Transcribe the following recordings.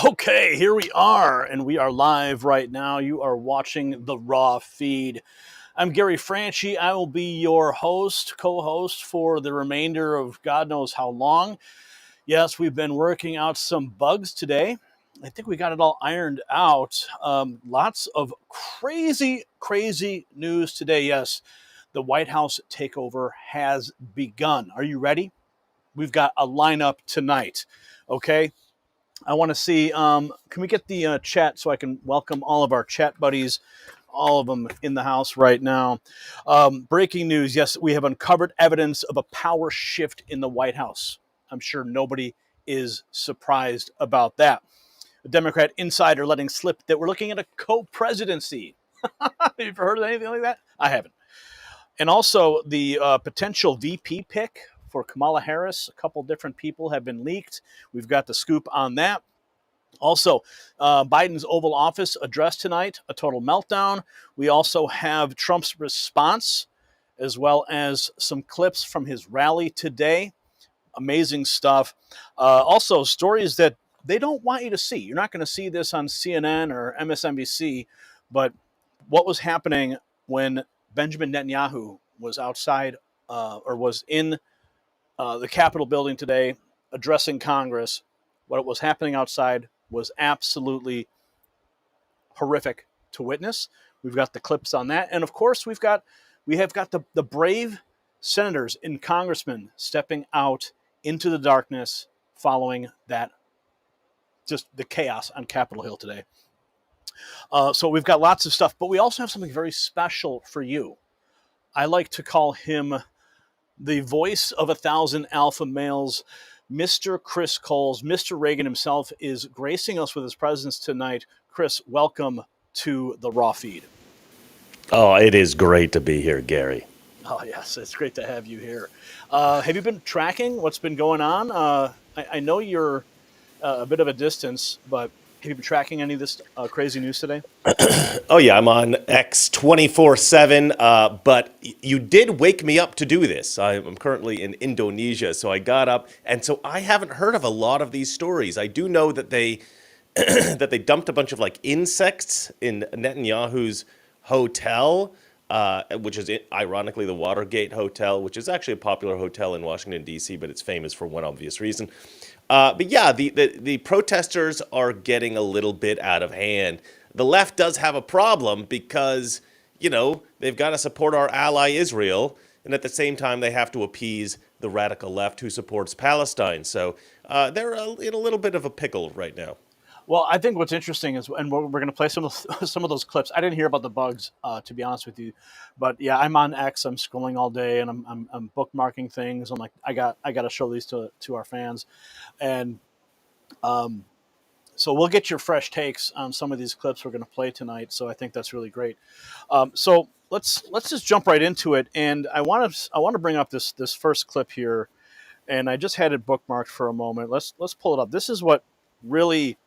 Okay, here we are, and we are live right now. You are watching the Raw feed. I'm Gary Franchi. I will be your host, co-host for the remainder of God knows how long. Yes, we've been working out some bugs today. I think we got it all ironed out. Lots of crazy news today. Yes, the White House takeover has begun. Are you ready? We've got a lineup tonight, okay? I want to see, can we get the chat so I can welcome all of our chat buddies, all of them in the house right now. Breaking news, yes, we have uncovered evidence of a power shift in the White House. I'm sure nobody is surprised about that. A Democrat insider letting slip that we're looking at a co-presidency. Have you ever heard of anything like that? I haven't. And also the potential VP pick for Kamala Harris. A couple different people have been leaked. We've got the scoop on that. Also, Biden's Oval Office address tonight, a total meltdown. We also have Trump's response, as well as some clips from his rally today. Amazing stuff. Also, stories that they don't want you to see. You're not going to see this on CNN or MSNBC, but what was happening when Benjamin Netanyahu was outside or was in the Capitol building today addressing Congress. What was happening outside was absolutely horrific to witness. We've got the clips on that. And of course, we have got the brave senators and congressmen stepping out into the darkness following that, just the chaos on Capitol Hill today. So we've got lots of stuff, but we also have something very special for you. I like to call him the voice of 1,000 alpha males. Mr. Chris Coles, Mr. Reagan himself, is gracing us with his presence tonight. Chris, welcome to the Raw feed. Oh, it is great to be here, Gary. Oh, yes, it's great to have you here. Have you been tracking what's been going on? I know you're a bit of a distance, but have you been tracking any of this crazy news today? Oh, yeah, I'm on X 24/7, but you did wake me up to do this. I'm currently in Indonesia, so I got up, and so I haven't heard of a lot of these stories. I do know that they that they dumped a bunch of like insects in Netanyahu's hotel, which is ironically the Watergate Hotel, which is actually a popular hotel in Washington, D.C., but it's famous for one obvious reason. But yeah, the protesters are getting a little bit out of hand. The left does have a problem because, they've got to support our ally Israel, and at the same time they have to appease the radical left who supports Palestine. So they're in a little bit of a pickle right now. Well, I think what's interesting is, and we're going to play some of those clips. I didn't hear about the bugs, to be honest with you, but yeah, I'm on X. I'm scrolling all day, and I'm bookmarking things. I'm like, I got to show these to our fans, and so we'll get your fresh takes on some of these clips we're going to play tonight. So I think that's really great. So let's just jump right into it, and I want to bring up this first clip here, and I just had it bookmarked for a moment. Let's pull it up. This is what really.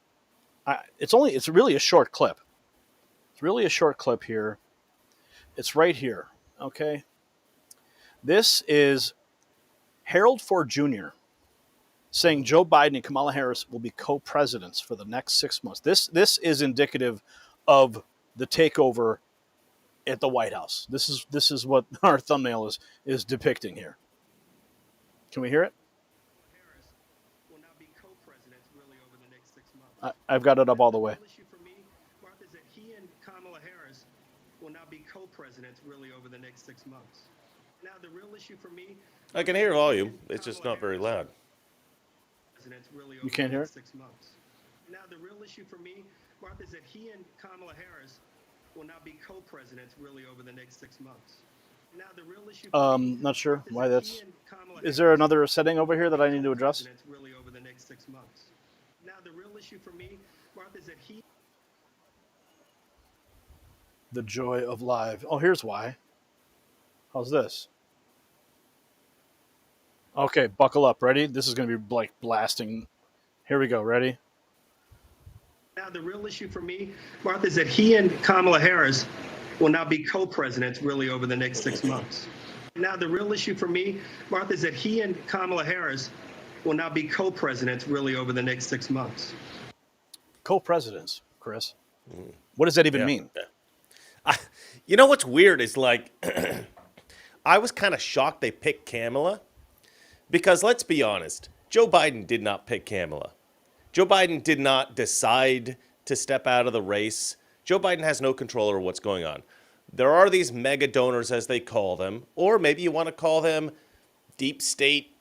It's really a short clip. It's really a short clip here. It's right here. Okay. This is Harold Ford Jr. saying Joe Biden and Kamala Harris will be co-presidents for the next 6 months. This is indicative of the takeover at the White House. This is what our thumbnail is depicting here. Can we hear it? I've got it up all the way. Will now be co-presidents really over the next 6 months. Now the real issue for me. I can hear volume. It's just not very loud. You can't hear it? 6 months. Now the real issue for me, Martha, is that he and Kamala Harris will now be co-presidents really over the next 6 months. Now the real issue. Not sure why that's. Is there another setting over here that I need to address? Really over the next 6 months. Now the real issue for me, Martha, is that he. The joy of live. Oh, here's why. How's this? Okay, buckle up. Ready? This is going to be like blasting. Here we go. Ready? Now the real issue for me, Martha, is that he and Kamala Harris will now be co-presidents really over the next 6 months. Now the real issue for me, Martha, is that he and Kamala Harris will now be co-presidents really over the next 6 months. Co-presidents, Chris. What does that even Yeah. mean? You know what's weird is like, I was kind of shocked they picked Kamala because let's be honest, Joe Biden did not pick Kamala. Joe Biden did not decide to step out of the race. Joe Biden has no control over what's going on. There are these mega donors, as they call them, or maybe you want to call them deep state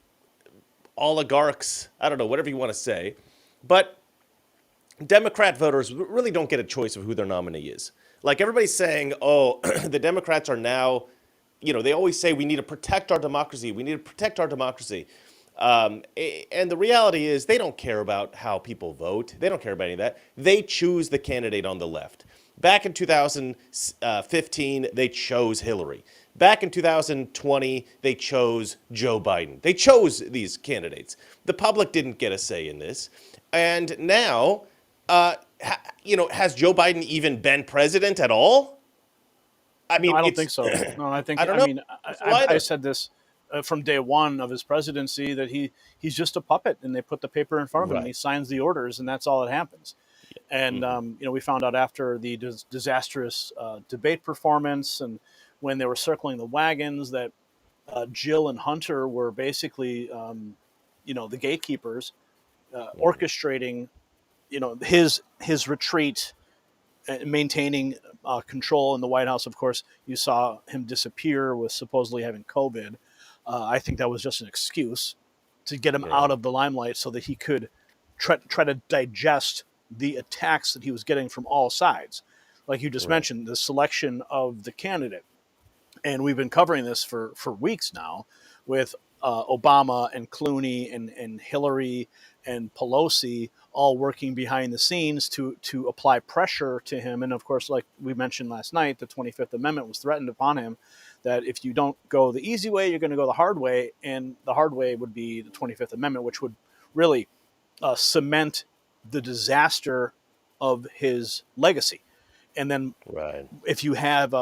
oligarchs. I don't know, whatever you want to say. But Democrat voters really don't get a choice of who their nominee is. Like everybody's saying, oh, the Democrats are now, they always say we need to protect our democracy. We need to protect our democracy. And the reality is they don't care about how people vote. They don't care about any of that. They choose the candidate on the left. Back in 2015, they chose Hillary. Back in 2020, they chose Joe Biden. They chose these candidates. The public didn't get a say in this. And now, has Joe Biden even been president at all? I mean, No, I don't think so. No, I think, I don't know. I said this from day one of his presidency that he's just a puppet, and they put the paper in front of him and he signs the orders, and that's all that happens. And, we found out after the disastrous debate performance and when they were circling the wagons that Jill and Hunter were basically, the gatekeepers orchestrating, his retreat, maintaining control in the White House. Of course, you saw him disappear with supposedly having COVID. I think that was just an excuse to get him out of the limelight so that he could try to digest the attacks that he was getting from all sides. Like you just mentioned, the selection of the candidate. And we've been covering this for weeks now with Obama and Clooney and Hillary and Pelosi all working behind the scenes to apply pressure to him. And of course, like we mentioned last night, the 25th Amendment was threatened upon him that if you don't go the easy way, you're going to go the hard way. And the hard way would be the 25th Amendment, which would really cement the disaster of his legacy. And then if you have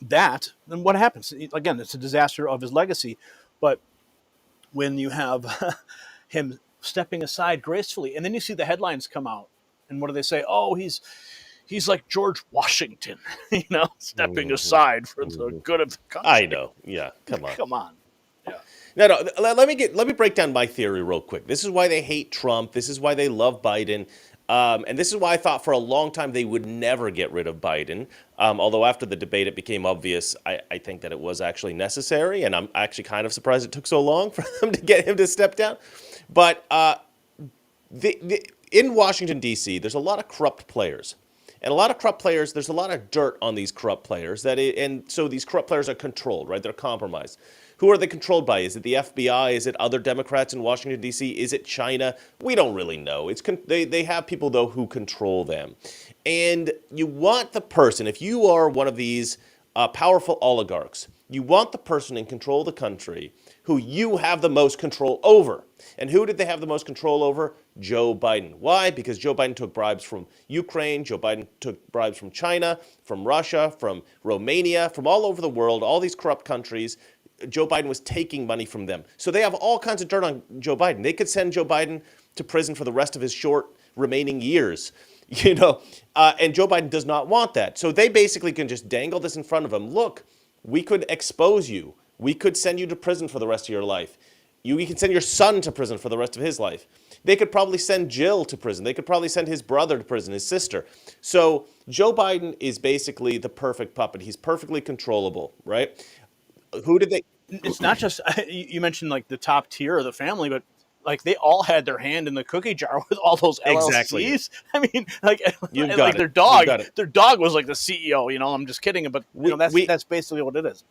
that, then what happens? Again, it's a disaster of his legacy. But when you have him stepping aside gracefully, and then you see the headlines come out, and what do they say? Oh, he's like George Washington, stepping aside for the good of the country. I know. Yeah, come on. Come on. Yeah. No. Let me break down my theory real quick. This is why they hate Trump. This is why they love Biden. And this is why I thought for a long time they would never get rid of Biden. Although after the debate it became obvious, I think that it was actually necessary. And I'm actually kind of surprised it took so long for them to get him to step down. But in Washington, D.C., there's a lot of corrupt players. And a lot of corrupt players, there's a lot of dirt on these corrupt players. And so these corrupt players are controlled, right? They're compromised. Who are they controlled by? Is it the FBI? Is it other Democrats in Washington, D.C.? Is it China? We don't really know. They have people, though, who control them. And you want the person, if you are one of these powerful oligarchs, you want the person in control of the country who you have the most control over. And who did they have the most control over? Joe Biden. Why? Because Joe Biden took bribes from Ukraine. Joe Biden took bribes from China, from Russia, from Romania, from all over the world, all these corrupt countries. Joe Biden was taking money from them. So they have all kinds of dirt on Joe Biden. They could send Joe Biden to prison for the rest of his short remaining years, and Joe Biden does not want that. So they basically can just dangle this in front of him. Look, we could expose you. We could send you to prison for the rest of your life. You can send your son to prison for the rest of his life. They could probably send Jill to prison. They could probably send his brother to prison, his sister. So Joe Biden is basically the perfect puppet. He's perfectly controllable, right? Who did they? It's not just, you mentioned like the top tier of the family, but like they all had their hand in the cookie jar with all those LLCs. Exactly. I mean, like their dog was like the CEO. I'm just kidding, but that's basically what it is.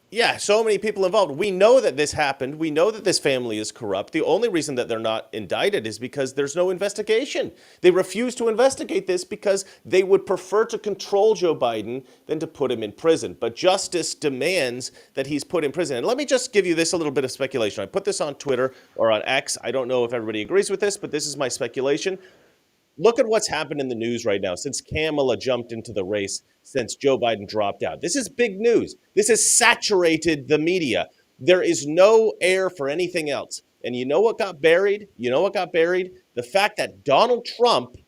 Yeah, so many people involved. We know that this happened. We know that this family is corrupt. The only reason that they're not indicted is because there's no investigation. They refuse to investigate this because they would prefer to control Joe Biden than to put him in prison. But justice demands that he's put in prison. And let me just give you this a little bit of speculation. I put this on Twitter or on X. I don't know if everybody agrees with this, but this is my speculation. Look at what's happened in the news right now since Kamala jumped into the race, since Joe Biden dropped out. This is big news. This has saturated the media. There is no air for anything else. And you know what got buried? The fact that Donald Trump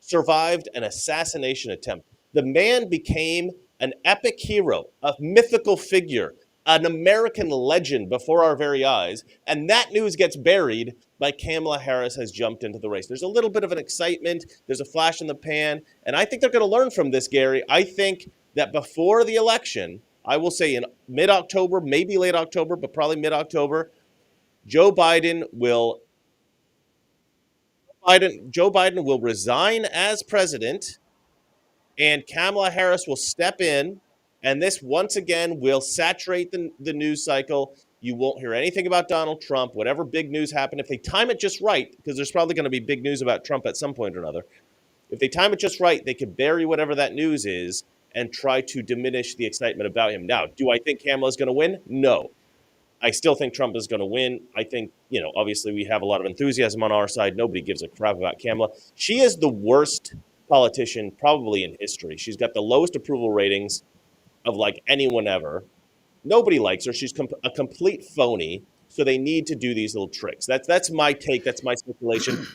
survived an assassination attempt. The man became an epic hero, a mythical figure, an American legend before our very eyes, and that news gets buried by Kamala Harris has jumped into the race. There's a little bit of an excitement, there's a flash in the pan, and I think they're going to learn from this, Gary. I think that before the election, I will say in mid-October, maybe late October, but probably mid-October, Joe Biden will resign as president, and Kamala Harris will step in, and this once again will saturate the news cycle. You won't hear anything about Donald Trump, whatever big news happened. If they time it just right, because there's probably going to be big news about Trump at some point or another, if they time it just right, they could bury whatever that news is and try to diminish the excitement about him. Now, do I think Kamala's going to win? No. I still think Trump is going to win. I think, obviously we have a lot of enthusiasm on our side. Nobody gives a crap about Kamala. She is the worst politician probably in history. She's got the lowest approval ratings of like anyone ever. Nobody likes her. She's a complete phony. So they need to do these little tricks. That's my take. That's my speculation.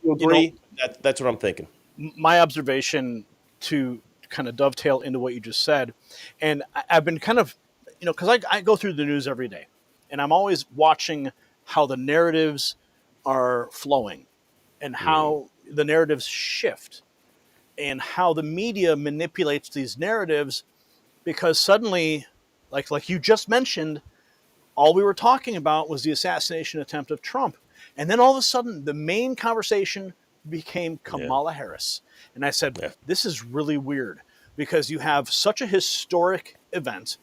You agree? That's what I'm thinking. My observation to kind of dovetail into what you just said, and I've been kind of, because I go through the news every day, and I'm always watching how the narratives are flowing and how the narratives shift and how the media manipulates these narratives, because suddenly, like you just mentioned, all we were talking about was the assassination attempt of Trump. And then all of a sudden, the main conversation became Kamala Harris. And I said, this is really weird, because you have such a historic event.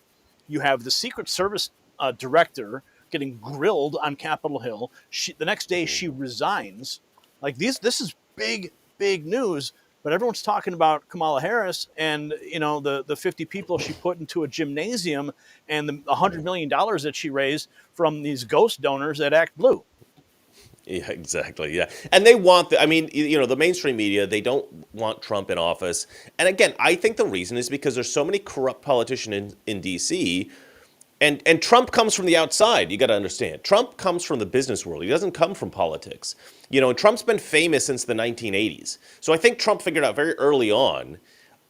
You have the Secret Service director getting grilled on Capitol Hill. The next day, she resigns. This is big, big news. But everyone's talking about Kamala Harris and, the 50 people she put into a gymnasium and the $100 million that she raised from these ghost donors at Act Blue. Yeah, exactly. Yeah. And they want the mainstream media, they don't want Trump in office. And again, I think the reason is because there's so many corrupt politicians in DC. And Trump comes from the outside. You got to understand. Trump comes from the business world. He doesn't come from politics. And Trump's been famous since the 1980s. So I think Trump figured out very early on,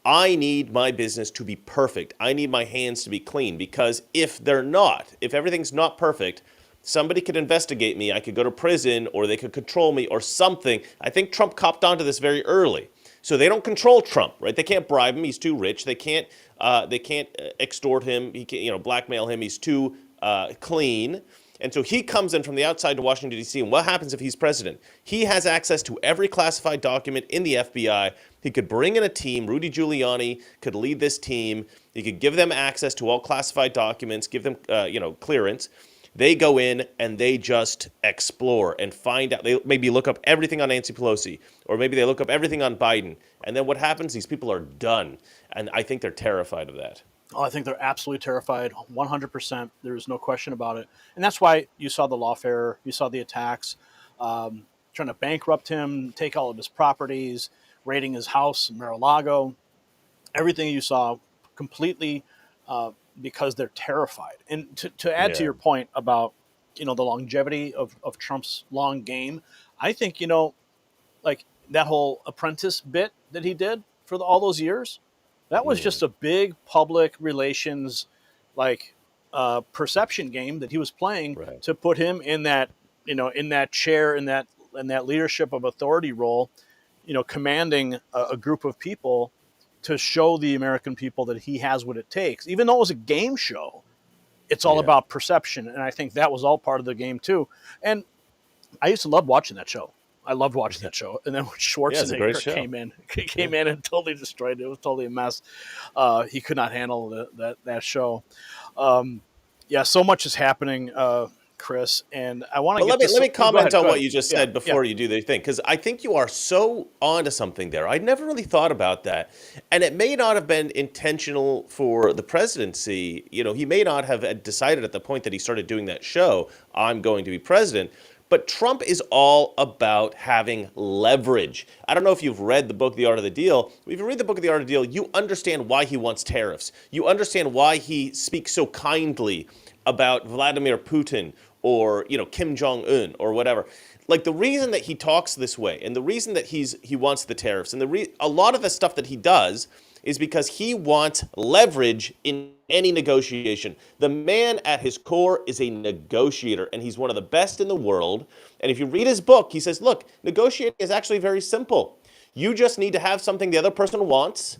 I need my business to be perfect. I need my hands to be clean, because if everything's not perfect, somebody could investigate me. I could go to prison, or they could control me or something. I think Trump copped onto this very early. So they don't control Trump, right? They can't bribe him. He's too rich. They can't extort him. He can't, blackmail him. He's too clean. And so he comes in from the outside to Washington, D.C., and what happens if he's president? He has access to every classified document in the FBI. He could bring in a team. Rudy Giuliani could lead this team. He could give them access to all classified documents, give them, clearance. They go in and they just explore and find out. They maybe look up everything on Nancy Pelosi, or maybe they look up everything on Biden. And then what happens? These people are done. And I think they're terrified of that. Oh, I think they're absolutely terrified, 100%. There is no question about it. And that's why you saw the lawfare, you saw the attacks, trying to bankrupt him, take all of his properties, raiding his house in Mar-a-Lago. Everything you saw completely because they're terrified. And to add to your point about, the longevity of Trump's long game, I think, like that whole apprentice bit that he did for all those years, that was just a big public relations, perception game that he was playing to put him in that, in that chair, in that leadership of authority role, commanding a group of people to show the American people that he has what it takes. Even though it was a game show, it's all about perception. And I think that was all part of the game too. And I used to love watching that show. I loved watching that show. And then when Schwarzenegger came in and totally destroyed it. It was totally a mess. He could not handle that show. So much is happening, Chris, and I want to let me comment on what you just said before you do the thing, because I think you are so onto something there. I'd never really thought about that, and it may not have been intentional for the presidency. He may not have decided at the point that he started doing that show, I'm going to be president. But Trump is all about having leverage. I don't know if you've read the book, The Art of the Deal. If you read the book, The Art of the Deal, you understand why he wants tariffs. You understand why he speaks so kindly about Vladimir Putin or, Kim Jong-un or whatever. like the reason that he talks this way, and the reason that he wants the tariffs, and a lot of the stuff that he does is because he wants leverage in any negotiation. The man at his core is a negotiator, and he's one of the best in the world. And if you read his book, he says, look, negotiating is actually very simple. You just need to have something the other person wants,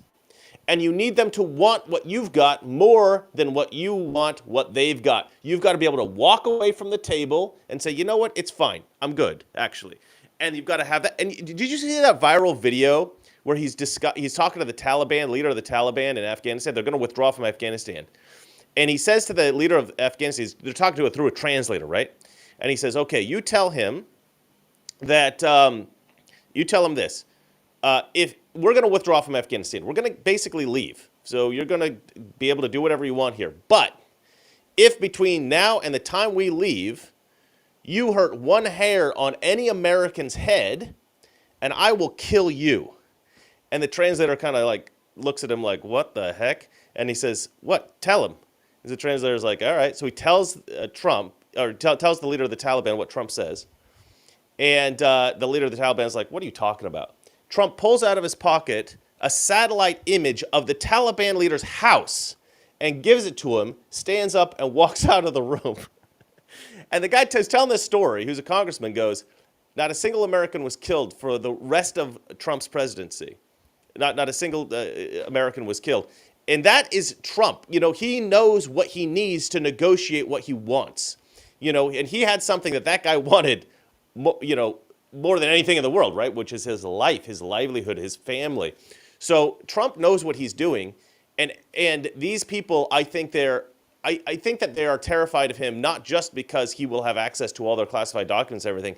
and you need them to want what you've got more than what you want what they've got. You've got to be able to walk away from the table and say, you know what, it's fine. I'm good, actually. And you've got to have that. And did you see that viral video where he's talking to the Taliban, leader of the Taliban in Afghanistan? They're going to withdraw from Afghanistan. And he says to the leader of Afghanistan, they're talking to it through a translator, right? And he says, okay, you tell him that, you tell him this. If we're going to withdraw from Afghanistan, we're going to basically leave. So you're going to be able to do whatever you want here. But if between now and the time we leave, you hurt one hair on any American's head, and I will kill you. And the translator kind of like looks at him like, what the heck? And he says, what? Tell him. And the translator's like, all right. So he tells tells the leader of the Taliban what Trump says. And the leader of the Taliban is like, what are you talking about? Trump pulls out of his pocket a satellite image of the Taliban leader's house and gives it to him, stands up, and walks out of the room. And the guy who's telling this story, who's a congressman, goes, not a single American was killed for the rest of Trump's presidency. Not a single American was killed. And that is Trump. You know, he knows what he needs to negotiate what he wants. You know, and he had something that guy wanted, you know, more than anything in the world, right? Which is his life, his livelihood, his family. So Trump knows what he's doing. And these people, I think that they are terrified of him, not just because he will have access to all their classified documents and everything,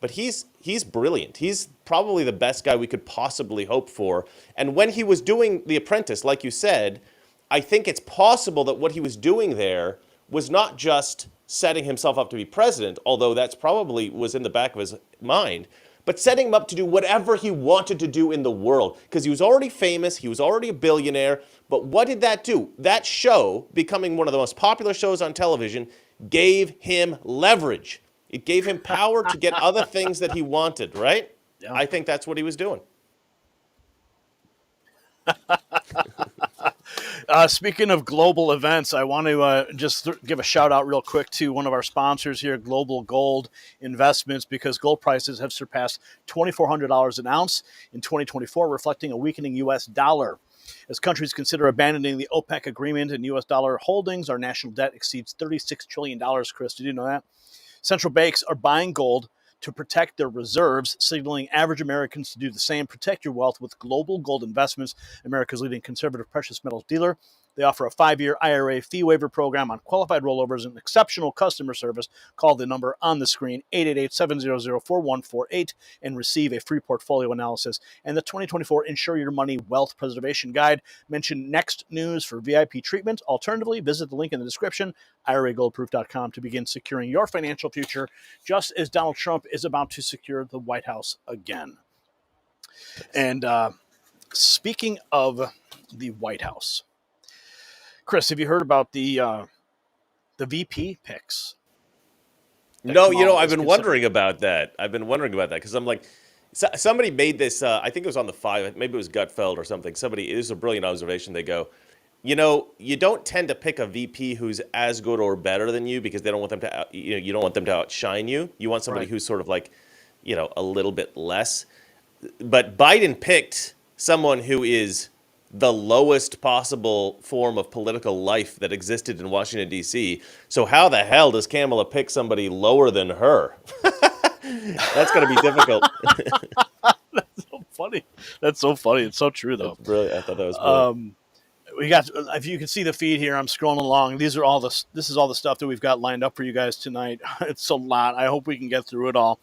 but he's brilliant. He's probably the best guy we could possibly hope for. And when he was doing The Apprentice, like you said, I think it's possible that what he was doing there was not just setting himself up to be president, although that's probably was in the back of his mind, but setting him up to do whatever he wanted to do in the world. Because he was already famous, he was already a billionaire, but what did that do? That show, becoming one of the most popular shows on television, gave him leverage. It gave him power to get other things that he wanted, right? Yeah. I think that's what he was doing. Speaking of global events, I want to just give a shout out real quick to one of our sponsors here, Global Gold Investments, because gold prices have surpassed $2,400 an ounce in 2024, reflecting a weakening U.S. dollar. As countries consider abandoning the OPEC agreement and U.S. dollar holdings, our national debt exceeds $36 trillion. Chris, did you know that? Central banks are buying gold to protect their reserves, signaling average Americans to do the same. Protect your wealth with Global Gold Investments, America's leading conservative precious metals dealer. They offer a 5-year IRA fee waiver program on qualified rollovers and exceptional customer service. Call the number on the screen, 888-700-4148, and receive a free portfolio analysis and the 2024 Insure Your Money Wealth Preservation Guide. Mention Next News for VIP treatment. Alternatively, visit the link in the description, IRAGoldproof.com, to begin securing your financial future, just as Donald Trump is about to secure the White House again. And speaking of the White House, Chris, have you heard about the VP picks? No, you know, I've been wondering about that. Because I'm like, somebody made this, I think it was on the 5, maybe it was Gutfeld or something. It is a brilliant observation. They go, you know, you don't tend to pick a VP who's as good or better than you because they don't want them to, you don't want them to outshine you. You want somebody who's sort of like, you know, a little bit less. But Biden picked someone who is the lowest possible form of political life that existed in Washington, D.C. So how the hell does Kamala pick somebody lower than her? That's going to be difficult. That's so funny. It's so true, though. That's brilliant. I thought that was brilliant. We got, if you can see the feed here, I'm scrolling along. This is all the stuff that we've got lined up for you guys tonight. It's a lot. I hope we can get through it all.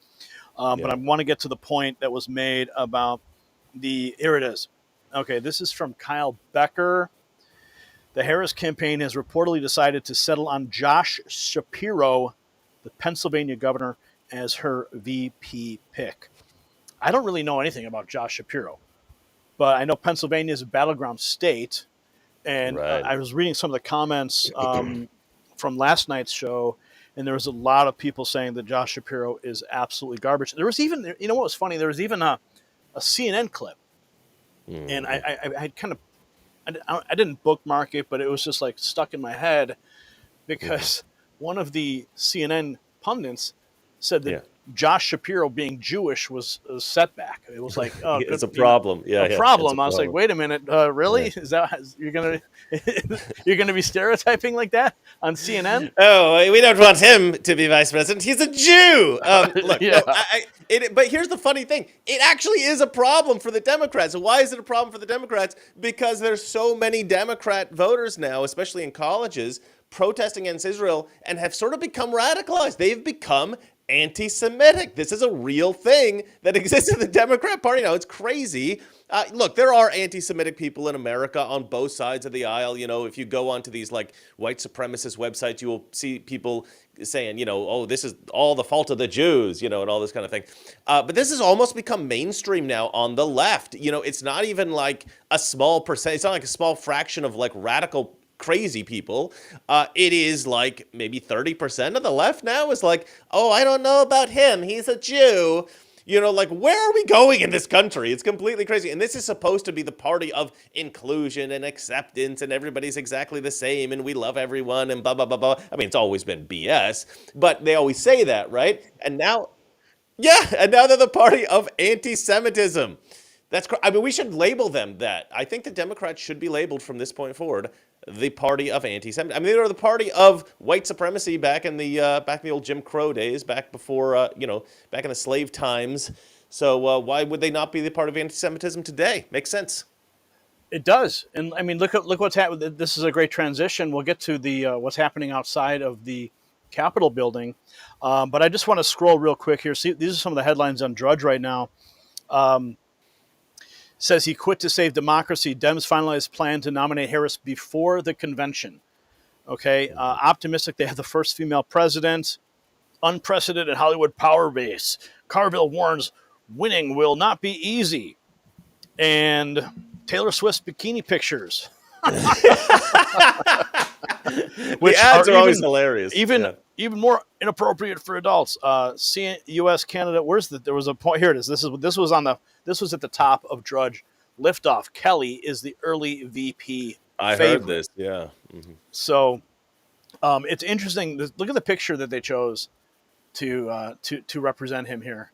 But I want to get to the point that was made about here it is. Okay, this is from Kyle Becker. The Harris campaign has reportedly decided to settle on Josh Shapiro, the Pennsylvania governor, as her VP pick. I don't really know anything about Josh Shapiro, but I know Pennsylvania is a battleground state. And I was reading some of the comments from last night's show, and there was a lot of people saying that Josh Shapiro is absolutely garbage. There was even, you know what was funny? There was even a CNN clip, and I had kind of, I didn't bookmark it, but it was just like stuck in my head because one of the CNN pundits said that Yeah. Josh Shapiro being Jewish was a setback. It was like, oh, It's good, a problem. Yeah, a yeah. problem. It's a I was like, problem. wait a minute, really? Is that you're gonna you're gonna be stereotyping like that on CNN? Oh, we don't want him to be vice president. He's a Jew. Look, Yeah, no, but here's the funny thing. It actually is a problem for the Democrats. And why is it a problem for the Democrats? Because there's so many Democrat voters now, especially in colleges, protesting against Israel and have sort of become radicalized. They've become anti-Semitic. This is a real thing that exists in the Democrat Party now. It's crazy. Look, there are anti-Semitic people in America on both sides of the aisle. You know, if you go onto these like white supremacist websites, you will see people saying, you know, oh, this is all the fault of the Jews, you know, and all this kind of thing. But this has almost become mainstream now on the left. You know, it's not even like a small percent. It's not like a small fraction of like radical crazy people. It is like maybe 30% of the left now is like, oh, I don't know about him. He's a Jew. You know, like, where are we going in this country? It's completely crazy. And this is supposed to be the party of inclusion and acceptance, and everybody's exactly the same, and we love everyone, and blah, blah, blah, blah. I mean, it's always been BS, but they always say that, right? And now, yeah, and now they're the party of anti-Semitism. I mean, we should label them that. I think the Democrats should be labeled from this point forward the party of anti-Semitism. I mean, they were the party of white supremacy back in the old Jim Crow days, back before back in the slave times. So why would they not be the part of anti-Semitism today? Makes sense. it does. And I mean, look what's happening. This is a great transition. We'll get to the what's happening outside of the Capitol building, but I just want to scroll real quick here. See, these are some of the headlines on Drudge right now. Says he quit to save democracy. Dems finalized plan to nominate Harris before the convention. Okay, optimistic they have the first female president. Unprecedented Hollywood power base. Carville warns winning will not be easy. And Taylor Swift's bikini pictures. Which the ads are always hilarious. Even more inappropriate for adults. U.S. Canada. There was a point here. It is. This was at the top of Drudge. Liftoff. Kelly is the early VP. I favorite. heard this. Yeah. Mm-hmm. So it's interesting. Look at the picture that they chose to represent him here.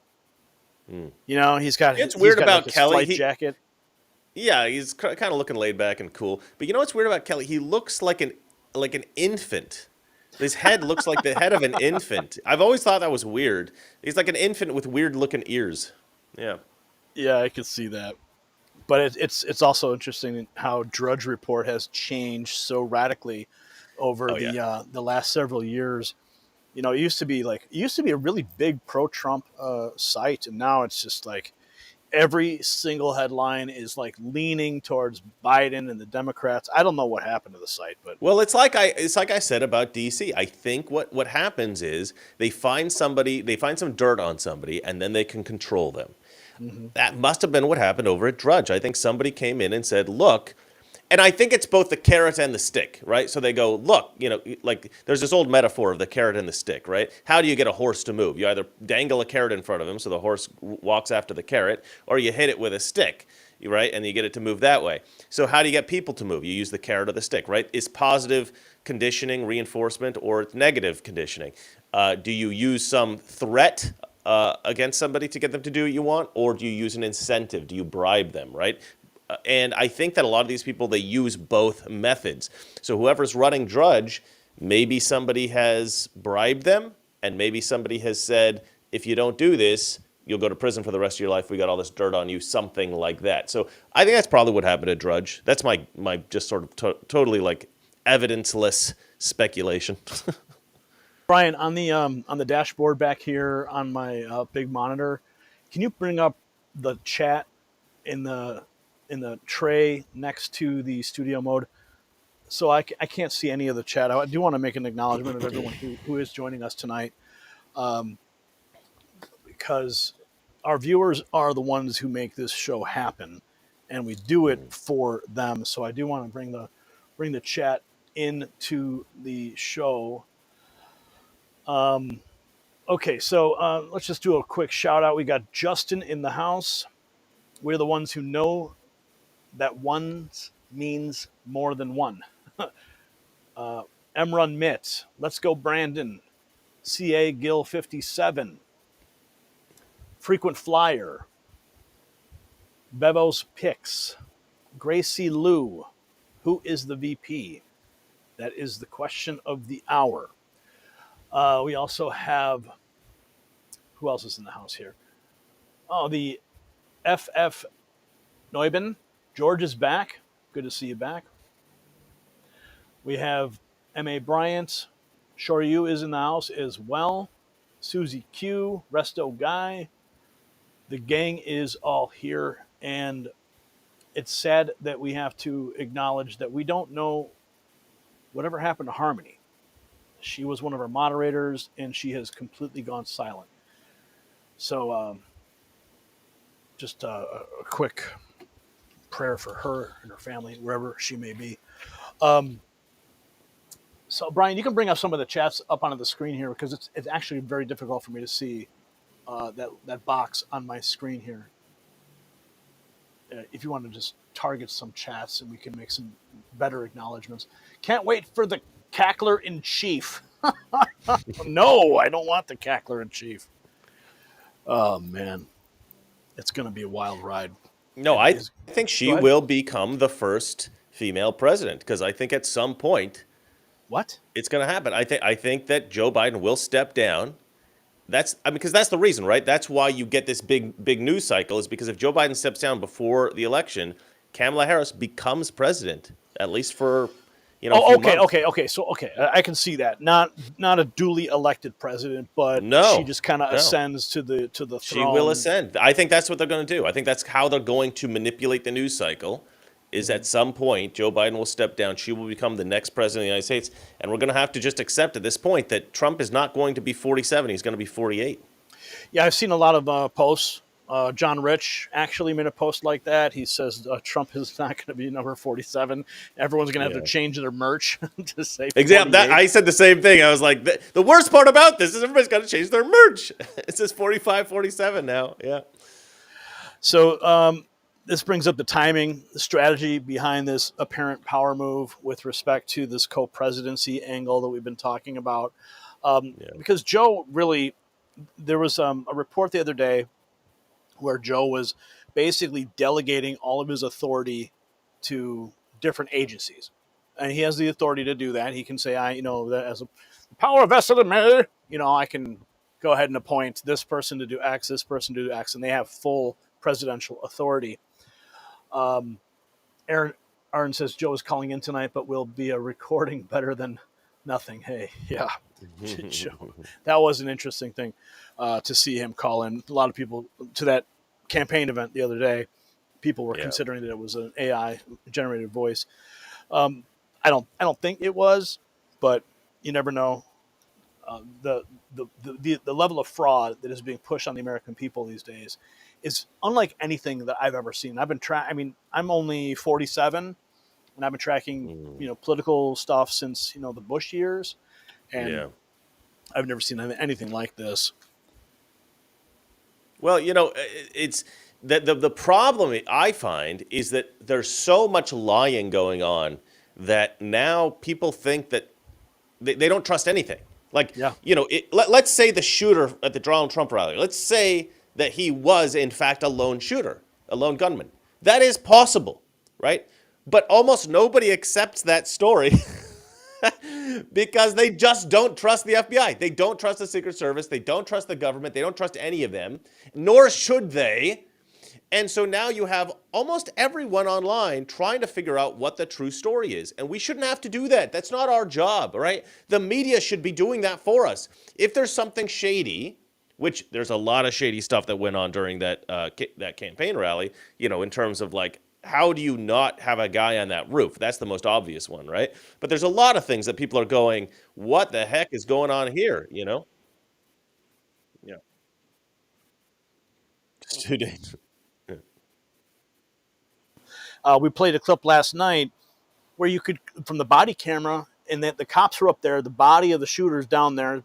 Mm. You know, he's got. It's weird about his Kelly. Flight jacket. Yeah, he's kind of looking laid back and cool. But you know what's weird about Kelly? He looks like an infant. His head looks like the head of an infant. I've always thought that was weird. He's like an infant with weird looking ears. Yeah. Yeah, I can see that. But it's also interesting how Drudge Report has changed so radically over the last several years. You know, it used to be a really big pro-Trump site, and now it's just like every single headline is like leaning towards Biden and the Democrats. I don't know what happened to the site, but well, it's like I said about DC. I think what happens is they find some dirt on somebody, and then they can control them. Mm-hmm. That must have been what happened over at Drudge. I think somebody came in and said, look, and I think it's both the carrot and the stick, right? So they go, look, you know, like there's this old metaphor of the carrot and the stick, right? How do you get a horse to move? You either dangle a carrot in front of him so the horse walks after the carrot, or you hit it with a stick, right? And you get it to move that way. So how do you get people to move? You use the carrot or the stick, right? It's positive conditioning, reinforcement, or it's negative conditioning. Do you use some threat against somebody to get them to do what you want, or do you use an incentive? Do you bribe them, right? And I think that a lot of these people, they use both methods. So whoever's running Drudge, maybe somebody has bribed them, and maybe somebody has said, if you don't do this, you'll go to prison for the rest of your life. We got all this dirt on you, something like that. So I think that's probably what happened at Drudge. That's my just sort of totally like evidence-less speculation. Brian, on the dashboard back here on my big monitor, can you bring up the chat in the tray next to the studio mode? So I can't see any of the chat. I do want to make an acknowledgement of everyone who is joining us tonight, because our viewers are the ones who make this show happen, and we do it for them. So I do want to bring the chat into the show. Okay, so let's just do a quick shout out. We got Justin in the house. We're the ones who know that ones means more than one. Emrun Mitt. Let's go, Brandon. CA Gill 57. Frequent Flyer. Bevo's Picks. Gracie Lou. Who is the VP? That is the question of the hour. We also have, who else is in the house here? Oh, the FF Neuben. George is back. Good to see you back. We have M.A. Bryant. Shoryu is in the house as well. Susie Q. Resto Guy. The gang is all here. And it's sad that we have to acknowledge that we don't know whatever happened to Harmony. She was one of our moderators, and she has completely gone silent. So just a quick prayer for her and her family, wherever she may be. So, Brian, you can bring up some of the chats up onto the screen here because it's actually very difficult for me to see that box on my screen here. If you want to just target some chats and we can make some better acknowledgments. Can't wait for the cackler in chief. No, I don't want the cackler in chief. Oh, man. It's going to be a wild ride. No, I think she will become the first female president because I think at some point What? it's going to happen. I think that Joe Biden will step down. Because that's the reason, right? That's why you get this big news cycle is because if Joe Biden steps down before the election, Kamala Harris becomes president, at least for a few months. Okay. I can see that. Not a duly elected president, but she just kind of ascends to the throne. She will ascend. I think that's what they're going to do. I think that's how they're going to manipulate the news cycle. Is at some point Joe Biden will step down. She will become the next president of the United States, and we're going to have to just accept at this point that Trump is not going to be 47. He's going to be 48. Yeah, I've seen a lot of posts. John Rich actually made a post like that. He says Trump is not going to be number 47. Everyone's going to have to change their merch to say 48. Exactly. I said the same thing. I was like, the worst part about this is everybody's got to change their merch. It says 45, 47 now. Yeah. So this brings up the timing, the strategy behind this apparent power move with respect to this co-presidency angle that we've been talking about. Because Joe really, there was a report the other day where Joe was basically delegating all of his authority to different agencies. And he has the authority to do that. He can say, that as a power vested in me, I can go ahead and appoint this person to do X, this person to do X, and they have full presidential authority. Aaron says Joe is calling in tonight, but will be a recording better than nothing. Hey, yeah, Joe. That was an interesting thing to see him call in. A lot of people to that campaign event the other day. People were considering that it was an AI generated voice. I don't think it was, but you never know. The level of fraud that is being pushed on the American people these days is unlike anything that I've ever seen. I'm only 47, and I've been tracking, political stuff since the Bush years, and I've never seen anything like this. Well, it's the problem I find is that there's so much lying going on that now people think that they don't trust anything. Let's say the shooter at the Donald Trump rally, let's say that he was, in fact, a lone shooter, a lone gunman. That is possible, right? But almost nobody accepts that story because they just don't trust the FBI. They don't trust the Secret Service. They don't trust the government. They don't trust any of them, nor should they. And so now you have almost everyone online trying to figure out what the true story is. And we shouldn't have to do that. That's not our job, right? The media should be doing that for us. If there's something shady, which there's a lot of shady stuff that went on during that campaign rally, in terms of how do you not have a guy on that roof? That's the most obvious one, right? But there's a lot of things that people are going, what the heck is going on here, Yeah. It's too dangerous. We played a clip last night where you could, from the body camera, and that the cops were up there. The body of the shooter's down there,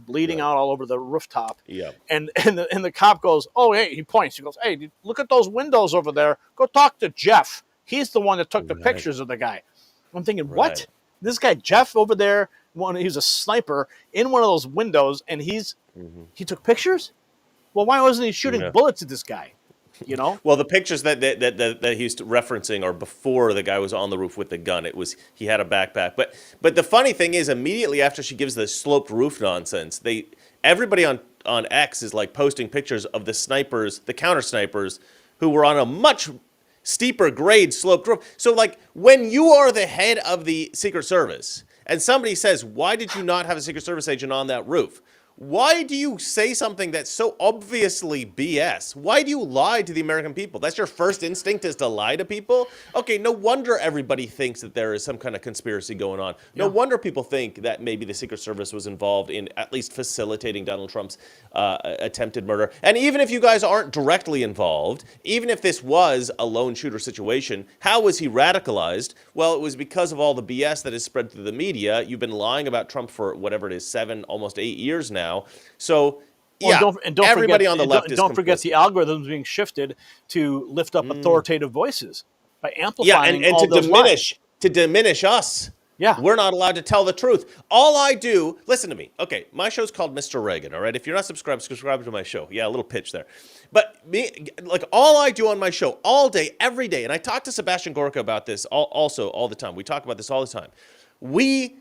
bleeding Right. out all over the rooftop. Yeah. And the cop goes, "Oh, hey," he points. He goes, "Hey, look at those windows over there. Go talk to Jeff. He's the one that took the Right. pictures of the guy." I'm thinking, Right. what? This guy Jeff over there, he was a sniper in one of those windows, and he took pictures. Well, why wasn't he shooting Yeah. bullets at this guy? You know? Well, the pictures that he's referencing are before the guy was on the roof with the gun. He had a backpack. But the funny thing is, immediately after she gives the sloped roof nonsense, everybody on X is like posting pictures of the snipers, the counter snipers, who were on a much steeper grade sloped roof. So like when you are the head of the Secret Service and somebody says, "Why did you not have a Secret Service agent on that roof?" Why do you say something that's so obviously BS? Why do you lie to the American people? That's your first instinct, is to lie to people? Okay, no wonder everybody thinks that there is some kind of conspiracy going on. No wonder people think that maybe the Secret Service was involved in at least facilitating Donald Trump's attempted murder. And even if you guys aren't directly involved, even if this was a lone shooter situation, how was he radicalized? Well, it was because of all the BS that is spread through the media. You've been lying about Trump for whatever it is, 7, almost 8 years now. So, yeah, everybody on the left is don't forget complicit. the algorithms being shifted to lift up authoritative voices by amplifying all those lies. To diminish us. Yeah. We're not allowed to tell the truth. All I do, listen to me. Okay, my show's called Mr. Reagan, all right? If you're not subscribed, subscribe to my show. Yeah, a little pitch there. But all I do on my show all day, every day, and I talk to Sebastian Gorka about this also all the time. We talk about this all the time. We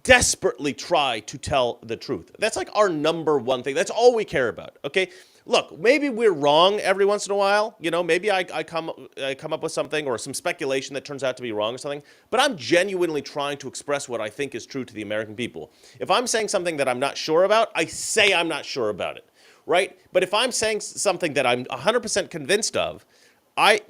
desperately try to tell the truth. That's like our number one thing. That's all we care about, okay? Look, maybe we're wrong every once in a while. Maybe I come up with something or some speculation that turns out to be wrong or something. But I'm genuinely trying to express what I think is true to the American people. If I'm saying something that I'm not sure about, I say I'm not sure about it, right? But if I'm saying something that I'm 100% convinced of, I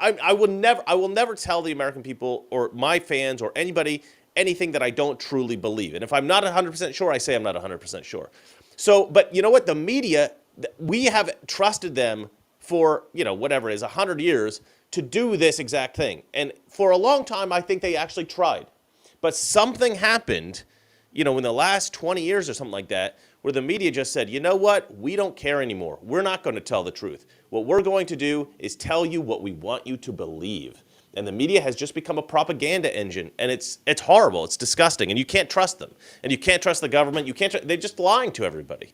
will never tell the American people or my fans or anybody anything that I don't truly believe. And if I'm not 100% sure, I say I'm not 100% sure. So, but you know what? The media, we have trusted them for, whatever it is, 100 years to do this exact thing. And for a long time, I think they actually tried. But something happened, in the last 20 years or something like that, where the media just said, you know what? We don't care anymore. We're not going to tell the truth. What we're going to do is tell you what we want you to believe. And the media has just become a propaganda engine, and it's horrible. It's disgusting, and you can't trust them. And you can't trust the government. They're just lying to everybody.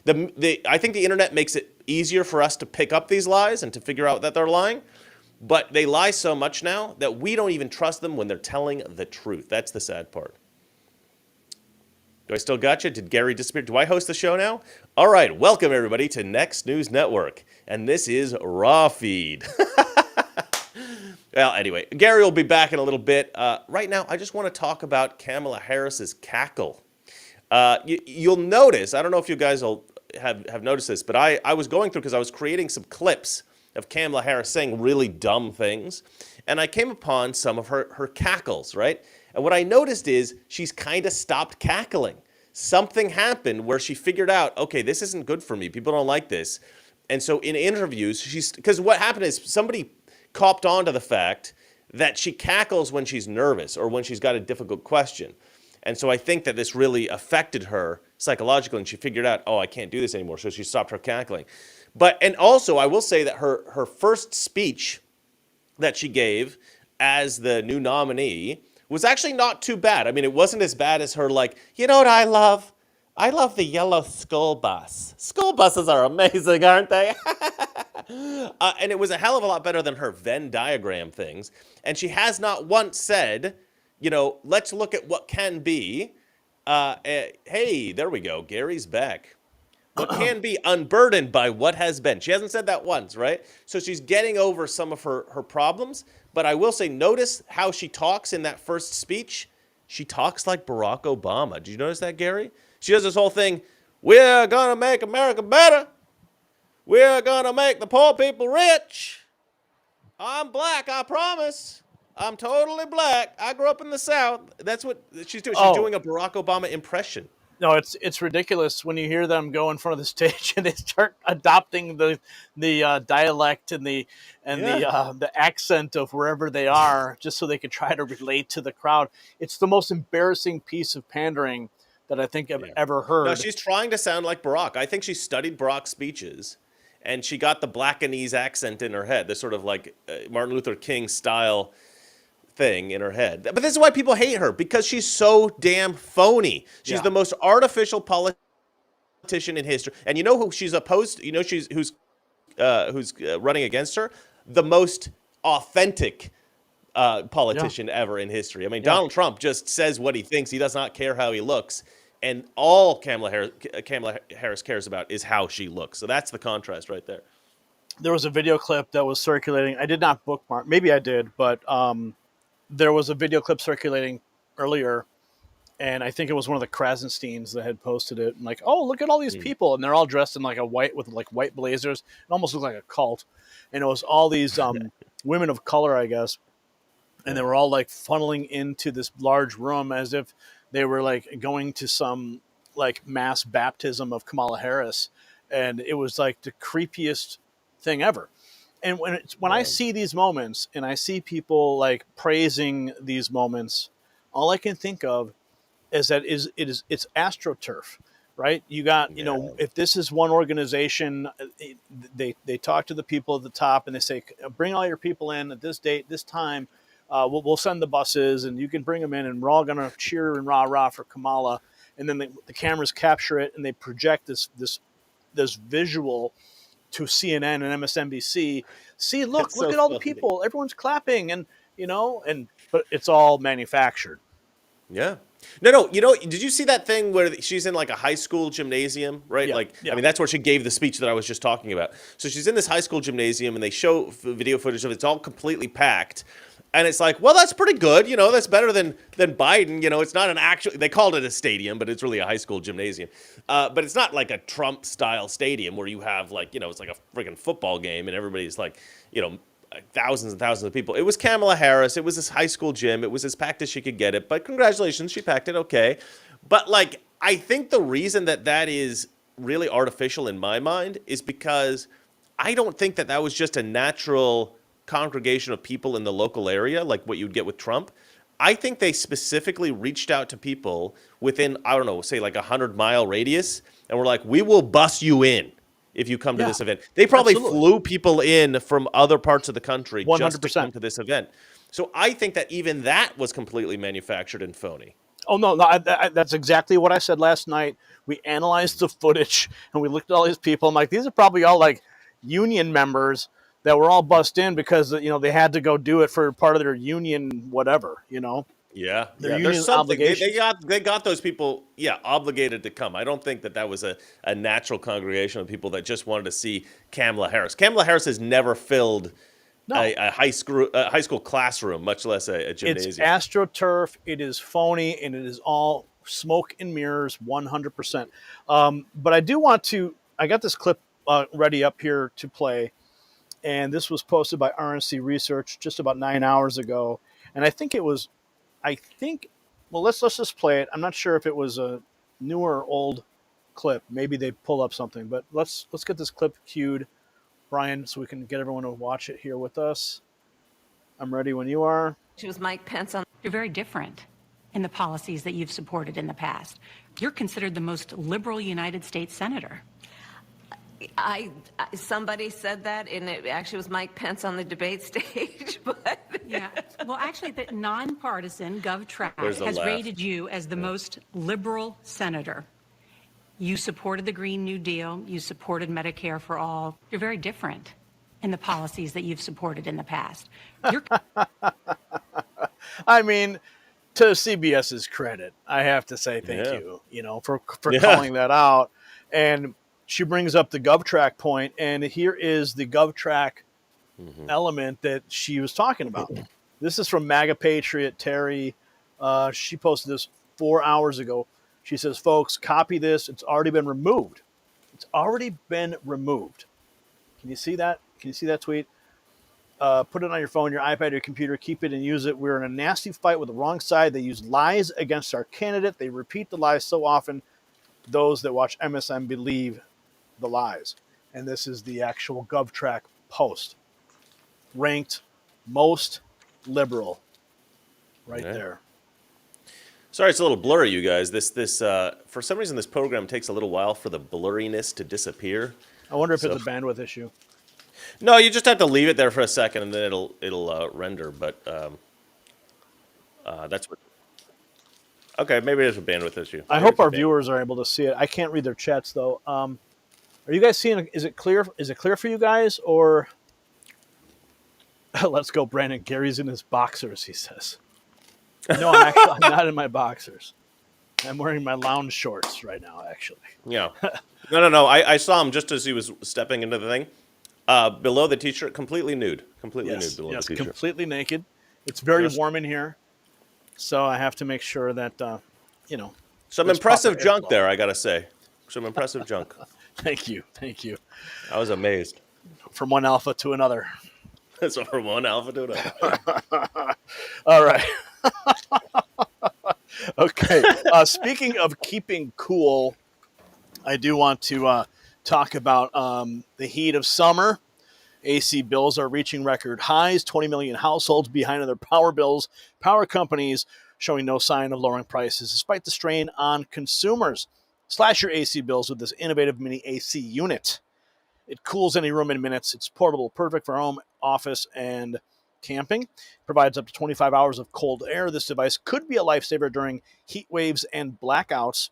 I think the internet makes it easier for us to pick up these lies and to figure out that they're lying. But they lie so much now that we don't even trust them when they're telling the truth. That's the sad part. Do I still got you? Did Gary disappear? Do I host the show now? All right, welcome everybody to Next News Network. And this is Raw Feed. Well, anyway, Gary will be back in a little bit. Right now, I just want to talk about Kamala Harris's cackle. You'll notice, I don't know if you guys will have noticed this, but I was going through because I was creating some clips of Kamala Harris saying really dumb things, and I came upon some of her cackles, right? And what I noticed is she's kind of stopped cackling. Something happened where she figured out, okay, this isn't good for me. People don't like this. And so in interviews, because what happened is somebody copped onto the fact that she cackles when she's nervous or when she's got a difficult question. And so I think that this really affected her psychologically, and she figured out, oh, I can't do this anymore, so she stopped her cackling. And also, I will say that her first speech that she gave as the new nominee was actually not too bad. I mean, it wasn't as bad as her, you know what I love? I love the yellow school bus. School buses are amazing, aren't they? And it was a hell of a lot better than her Venn diagram things. And she has not once said, let's look at what can be. Hey, there we go. Gary's back. What can be unburdened by what has been. She hasn't said that once, right? So she's getting over some of her problems. But I will say, notice how she talks in that first speech. She talks like Barack Obama. Did you notice that, Gary? She does this whole thing, we're going to make America better. We're going to make the poor people rich. I'm black, I promise. I'm totally black. I grew up in the South. That's what she's doing. She's doing a Barack Obama impression. No, it's ridiculous when you hear them go in front of the stage and they start adopting the dialect and Yeah. the accent of wherever they are, just so they can try to relate to the crowd. It's the most embarrassing piece of pandering that I think I've Yeah. ever No, heard. she's trying to sound like Barack. I think she studied Barack's speeches, and she got the Blackanese accent in her head, the sort of like Martin Luther King style thing in her head. But this is why people hate her, because she's so damn phony. She's Yeah, the most artificial politician in history. And you know who she's opposed? You know who's running against her? The most authentic yeah, politician ever in history. I mean, yeah. Donald Trump just says what he thinks. He does not care how he looks. And all Kamala Harris cares about is how she looks. So that's the contrast right there. There was a video clip that was circulating. I did not bookmark. Maybe I did, but there was a video clip circulating earlier, and I think it was one of the Krasensteins that had posted it. And like, oh, look at all these Mm. people, and they're all dressed in like a white with like white blazers. It almost looked like a cult, and it was all these women of color, I guess, and they were all like funneling into this large room as if they were like going to some like mass baptism of Kamala Harris, and it was like the creepiest thing ever. And when I Yeah. see these moments and I see people like praising these moments, all I can think of is that it's astroturf, right? You got, Yeah. if this is one organization, they talk to the people at the top and they say, bring all your people in at this date, this time. We'll send the buses and you can bring them in, and we're all gonna cheer and rah rah for Kamala. And then the cameras capture it and they project this visual to CNN and MSNBC. See, It's look so at all the funny. people. Everyone's clapping, and but it's all manufactured. Yeah. No, no. Did you see that thing where she's in like a high school gymnasium, right? Yeah, Like, I yeah. mean, that's where she gave the speech that I was just talking about. So she's in this high school gymnasium, and they show video footage of it. It's all completely packed, and it's like, well, that's pretty good. That's better than Biden. It's not an actual. They called it a stadium, but it's really a high school gymnasium. But it's not like a Trump style stadium where you have like, it's like a freaking football game, and everybody's like, thousands and thousands of people. It was Kamala Harris. It was this high school gym. It was as packed as she could get it. But congratulations, she packed it okay. But like, I think the reason that is really artificial in my mind is because I don't think that was just a natural congregation of people in the local area, like what you'd get with Trump. I think they specifically reached out to people within, I don't know, say like 100-mile radius, and were like, we will bus you in if you come to Yeah, this event. They probably absolutely. flew people in from other parts of the country just to 100%. come to this event. So I think that even that was completely manufactured and phony. Oh no, no, that's exactly what I said last night. We analyzed the footage and we looked at all these people. I'm like, these are probably all like union members that were all bussed in because they had to go do it for part of their union whatever. Yeah, Their yeah. There's union something they obligations. got those people, yeah, obligated to come. I don't think that was a natural congregation of people that just wanted to see Kamala Harris. Kamala Harris has never filled No, a high school classroom, much less a it's gymnasium. astroturf. It is phony, and it is all smoke and mirrors, 100%. But I do want to. I got this clip ready up here to play, and this was posted by RNC Research just about 9 hours ago. And I think it was. I think. Well, let's just play it. I'm not sure if it was a newer or old clip. Maybe they pull up something, but let's get this clip queued, Brian, so we can get everyone to watch it here with us. I'm ready when you are. She was Mike Pence on. You're very different in the policies that you've supported in the past. You're considered the most liberal United States senator. Somebody said that, and it actually was Mike Pence on the debate stage. But Yeah. Well, actually, the nonpartisan GovTrack There's a has laugh. rated you as the most liberal senator. You supported the Green New Deal. You supported Medicare for all. You're very different in the policies that you've supported in the past. You're I mean, to CBS's credit, I have to say thank Yeah. you, for Yeah. calling that out. And she brings up the GovTrack point, and here is the GovTrack element that she was talking about. This is from MAGA Patriot Terry. She posted this 4 hours ago. She says, folks, copy this. It's already been removed. It's already been removed. Can you see that? Can you see that tweet? Put it on your phone, your iPad, your computer. Keep it and use it. We're in a nasty fight with the wrong side. They use lies against our candidate. They repeat the lies so often. those that watch MSM believe the lies. And this is the actual GovTrack post. Ranked most liberal right there. Sorry, it's a little blurry, you guys. This for some reason, this program takes a little while for the blurriness to disappear. I wonder if it's a bandwidth issue. No, you just have to leave it there for a second, and then it'll render. But that's what. Okay, maybe it's a bandwidth issue. I hope our viewers are able to see it. I can't read their chats though. Are you guys seeing? Is it clear? Is it clear for you guys? Or let's go, Brandon. Gary's in his boxers. He says. No, I'm not in my boxers. I'm wearing my lounge shorts right now, actually. Yeah. No. I saw him just as he was stepping into the thing. Below the t-shirt, completely nude. Completely nude below the t-shirt. Completely naked. It's very warm in here. So I have to make sure that, Some impressive junk there, I got to say. Some impressive junk. Thank you. I was amazed. From one alpha to another. So from one alpha to another. All right. Okay. Speaking of keeping cool, I do want to talk about the heat of summer. AC bills are reaching record highs. 20 million households behind on their power bills. Power companies showing no sign of lowering prices despite the strain on consumers. Slash your AC bills with this innovative mini AC unit. It cools any room in minutes. It's portable, perfect for home, office, and camping. Provides up to 25 hours of cold air. This device could be a lifesaver during heat waves and blackouts.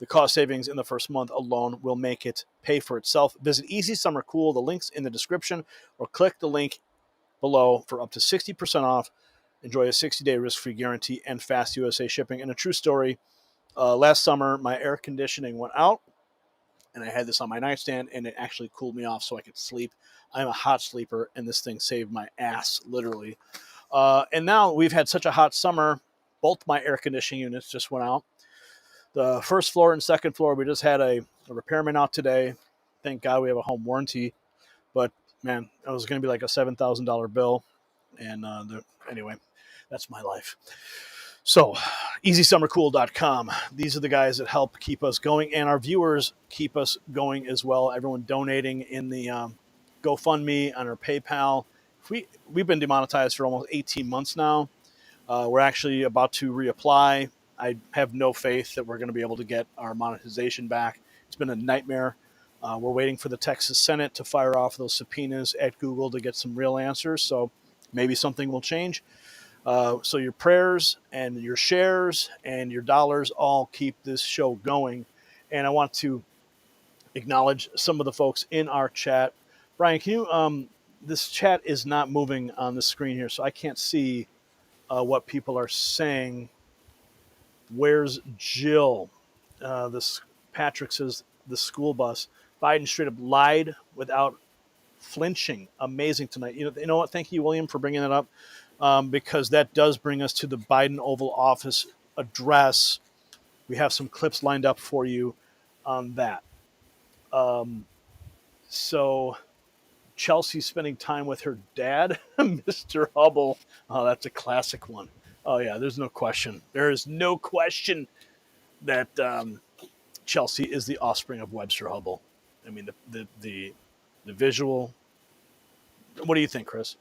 The cost savings in the first month alone will make it pay for itself. Visit Easy Summer Cool. The link's in the description, or click the link below for up to 60% off. Enjoy a 60-day risk-free guarantee and fast USA shipping. And a true story, last summer, my air conditioning went out, and I had this on my nightstand, and it actually cooled me off so I could sleep. I'm a hot sleeper, and this thing saved my ass, literally. And now we've had such a hot summer, both my air conditioning units just went out. The first floor and second floor, we just had a repairman out today. Thank God we have a home warranty. But, man, it was going to be like a $7,000 bill. And anyway, that's my life. So, EasySummerCool.com. These are the guys that help keep us going, and our viewers keep us going as well. Everyone donating in the GoFundMe on our PayPal. We've been demonetized for almost 18 months now. We're actually about to reapply. I have no faith that we're going to be able to get our monetization back. It's been a nightmare. We're waiting for the Texas Senate to fire off those subpoenas at Google to get some real answers. So maybe something will change. So your prayers and your shares and your dollars all keep this show going. And I want to acknowledge some of the folks in our chat. Brian, can you, this chat is not moving on the screen here, so I can't see what people are saying. Where's Jill? Patrick says the school bus. Biden straight up lied without flinching. Amazing tonight. You know what? Thank you, William, for bringing that up. Because that does bring us to the Biden Oval Office address. We have some clips lined up for you on that. So Chelsea's spending time with her dad, Mr. Hubble. Oh, that's a classic one. Oh, yeah, there's no question. There is no question that Chelsea is the offspring of Webster Hubble. I mean, the visual. What do you think, Chris?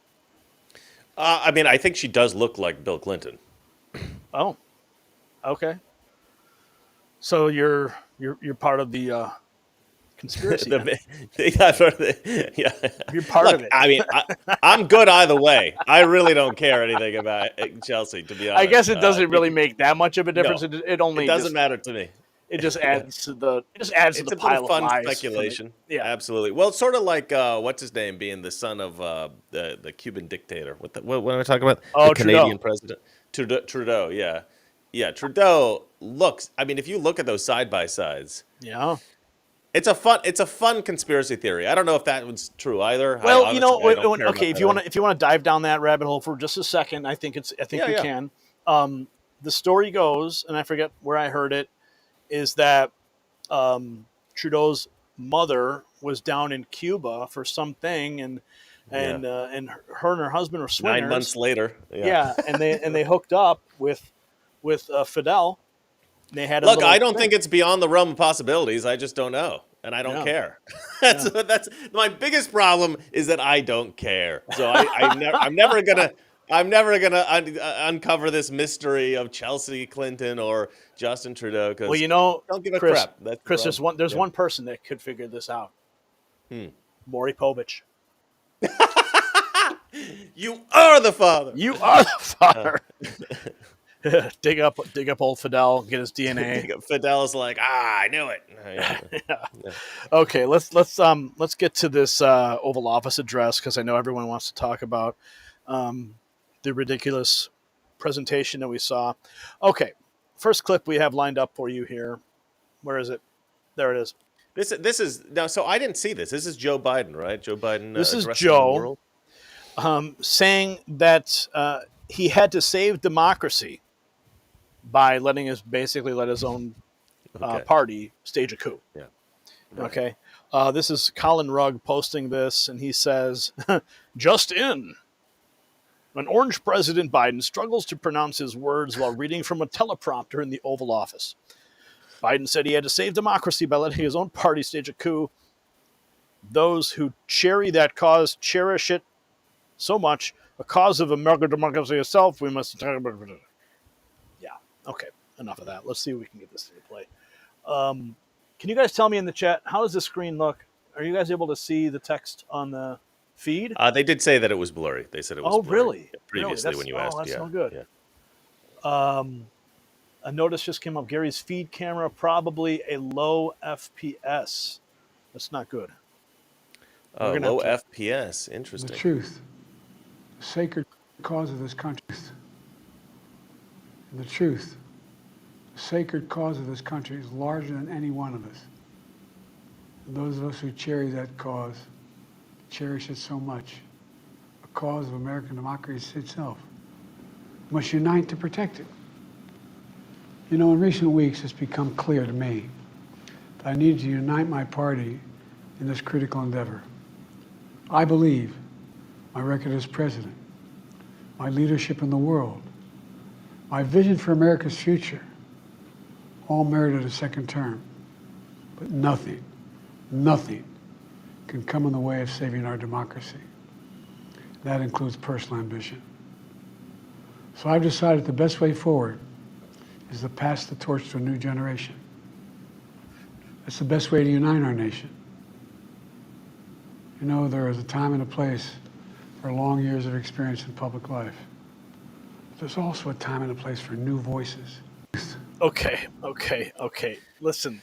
I mean, I think she does look like Bill Clinton. Oh, okay. So you're part of the conspiracy. Yeah. You're part of it. I mean, I'm good either way. I really don't care anything about Chelsea, to be honest. I guess it doesn't really make that much of a difference. No, it only doesn't matter to me. It just adds to the pile of fun lies. Speculation. Yeah, absolutely. Well, it's sort of like what's his name being the son of the Cuban dictator. What am I talking about? Oh, the Trudeau. Canadian president. Trudeau. Yeah. Trudeau looks. I mean, if you look at those side by sides. Yeah. It's a fun conspiracy theory. I don't know if that was true either. Well, okay. If you want to dive down that rabbit hole for just a second, I think we can. The story goes, and I forget where I heard it, is that Trudeau's mother was down in Cuba for something, and her and her husband were swingers. 9 months later, and they hooked up with Fidel, They had a Look, little I don't thing. think it's beyond the realm of possibilities. I just don't know, and I don't Yeah. care. That's my biggest problem is that I don't care. So I'm never gonna uncover this mystery of Chelsea Clinton or Justin Trudeau Well, because you know, don't give a Chris, crap. That's the Chris, problem. there's Yeah. one person that could figure this out. Maury Povich. You are the father. You are the father. dig up old Fidel, get his DNA. Fidel's like, I knew it. Yeah. Okay, let's get to this Oval Office address because I know everyone wants to talk about the ridiculous presentation that we saw. Okay, first clip we have lined up for you here. Where is it? There it is. This is now. So I didn't see this. This is Joe Biden, right? Joe Biden. This is addressing the Joe world. saying that he had to save democracy by basically let his own Okay. party stage a coup. Yeah. Okay. This is Colin Rugg posting this, and he says, just in. An orange President Biden struggles to pronounce his words while reading from a teleprompter in the Oval Office. Biden said he had to save democracy by letting his own party stage a coup. Those who cherish that cause cherish it so much. A cause of American democracy itself, we must talk about it. Yeah. Okay. Enough of that. Let's see if we can get this to play. Can you guys tell me in the chat, how does the screen look? Are you guys able to see the text on the feed? They did say that it was blurry. They said it was blurry. Really? Previously Really? when you asked. That's yeah. no good. Yeah. A notice just came up. Gary's feed camera, probably a low FPS. That's not good. Low FPS. Interesting. The truth, the sacred cause of this country. And the truth, the sacred cause of this country is larger than any one of us. And those of us who cherish that cause cherish it so much. A cause of American democracy itself. Must unite to protect it. You know, in recent weeks, it's become clear to me that I need to unite my party in this critical endeavor. I believe my record as president, my leadership in the world, my vision for America's future, all merited a second term. But nothing can come in the way of saving our democracy. That includes personal ambition. So I've decided the best way forward is to pass the torch to a new generation. That's the best way to unite our nation. You know, there is a time and a place for long years of experience in public life. There's also a time and a place for new voices. Okay. Listen,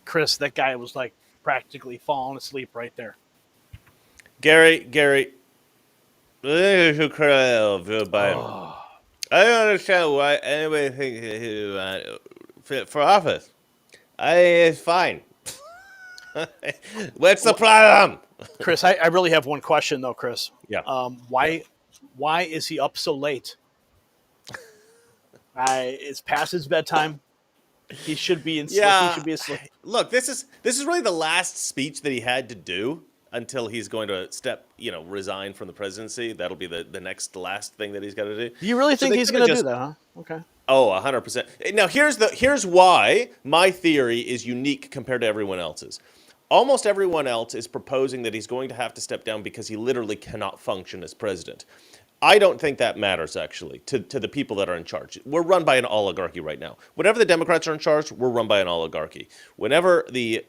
Chris, that guy was like practically falling asleep right there. Gary, I don't understand why anybody thinks he's fit for office. It's fine. What's the problem? Chris, I really have one question though, Chris. Yeah. Why is he up so late? It's past his bedtime. He should be in sleep. Yeah. He should be asleep. Look, this is really the last speech that he had to do until he's going to resign from the presidency. That'll be the next last thing that he's got to do. Do you really think he's going to do that, huh? Okay. Oh, 100%. Now, here's why my theory is unique compared to everyone else's. Almost everyone else is proposing that he's going to have to step down because he literally cannot function as president. I don't think that matters, actually, to the people that are in charge. We're run by an oligarchy right now. Whenever the Democrats are in charge, we're run by an oligarchy. Whenever the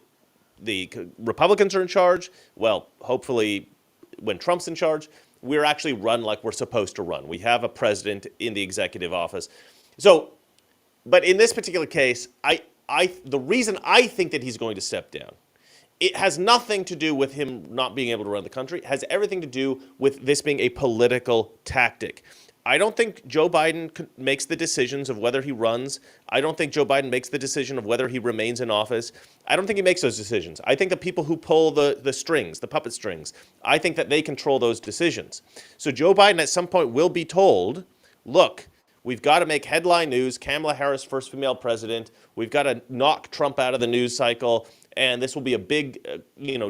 Republicans are in charge, well, hopefully when Trump's in charge, we're actually run like we're supposed to run. We have a president in the executive office. So, but in this particular case, the reason I think that he's going to step down, it has nothing to do with him not being able to run the country. It has everything to do with this being a political tactic. I don't think Joe Biden makes the decisions of whether he runs. I don't think Joe Biden makes the decision of whether he remains in office. I don't think he makes those decisions. I think the people who pull the strings, the puppet strings, I think that they control those decisions. So Joe Biden at some point will be told, look, we've got to make headline news. Kamala Harris, first female president. We've got to knock Trump out of the news cycle. And this will be a big,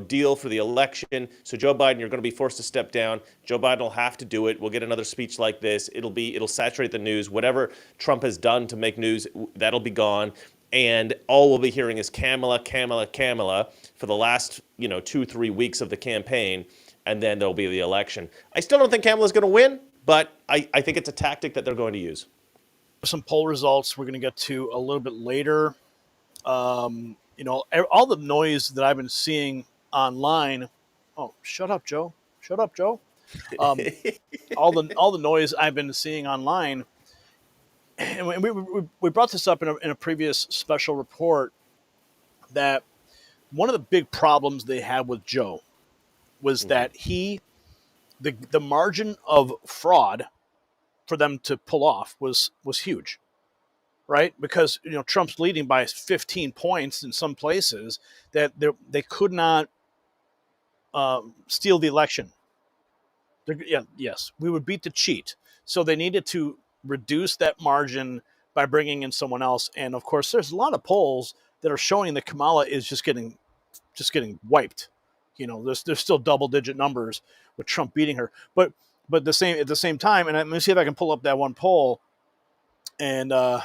deal for the election. So Joe Biden, you're going to be forced to step down. Joe Biden will have to do it. We'll get another speech like this. It'll saturate the news. Whatever Trump has done to make news, that'll be gone. and all we'll be hearing is Kamala, Kamala, Kamala for the last 2-3 weeks of the campaign, and then there'll be the election. I still don't think Kamala's going to win, but I think it's a tactic that they're going to use. Some poll results we're going to get to a little bit later. All the noise that I've been seeing online. Oh, shut up, Joe. Shut up, Joe. All the noise I've been seeing online, and we brought this up in a previous special report, that one of the big problems they had with Joe was that the margin of fraud for them to pull off was huge, right? Because Trump's leading by 15 points in some places, that they could not steal the election. Yes, we would beat the cheat. So they needed to reduce that margin by bringing in someone else. And of course, there's a lot of polls that are showing that Kamala is just getting wiped. There's still double-digit numbers with Trump beating her. But at the same time, and let me see if I can pull up that one poll. And I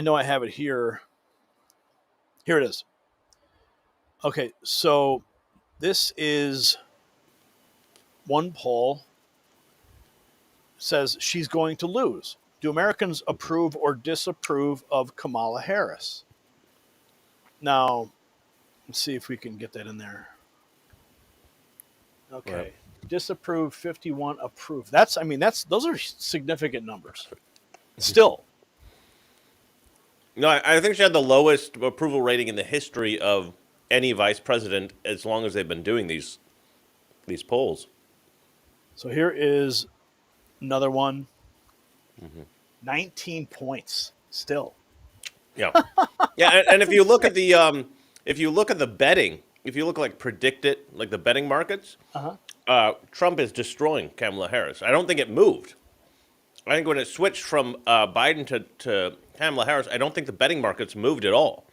know I have it here. Here it is. Okay, so this is one poll. Says she's going to lose. Do Americans approve or disapprove of Kamala Harris? Now, let's see if we can get that in there. Okay. Right. Disapprove 51, approve. Those are significant numbers. Still. No, I think she had the lowest approval rating in the history of any vice president, as long as they've been doing these polls. So here is another one. 19 points still. Yeah. Yeah, and if you look at the betting, if you look like predict it, like the betting markets, Trump is destroying Kamala Harris. I don't think it moved. I think when it switched from Biden to Kamala Harris, I don't think the betting markets moved at all.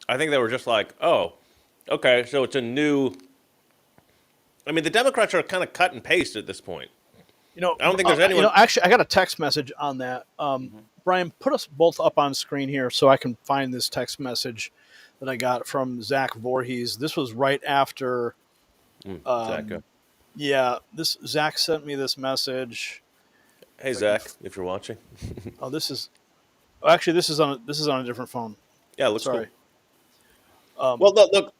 I think they were just like, oh, okay, so it's a new. I mean, the Democrats are kind of cut and paste at this point. I don't think there's anyone. Actually, I got a text message on that. Brian, put us both up on screen here so I can find this text message that I got from Zach Voorhees. This was right after. Zach, Zach sent me this message. hey Zach, if you're watching. Oh, this is on a different phone. Yeah, it looks Sorry. cool. Well, look.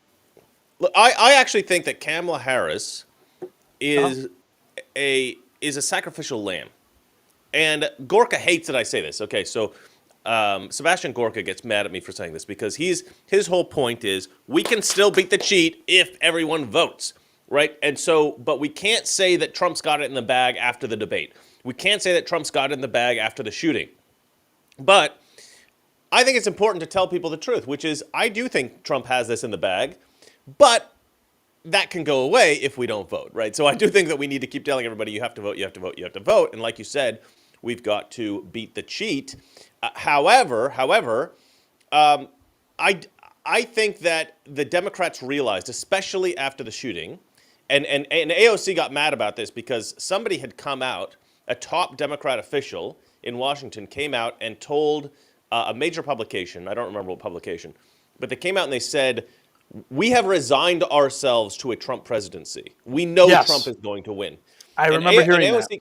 I actually think that Kamala Harris is a sacrificial lamb. And Gorka hates that I say this. Okay, so Sebastian Gorka gets mad at me for saying this because his whole point is we can still beat the cheat if everyone votes, right? And so, but we can't say that Trump's got it in the bag after the debate. We can't say that Trump's got it in the bag after the shooting. But I think it's important to tell people the truth, which is I do think Trump has this in the bag, but that can go away if we don't vote, right? So I do think that we need to keep telling everybody you have to vote, you have to vote, you have to vote. And like you said, we've got to beat the cheat. However, I think that the Democrats realized, especially after the shooting, and AOC got mad about this because somebody had come out, a top Democrat official in Washington came out and told a major publication, I don't remember what publication, but they came out and they said, we have resigned ourselves to a Trump presidency. We know Trump is going to win. I remember hearing that.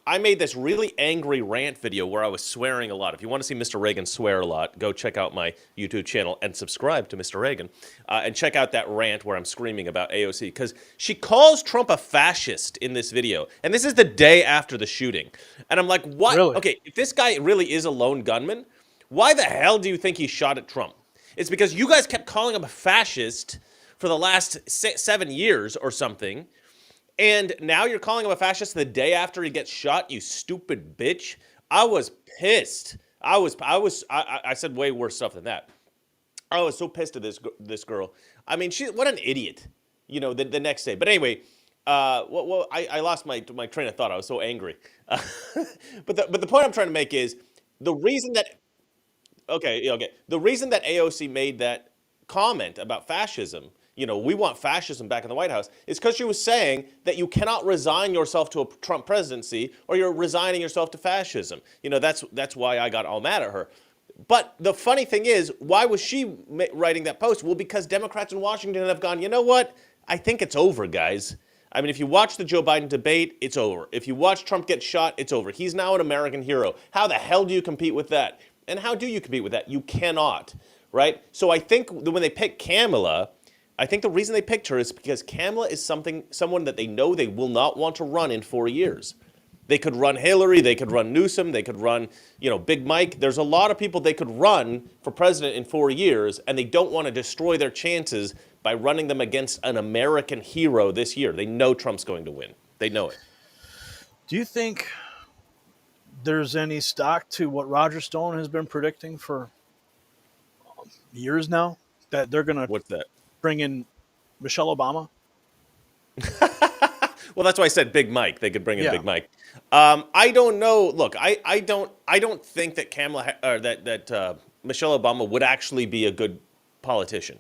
I made this really angry rant video where I was swearing a lot. If you want to see Mr. Reagan swear a lot, go check out my YouTube channel and subscribe to Mr. Reagan. And check out that rant where I'm screaming about AOC. Because she calls Trump a fascist in this video. And this is the day after the shooting. And I'm like, what? Really? Okay, if this guy really is a lone gunman, why the hell do you think he shot at Trump? It's because you guys kept calling him a fascist for the last 7 years or something. And now you're calling him a fascist the day after he gets shot, you stupid bitch. I was pissed. I said way worse stuff than that. I was so pissed at this girl. I mean, what an idiot, the next day. But anyway, I lost my train of thought. I was so angry. But the point I'm trying to make is the reason that the reason that AOC made that comment about fascism, we want fascism back in the White House, is because she was saying that you cannot resign yourself to a Trump presidency or you're resigning yourself to fascism. That's why I got all mad at her. But the funny thing is, why was she writing that post? Well, because Democrats in Washington have gone, you know what? I think it's over, guys. I mean, if you watch the Joe Biden debate, it's over. If you watch Trump get shot, it's over. He's now an American hero. How the hell do you compete with that? And how do you compete with that? You cannot, right? So I think when they picked Kamala, I think the reason they picked her is because Kamala is someone that they know they will not want to run in 4 years. They could run Hillary, they could run Newsom, they could run, Big Mike. There's a lot of people they could run for president in 4 years, and they don't want to destroy their chances by running them against an American hero this year. They know Trump's going to win. They know it. Do you think there's any stock to what Roger Stone has been predicting for years now, that they're going to What's that? bring in Michelle Obama? Well, that's why I said Big Mike. They could bring in Yeah. Big Mike. I don't know. Look, I don't think that Michelle Obama would actually be a good politician,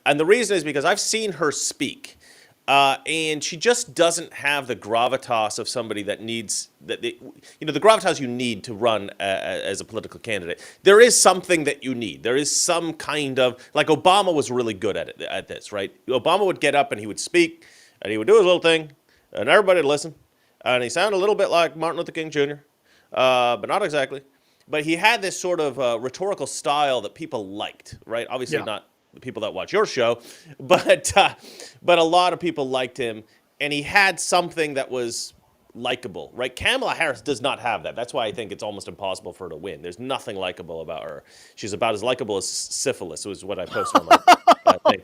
and the reason is because I've seen her speak, and she just doesn't have the gravitas of somebody that needs the gravitas you need to run as a political candidate. There is something that you need. There is some kind of, like, Obama was really good at this, right? Obama would get up and he would speak, and he would do his little thing, and everybody would listen. And he sounded a little bit like Martin Luther King Jr., but not exactly. But he had this sort of rhetorical style that people liked, right? Obviously not the people that watch your show, but a lot of people liked him. And he had something that was likable, right? Kamala Harris does not have that. That's why I think it's almost impossible for her to win. There's nothing likable about her. She's about as likable as syphilis, was what I posted on my thing.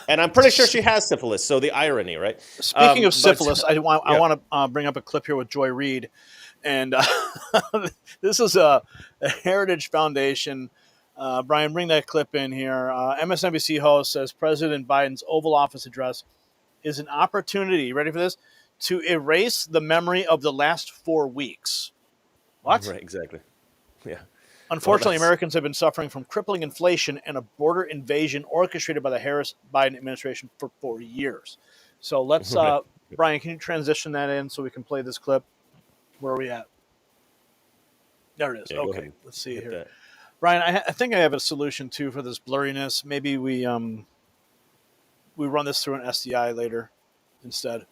And I'm pretty sure she has syphilis, so the irony, right? Speaking of syphilis, I want to bring up a clip here with Joy Reid. And this is a Heritage Foundation. Brian, bring that clip in here. MSNBC host says President Biden's Oval Office address is an opportunity, ready for this, to erase the memory of the last 4 weeks. What? Right, exactly. Yeah. Unfortunately, Well, Americans have been suffering from crippling inflation and a border invasion orchestrated by the Harris-Biden administration for 4 years. So let's, Brian, can you transition that in so we can play this clip? Where are we at? There it is. Yeah, okay, let's see here. that. Brian, I think I have a solution, too, for this blurriness. Maybe we run this through an SDI later instead.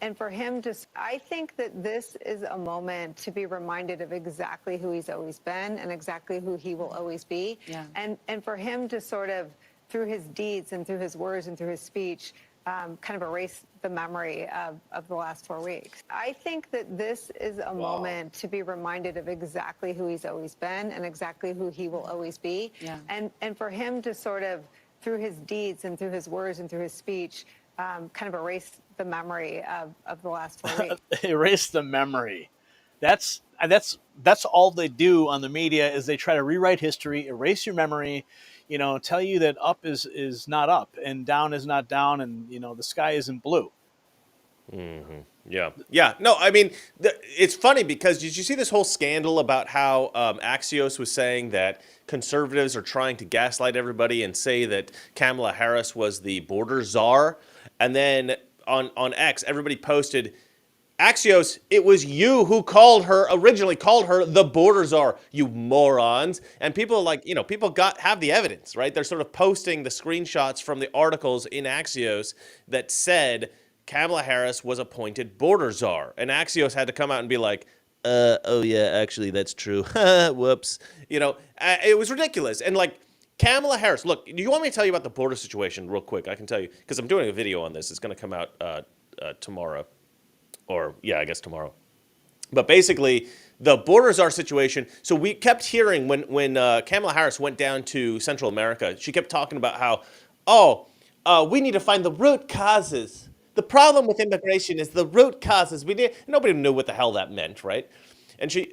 And for him to, I think that this is a moment to be reminded of exactly who he's always been and exactly who he will always be. Yeah. And for him to sort of, through his deeds and through his words and through his speech, kind of erase the memory of the last 4 weeks. I think that this is a moment to be reminded of exactly who he's always been and exactly who he will always be. Yeah. And for him to sort of, through his deeds and through his words and through his speech, kind of erase the memory of the last 4 weeks. Erase the memory. That's all they do on the media, is they try to rewrite history, erase your memory, tell you that up is not up and down is not down, and the sky isn't blue. Mm-hmm. Yeah. No, I mean, it's funny because did you see this whole scandal about how Axios was saying that conservatives are trying to gaslight everybody and say that Kamala Harris was the border czar? And then on X, everybody posted, Axios, it was you who originally called her the border czar, you morons. And people people have the evidence, right? They're sort of posting the screenshots from the articles in Axios that said Kamala Harris was appointed border czar. And Axios had to come out and be like, oh yeah, actually that's true. Whoops. It was ridiculous. And Kamala Harris, look, do you want me to tell you about the border situation real quick? I can tell you, because I'm doing a video on this. It's going to come out tomorrow. Or, yeah, I guess tomorrow. But basically, the border czar situation, so we kept hearing when Kamala Harris went down to Central America, she kept talking about how, we need to find the root causes. The problem with immigration is the root causes. Nobody knew what the hell that meant, right? And she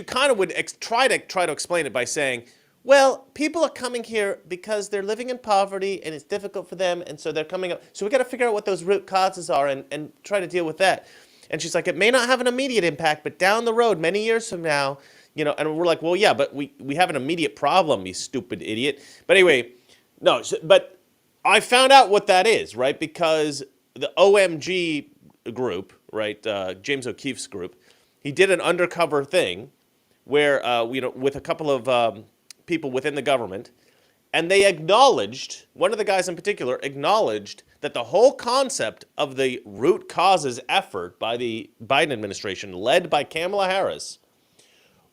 kind of would try to explain it by saying, well, people are coming here because they're living in poverty and it's difficult for them, and so they're coming up. So we got to figure out what those root causes are and try to deal with that. And she's like, it may not have an immediate impact, but down the road, many years from now, and we're like, well, yeah, but we have an immediate problem, you stupid idiot. But anyway, no, but I found out what that is, right? Because the OMG group, right, James O'Keefe's group, he did an undercover thing where with a couple of people within the government, and they acknowledged, one of the guys in particular acknowledged that the whole concept of the root causes effort by the Biden administration, led by Kamala Harris,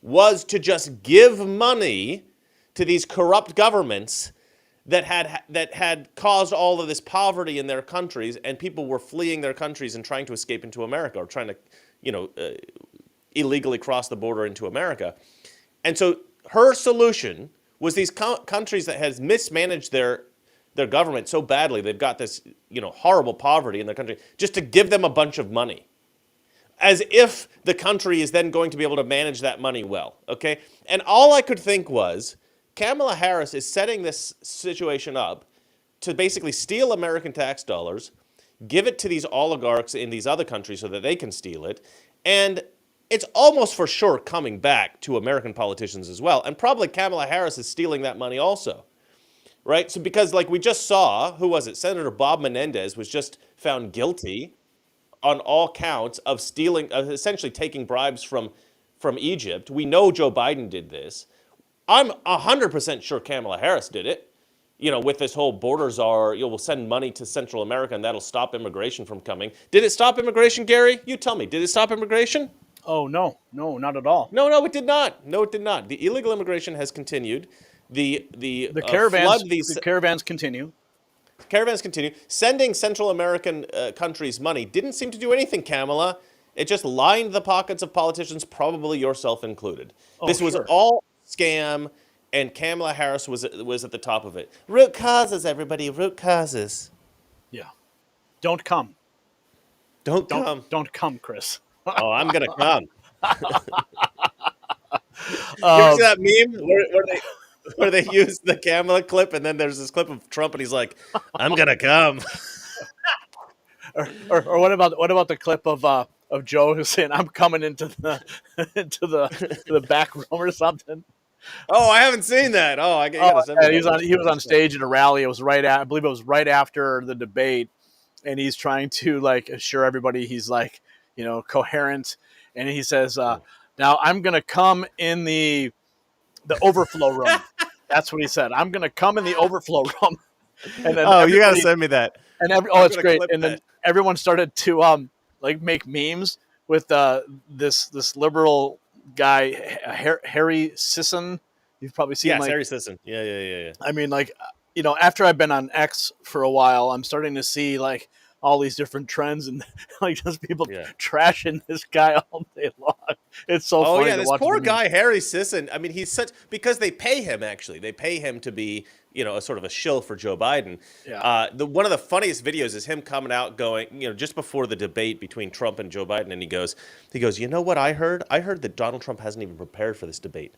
was to just give money to these corrupt governments that had caused all of this poverty in their countries, and people were fleeing their countries and trying to escape into America, or trying to, illegally cross the border into America. And so her solution was these countries that has mismanaged their government so badly, they've got this horrible poverty in their country, just to give them a bunch of money, as if the country is then going to be able to manage that money well. Okay, and all I could think was, Kamala Harris is setting this situation up to basically steal American tax dollars, give it to these oligarchs in these other countries so that they can steal it, and it's almost for sure coming back to American politicians as well. And probably Kamala Harris is stealing that money also, right? So because like we just saw, who was it? Senator Bob Menendez was just found guilty on all counts of stealing, essentially taking bribes from Egypt. We know Joe Biden did this. I'm 100% sure Kamala Harris did it. With this whole borders we'll send money to Central America and that'll stop immigration from coming. Did it stop immigration, Gary? You tell me. Did it stop immigration? Oh, no, not at all. No, it did not. No, it did not. The illegal immigration has continued. The caravans continue. Caravans continue. Sending Central American countries money didn't seem to do anything, Kamala. It just lined the pockets of politicians, probably yourself included. This was all scam, and Kamala Harris was at the top of it. Root causes, everybody. Root causes. Yeah. Don't come. Don't come. Don't come, Chris. Oh, I'm going to come. You ever see that meme where they use the Kamala clip, and then there's this clip of Trump, and he's like, "I'm gonna come." or what about the clip of Joe who's saying, "I'm coming into the back room" or something? Oh, I haven't seen that. Oh, I gotta send me that. He was on stage at a rally. It was I believe it was right after the debate, and he's trying to assure everybody he's coherent, and he says, "Now I'm gonna come in the overflow room." That's what he said. "I'm going to come in the overflow room." And then you got to send me that. And it's great. And then everyone started to make memes with this liberal guy, Harry Sisson. You've probably seen. Yes, Harry Sisson. Yeah. I mean, after I've been on X for a while, I'm starting to see all these different trends and just people trashing this guy all day long. It's so funny. Oh yeah, this poor guy Harry Sisson. I mean, he's because they pay him actually. They pay him to be a sort of a shill for Joe Biden. Yeah. One of the funniest videos is him coming out going just before the debate between Trump and Joe Biden, and he goes, "You know what I heard? I heard that Donald Trump hasn't even prepared for this debate.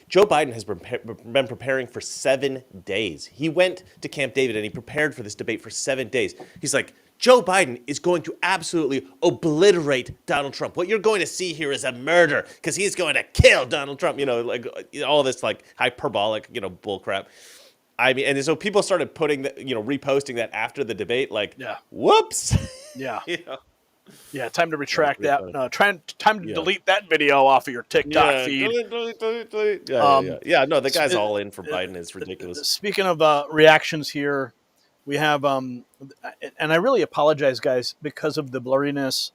Joe Biden has been preparing for 7 days. He went to Camp David and he prepared for this debate for 7 days." He's like, Joe Biden is going to absolutely obliterate Donald Trump. What you're going to see here is a murder because he's going to kill Donald Trump. All this hyperbolic, bullcrap. I mean, and so people started putting reposting that after the debate, whoops. Yeah. Yeah, time to retract that. Time to delete that video off of your TikTok feed. Delete. Yeah, no, the guy's all in for Biden. It's ridiculous. Speaking of reactions here, we have, and I really apologize, guys, because of the blurriness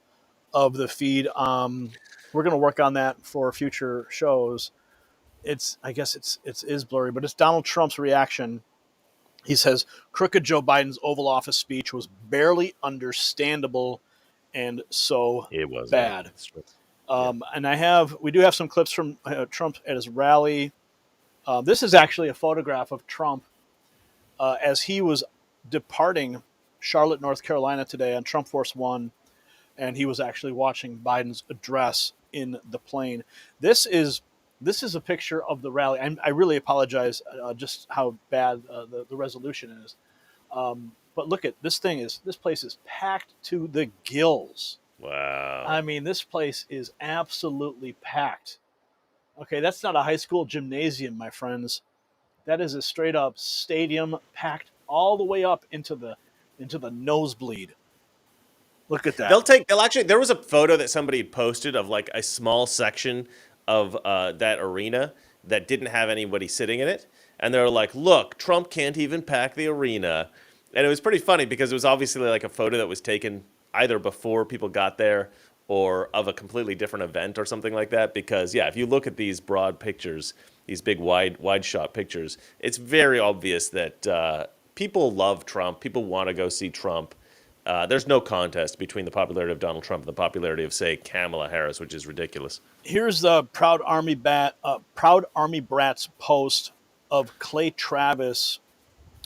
of the feed. We're going to work on that for future shows. I guess it is blurry, but it's Donald Trump's reaction. He says, "Crooked Joe Biden's Oval Office speech was barely understandable and so bad." And we do have some clips from Trump at his rally. This is actually a photograph of Trump as he was departing Charlotte, North Carolina today on Trump Force One, and he was actually watching Biden's address in the plane. This is a picture of the rally. I really apologize just how bad the resolution is. But look at this this place is packed to the gills. Wow. I mean, this place is absolutely packed. Okay, that's not a high school gymnasium, my friends. That is a straight up stadium packed all the way up into the nosebleed. Look at that. They'll actually, there was a photo that somebody posted of a small section of that arena that didn't have anybody sitting in it. And they're like, look, Trump can't even pack the arena. And it was pretty funny because it was obviously like a photo that was taken either before people got there or of a completely different event or something like that. Because, yeah, if you look at these broad pictures, these big wide shot pictures, it's very obvious that people love Trump. People want to go see Trump. There's no contest between the popularity of Donald Trump and the popularity of, say, Kamala Harris, which is ridiculous. Here's the Proud Army Brats post of Clay Travis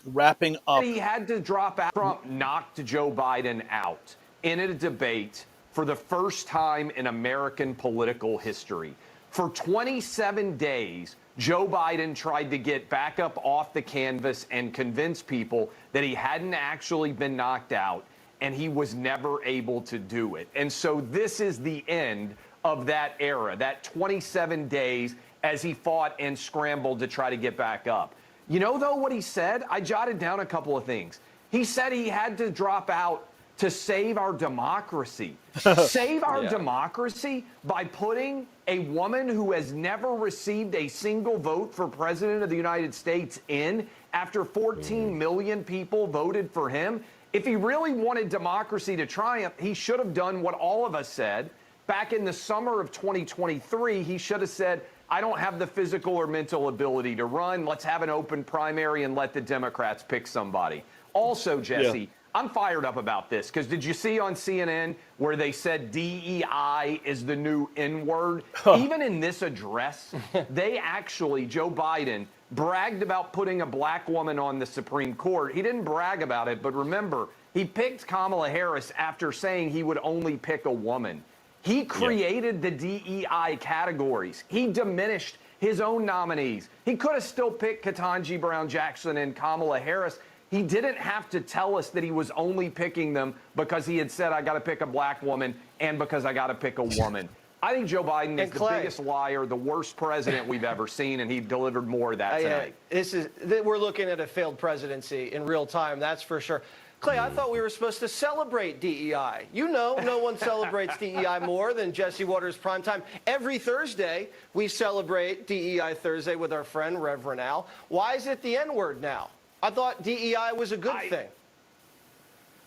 wrapping up. He had to drop out. Trump knocked Joe Biden out in a debate for the first time in American political history. For 27 days, Joe Biden tried to get back up off the canvas and convince people that he hadn't actually been knocked out, and he was never able to do it. And so this is the end of that era, that 27 days as he fought and scrambled to try to get back up. You know, though, what he said? I jotted down a couple of things. He said he had to drop out to save our democracy. Save our democracy by putting a woman who has never received a single vote for president of the United States in after 14 million people voted for him. If he really wanted democracy to triumph, he should have done what all of us said. Back in the summer of 2023, he should have said, I don't have the physical or mental ability to run. Let's have an open primary and let the Democrats pick somebody. Also, Jesse, I'm fired up about this because did you see on CNN where they said DEI is the new N-word? Even in this address, they actually, Joe Biden, bragged about putting a black woman on the Supreme Court. He didn't brag about it, but remember, he picked Kamala Harris after saying he would only pick a woman. He created the DEI categories. He diminished his own nominees. He could have still picked Ketanji Brown Jackson and Kamala Harris. He didn't have to tell us that he was only picking them because he had said, I got to pick a black woman and because I got to pick a woman. I think Joe Biden is the biggest liar, the worst president we've ever seen, and he delivered more of that tonight. We're looking at a failed presidency in real time, that's for sure. Clay, I thought we were supposed to celebrate DEI. You know, no one celebrates DEI more than Jesse Waters Primetime. Every Thursday, we celebrate DEI Thursday with our friend, Reverend Al. Why is it the N-word now? I thought DEI was a good thing.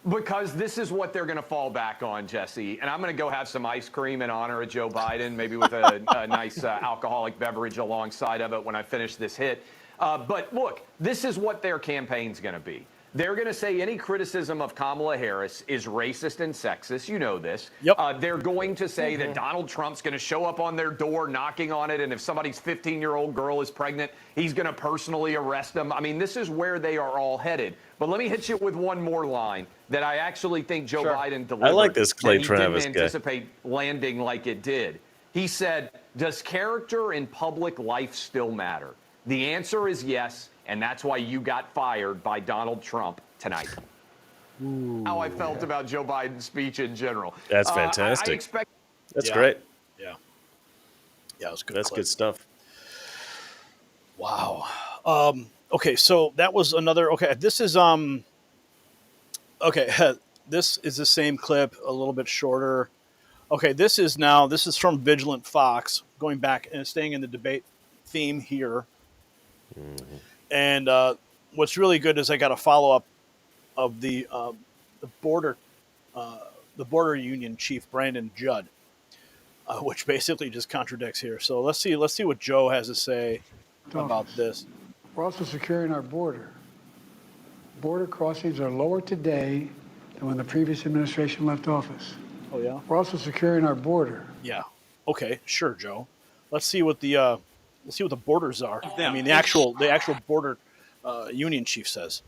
Because this is what they're going to fall back on, Jesse. And I'm going to go have some ice cream in honor of Joe Biden, maybe with a nice alcoholic beverage alongside of it when I finish this hit. But look, this is what their campaign's going to be. They're going to say any criticism of Kamala Harris is racist and sexist. You know this. They're going to say that Donald Trump's going to show up on their door knocking on it, and if somebody's 15-year-old girl is pregnant, he's going to personally arrest them. I mean, this is where they are all headed. But let me hit you with one more line that I actually think Joe Biden delivered. I like this Clay He Travis didn't anticipate landing like it did. He said, does character in public life still matter? The answer is yes. And that's why you got fired by Donald Trump tonight. How I felt about Joe Biden's speech in general. That's fantastic. That's great. Yeah, it was good. That's good stuff. Wow. Okay, so that was another. Okay, this is Okay, this is the same clip, a little bit shorter. Okay, this is from Vigilant Fox, going back and staying in the debate theme here. Mm-hmm. And what's really good is I got a follow up of the border union chief Brandon Judd, which basically just contradicts here. So let's see what Joe has to say about this. We're also securing our border. Border crossings are lower today than when the previous administration left office. Oh yeah. We're also securing our border. Yeah. Okay. Sure, Joe. Let's see what the borders are. I mean, the actual border union chief says.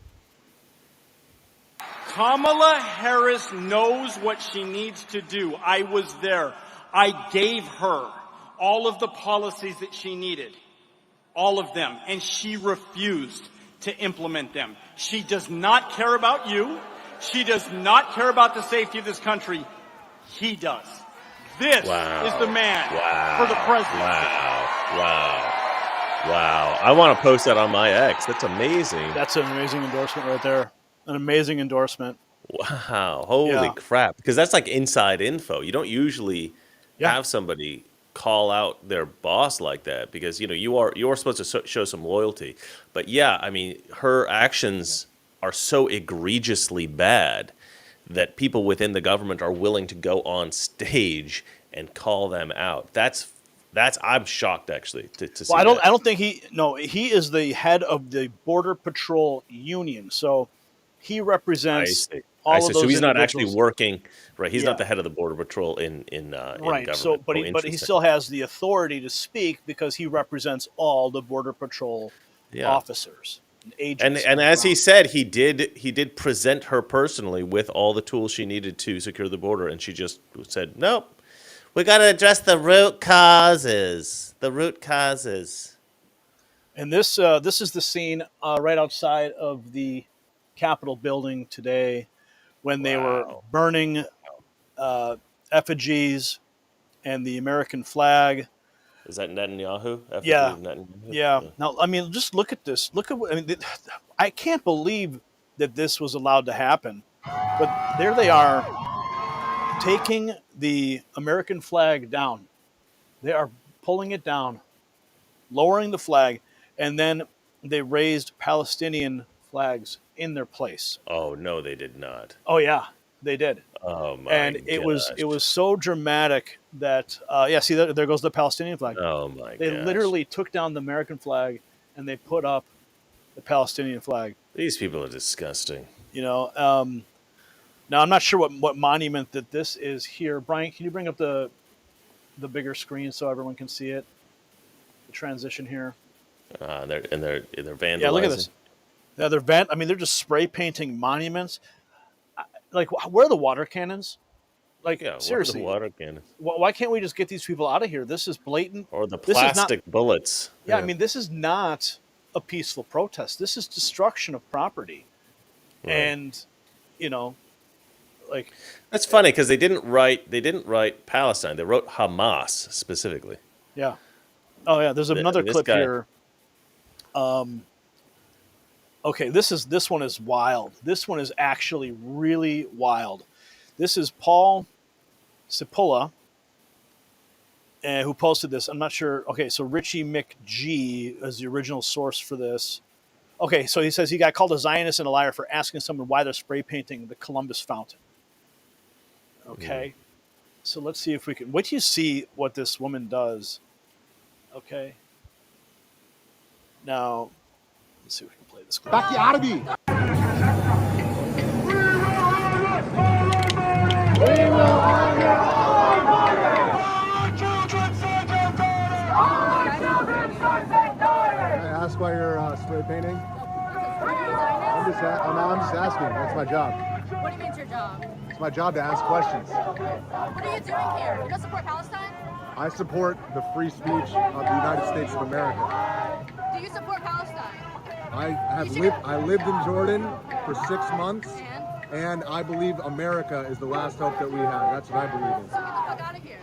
Kamala Harris knows what she needs to do. I was there. I gave her all of the policies that she needed, all of them, and she refused to implement them. She does not care about you. She does not care about the safety of this country. He does. This is the man for the presidency. Wow. I want to post that on my X. That's amazing. That's an amazing endorsement right there. An amazing endorsement. Wow. Holy crap. Because that's like inside info. You don't usually have somebody call out their boss like that, because you're supposed to show some loyalty. But yeah, I mean, her actions are so egregiously bad that people within the government are willing to go on stage and call them out. That's I'm shocked actually to see. Well, I don't think he is the head of the Border Patrol Union, so he represents all of those. So he's not actually individuals. working, right? He's Yeah. not the head of the Border Patrol in Right. government. So, but Oh, he interesting. still has the authority to speak because he represents all the Border Patrol officers and agents. And as he said, he did present her personally with all the tools she needed to secure the border, and she just said, "Nope, we got to address the root causes. The root causes." And this is the scene right outside of the Capitol building today, when they were burning effigies and the American flag. Is that Netanyahu? Yeah. Netanyahu? Yeah. Now, I mean, just look at this. Look at what, I mean, I can't believe that this was allowed to happen. But there they are, taking the American flag down. They are pulling it down, lowering the flag, and then they raised Palestinian flags in their place. Oh no, they did not. Oh yeah, they did. Oh my! And it was so dramatic that see there goes the Palestinian flag. Oh my! They literally took down the American flag and they put up the Palestinian flag. These people are disgusting. Now I'm not sure what monument that this is here. Brian, can you bring up the bigger screen so everyone can see it? The transition here. They're vandalizing. Yeah, look at this. Yeah, they're just spray painting monuments. Like, where are the water cannons? Like, seriously, the water cannons. Why can't we just get these people out of here? This is blatant. Or the plastic bullets. Yeah, I mean, this is not a peaceful protest. This is destruction of property. Right. And, like, that's funny because they didn't write Palestine. They wrote Hamas specifically. Yeah. Oh yeah. There's another clip here. Okay, this one is wild. This one is actually really wild. This is Paul Cipolla, who posted this. I'm not sure. Okay, so Richie McG is the original source for this. Okay, so he says he got called a Zionist and a liar for asking someone why they're spray painting the Columbus fountain. Okay, so let's see if we can. Wait till you see what this woman does. Okay. Now, let's see if we can play this clip. Baki Arabi. We will honor all murder. Can I ask why you're spray painting? I'm just asking. That's my job. What do you mean it's your job? It's my job to ask questions. What are you doing here? You don't support Palestine? I support the free speech of the United States of America. Do you support Palestine? I lived in Jordan for 6 months, and I believe America is the last hope that we have. That's what I believe in. So get the fuck out of here.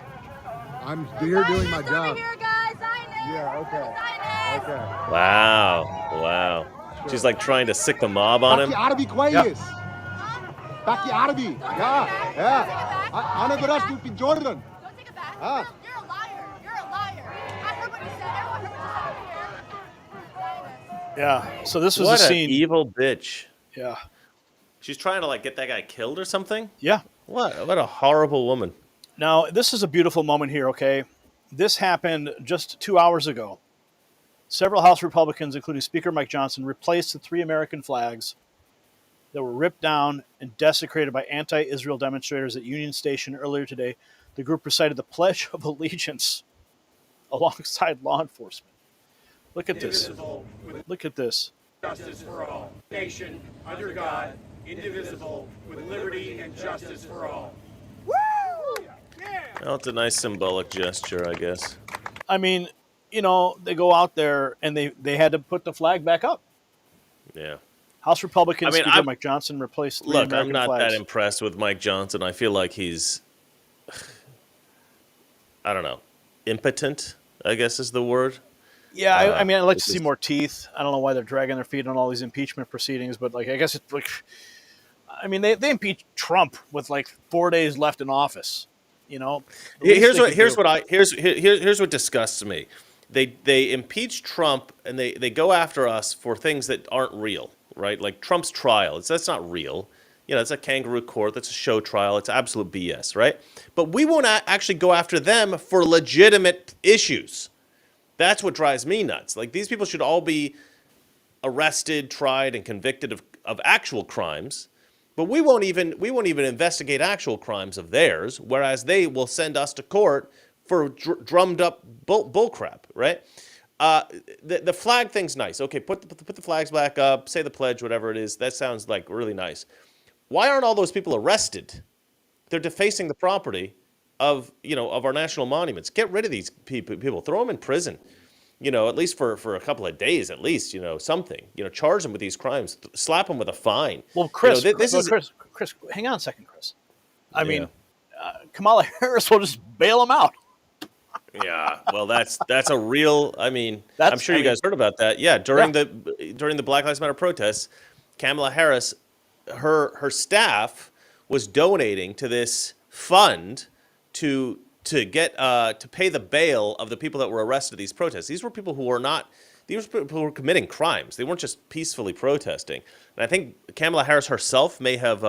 I'm here doing my job. Over here, guys. Zionist. Yeah, okay. Zionist. Okay. Wow. Sure. She's like trying to sick the mob on him. Baki Arabi كويس. Baki Arabi. Yeah. أنا درست في Jordan. Don't take it back. You're a liar. You're a liar. I heard what you said. Everyone heard what you said. Yeah. So this was what the scene. An evil bitch. Yeah. She's trying to like get that guy killed or something. Yeah. What a horrible woman. Now, this is a beautiful moment here, okay? This happened just 2 hours ago. Several House Republicans, including Speaker Mike Johnson, replaced the 3 American flags that were ripped down and desecrated by anti-Israel demonstrators at Union Station earlier today. The group recited the Pledge of Allegiance alongside law enforcement. Look at this. Look at this. Justice for all. Nation, under God, indivisible, with liberty and justice for all. Woo! Yeah. Well, it's a nice symbolic gesture, I guess. I mean, they go out there and they had to put the flag back up. Yeah. House Republican Speaker Mike Johnson replaced 3 American I'm not flags. that impressed with Mike Johnson. I feel like he's, I don't know, impotent, I guess is the word. Yeah, I mean, I'd like to see more teeth. I don't know why they're dragging their feet on all these impeachment proceedings, but I guess it's like, I mean, they impeached Trump with 4 days left in office. You know, here's what disgusts me. They impeach Trump and they go after us for things that aren't real, right? Like Trump's trial. That's not real. You know, it's a kangaroo court. That's a show trial. It's absolute BS, right? But we won't actually go after them for legitimate issues. That's what drives me nuts. Like, these people should all be arrested, tried, and convicted of actual crimes. But we won't even investigate actual crimes of theirs, whereas they will send us to court for drummed up bullcrap, right? The flag thing's nice. Okay, put the flags back up, say the pledge, whatever it is. That sounds like really nice. Why aren't all those people arrested? They're defacing the property of our national monuments. Get rid of these people. Throw them in prison. At least for a couple of days, at least, something. Charge them with these crimes. Slap them with a fine. Well, Chris, Chris, hang on a second, Chris. I mean, Kamala Harris will just bail them out. Yeah, well, that's a real. I mean, I'm sure you guys heard about that. Yeah, during the Black Lives Matter protests, Kamala Harris, her staff was donating to this fund to get to pay the bail of the people that were arrested at these protests. These were people who were not. These were people who were committing crimes. They weren't just peacefully protesting. And I think Kamala Harris herself may have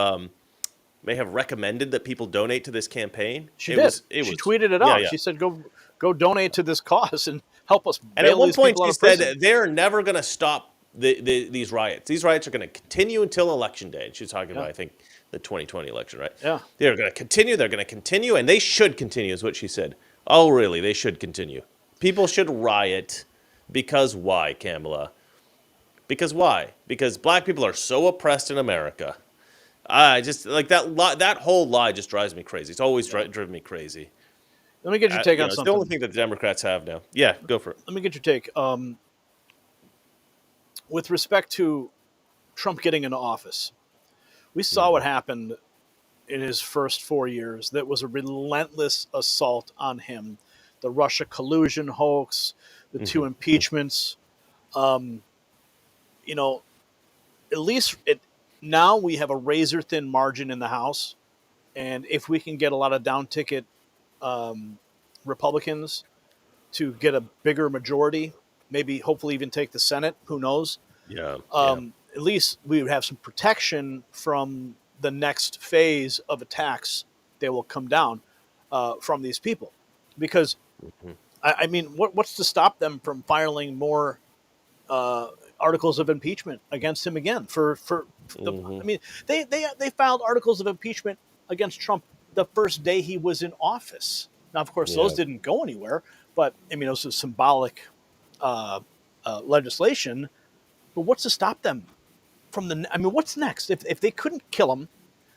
recommended that people donate to this campaign. She tweeted it out. Yeah. She said, "Go donate to this cause and help us." And at one point, she said they're never going to stop these riots. These riots are going to continue until Election Day. And she's talking about, I think, the 2020 election, right? Yeah. They're going to continue. They're going to continue, and they should continue, is what she said. Oh, really? They should continue. People should riot because why, Kamala? Because why? Because black people are so oppressed in America. I just like that whole lie just drives me crazy. It's always driven me crazy. Let me get your take on something. It's the only thing that the Democrats have now. Yeah, go for it. Let me get your take. With respect to Trump getting into office, we saw what happened in his first 4 years. That was a relentless assault on him. The Russia collusion hoax, the two impeachments. At least now we have a razor-thin margin in the House. And if we can get a lot of down-ticket Republicans to get a bigger majority, maybe hopefully even take the Senate, who knows? Yeah. At least we would have some protection from the next phase of attacks that will come down from these people. Because, I mean, what's to stop them from filing more articles of impeachment against him again? I mean, they filed articles of impeachment against Trump the first day he was in office. Now, of course, those didn't go anywhere, but I mean, it was a symbolic legislation. But what's to stop them from what's next? If they couldn't kill him,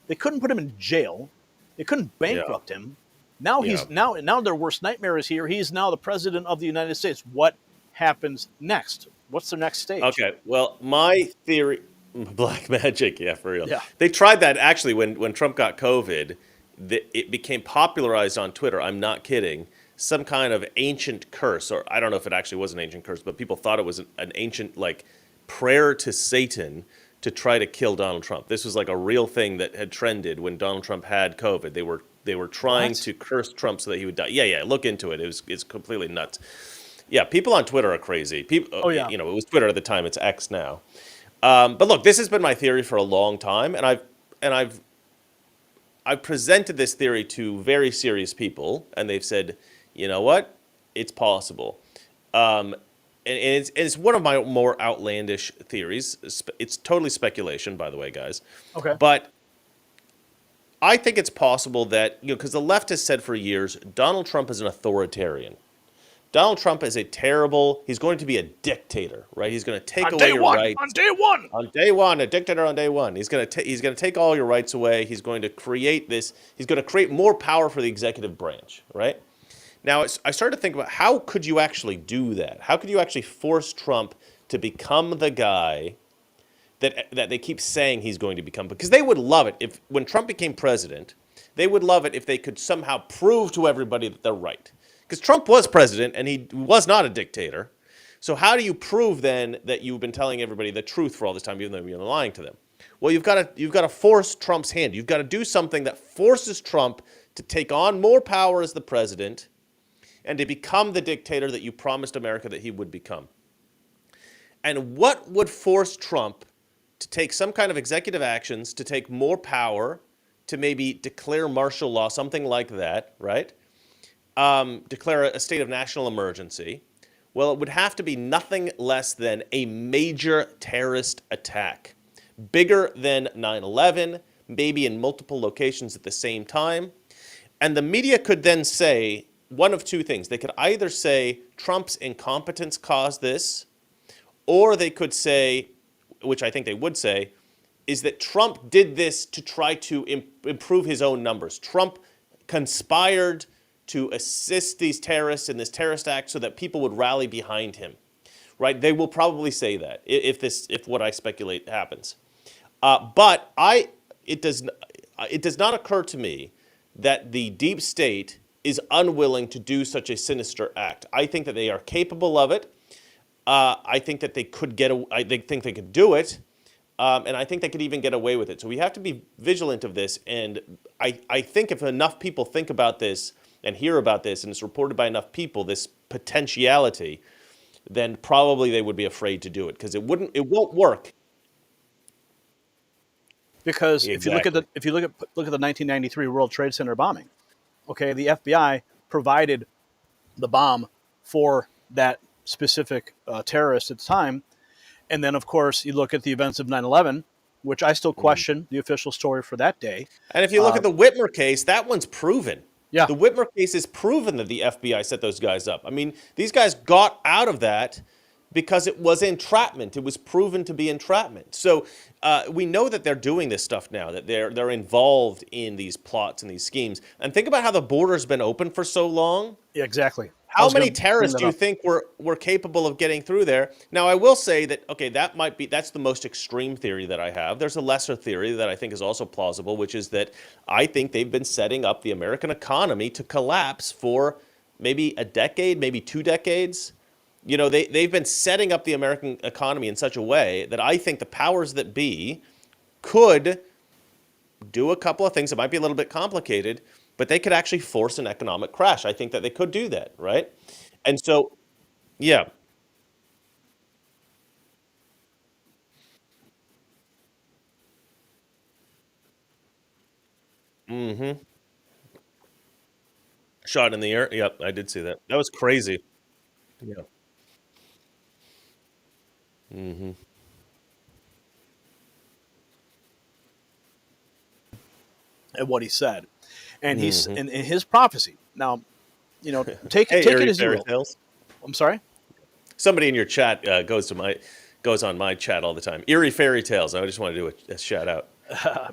they couldn't put him in jail, they couldn't bankrupt him. Now now their worst nightmare is here. He's now the president of the United States. What happens next? What's the next stage? Okay, well, my theory, black magic, yeah, for real. Yeah. They tried that actually when Trump got COVID. It became popularized on Twitter. I'm not kidding. Some kind of ancient curse, or I don't know if it actually was an ancient curse, but people thought it was an ancient prayer to Satan to try to kill Donald Trump. This was like a real thing that had trended when Donald Trump had COVID. They were trying to curse Trump so that he would die. Yeah, look into it. It's completely nuts. Yeah, people on Twitter are crazy. People, it was Twitter at the time. It's X now. But look, this has been my theory for a long time, and I've presented this theory to very serious people, and they've said, you know what, it's possible. And it's one of my more outlandish theories. It's totally speculation, by the way, guys. Okay. But I think it's possible that, because the left has said for years, Donald Trump is an authoritarian. Donald Trump is he's going to be a dictator, right? He's going to take away your rights. On day one. On day one, a dictator on day one. He's going to take all your rights away. He's going to create more power for the executive branch, right? Now, I started to think about how could you actually do that? How could you actually force Trump to become the guy that they keep saying he's going to become? Because they would love it when Trump became president, they would love it if they could somehow prove to everybody that they're right. Because Trump was president and he was not a dictator. So how do you prove then that you've been telling everybody the truth for all this time, even though you've been lying to them? Well, you've got to force Trump's hand. You've got to do something that forces Trump to take on more power as the president and to become the dictator that you promised America that he would become. And what would force Trump to take some kind of executive actions, to take more power, to maybe declare martial law, something like that, right? Declare a state of national emergency. Well, it would have to be nothing less than a major terrorist attack, bigger than 9/11, maybe in multiple locations at the same time. And the media could then say one of two things. They could either say Trump's incompetence caused this, or they could say, which I think they would say, is that Trump did this to try to improve his own numbers. Trump conspired to assist these terrorists in this terrorist act so that people would rally behind him, right? They will probably say that if what I speculate happens. But it does not occur to me that the deep state is unwilling to do such a sinister act. I think that they are capable of it. I think that they could they think they could do it, and I think they could even get away with it. So we have to be vigilant of this. And I think if enough people think about this and hear about this, and it's reported by enough people, this potentiality, then probably they would be afraid to do it because it won't work. Because if you look at the 1993 World Trade Center bombing, okay, the FBI provided the bomb for that specific terrorist at the time. And then, of course, you look at the events of 9/11, which I still question the official story for that day. And if you look at the Whitmer case, that one's proven. Yeah. The Whitmer case is proven that the FBI set those guys up. I mean, these guys got out of that because it was entrapment. It was proven to be entrapment. So we know that they're doing this stuff now, that they're involved in these plots and these schemes. And think about how the border's been open for so long. Yeah, exactly. How many terrorists do you think were capable of getting through there? Now, I will say that, okay, that's the most extreme theory that I have. There's a lesser theory that I think is also plausible, which is that I think they've been setting up the American economy to collapse for maybe a decade, maybe 2 decades. You know, they've been setting up the American economy in such a way that I think the powers that be could do a couple of things that might be a little bit complicated, but they could actually force an economic crash. I think that they could do that, right? And so, yeah. Mm-hmm. Shot in the air. Yep, I did see that. That was crazy. Yeah. Mm-hmm. And what he said. And he's in his prophecy. Now, you know, take it as you will. Tales. I'm sorry? Somebody in your chat goes on my chat all the time. Eerie fairy tales. I just want to do a shout out.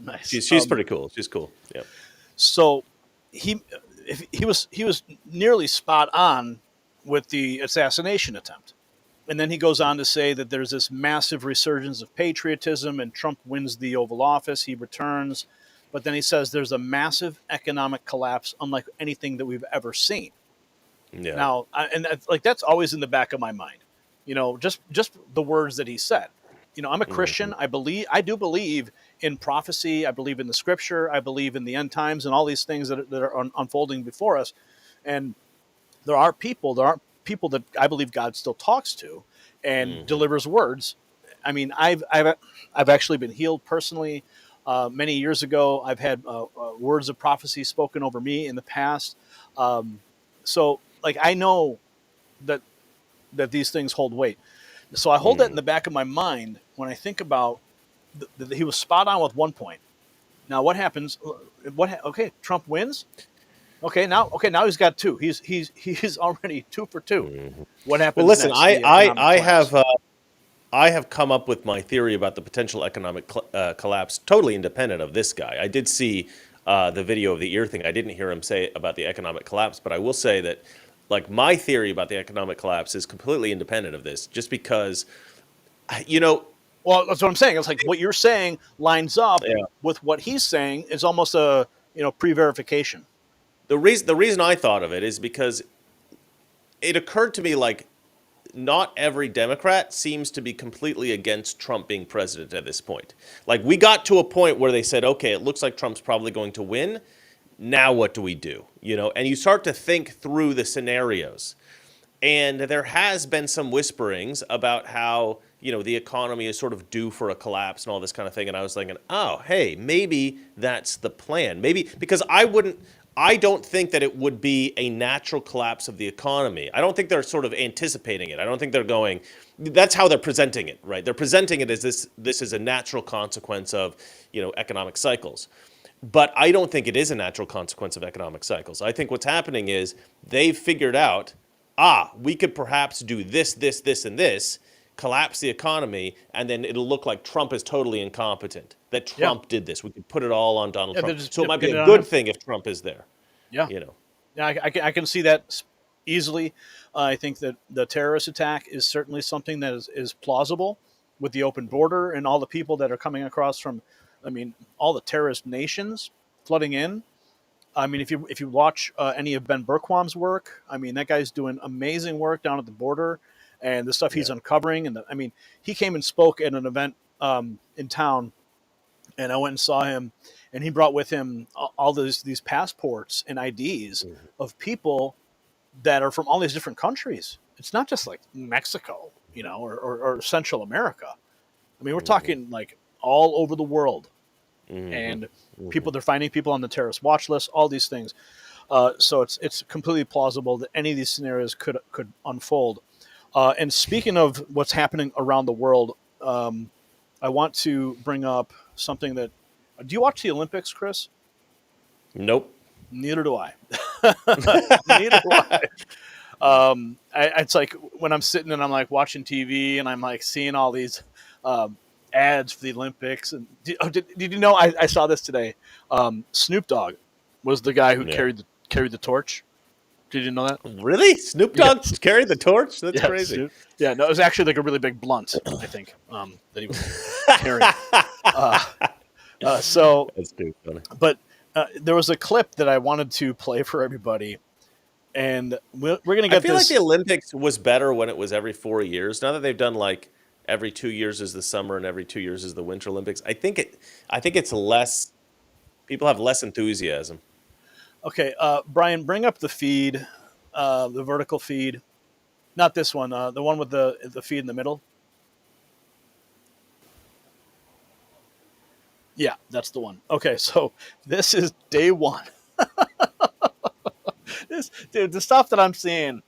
Nice. She's pretty cool. She's cool. Yeah. So he was nearly spot on with the assassination attempt. And then he goes on to say that there's this massive resurgence of patriotism and Trump wins the Oval Office. He returns. But then he says there's a massive economic collapse unlike anything that we've ever seen. Yeah. Now, that's always in the back of my mind. You know, just the words that he said. You know, I'm a Christian. I do believe in prophecy. I believe in the scripture. I believe in the end times and all these things that are unfolding before us. And there are people that I believe God still talks to and delivers words. I mean, I've actually been healed personally. Many years ago, I've had words of prophecy spoken over me in the past. So, like, I know that these things hold weight. So I hold that in the back of my mind when I think about that he was spot on with one point. Now, what happens? Okay, Trump wins. Okay, now he's got 2. He's already 2 for 2. What happens? Well, listen, next? I have come up with my theory about the potential economic collapse totally independent of this guy. I did see the video of the ear thing. I didn't hear him say about the economic collapse, but I will say that, like, my theory about the economic collapse is completely independent of this, just because, you know. Well, that's what I'm saying. It's like what you're saying lines up with what he's saying is almost a pre-verification. The reason I thought of it is because it occurred to me, like, not every Democrat seems to be completely against Trump being president at this point. Like, we got to a point where they said, okay, it looks like Trump's probably going to win. now what do we do? And you start to think through the scenarios. And there has been some whisperings about how, the economy is sort of due for a collapse and all this kind of thing. And I was thinking, oh, hey, maybe that's the plan. Maybe because I don't think that it would be a natural collapse of the economy. I don't think they're sort of anticipating it. I don't think they're going, that's how they're presenting it, right? They're presenting it as this is a natural consequence of, economic cycles. But I don't think it is a natural consequence of economic cycles. I think what's happening is they've figured out, we could perhaps do this, this, this, and this, collapse the economy, and then it'll look like Trump is totally incompetent, that Trump did this. We could put it all on Donald Trump. So it might be a good thing if Trump is there. Yeah. Yeah, I can see that easily. I think that the terrorist attack is certainly something that is plausible with the open border and all the people that are coming across from, all the terrorist nations flooding in. If you watch any of Ben Bergquam's work, that guy's doing amazing work down at the border, and the stuff he's uncovering. And he came and spoke at an event in town, and I went and saw him, and he brought with him all these passports and IDs of people that are from all these different countries. It's not just like Mexico, or Central America. We're talking like all over the world. And they're finding people on the terrorist watch list, all these things. So it's completely plausible that any of these scenarios could unfold. And speaking of what's happening around the world, I want to bring up something that, do you watch the Olympics, Chris? Nope. Neither do I. Neither do I. It's like when I'm sitting and I'm like watching TV and I'm like seeing all these ads for the Olympics. And did you know? I saw this today. Snoop Dogg was the guy who carried the torch. Did you know that? Really? Snoop Dogg carried the torch? That's crazy. Snoop. Yeah, no, it was actually like a really big blunt, I think, that he was carrying. So that's too funny. But there was a clip that I wanted to play for everybody, and we're going to get. I feel like the Olympics was better when it was every 4 years. Now that they've done like every 2 years is the summer and every 2 years is the Winter Olympics, I think it's less. People have less enthusiasm. Okay, Brian, bring up the feed, the vertical feed, not this one, the one with the feed in the middle. Yeah, that's the one. Okay, so this is day one. The stuff that I'm seeing,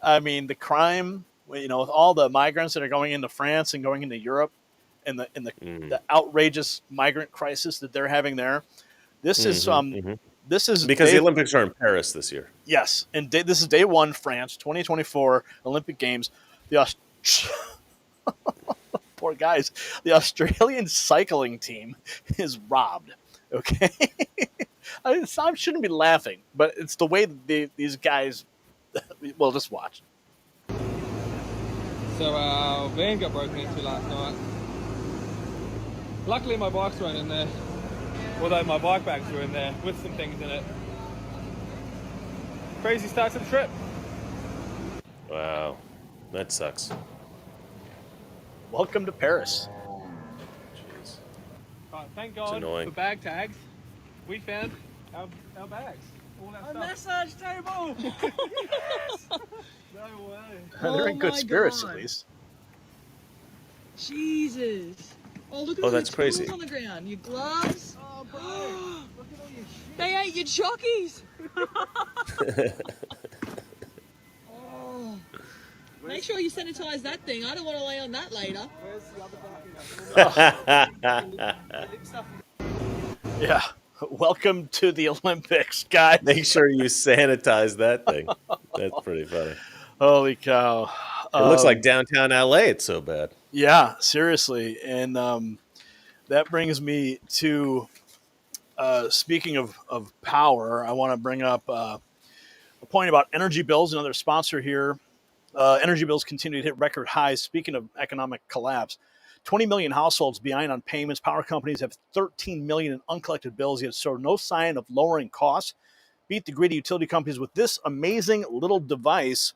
the crime, with all the migrants that are going into France and going into Europe, and the outrageous migrant crisis that they're having there. This is This is because the Olympics are in Paris this year. Yes, and this is day one, France, 2024 Olympic Games. Poor guys. The Australian cycling team is robbed. Okay, I shouldn't be laughing, but it's the way that these guys. Well, just watch. So our van got broken into last night. Luckily, my bikes weren't in there. Although my bike bags were in there with some things in it. Crazy start to the trip. Wow, that sucks. Welcome to Paris. Jeez. Thank God for bag tags. We found our bags. All our stuff. Massage table! Yes! No way. They're in good spirits, at least. Jesus. Oh, look at Oh, all that's your crazy. tools on the ground. Your gloves. Oh, bro. Look at all your shit. They ate your chockies. Oh. Make sure you sanitize that thing. I don't want to lay on that later. Where's the other document? Yeah. Welcome to the Olympics, guys. Make sure you sanitize that thing. That's pretty funny. Holy cow. It looks like downtown LA. It's so bad. Yeah, seriously. And that brings me to, speaking of power, I want to bring up a point about energy bills. Another sponsor here. Energy bills continue to hit record highs. Speaking of economic collapse, 20 million households behind on payments. Power companies have 13 million in uncollected bills, yet show no sign of lowering costs. Beat the greedy utility companies with this amazing little device.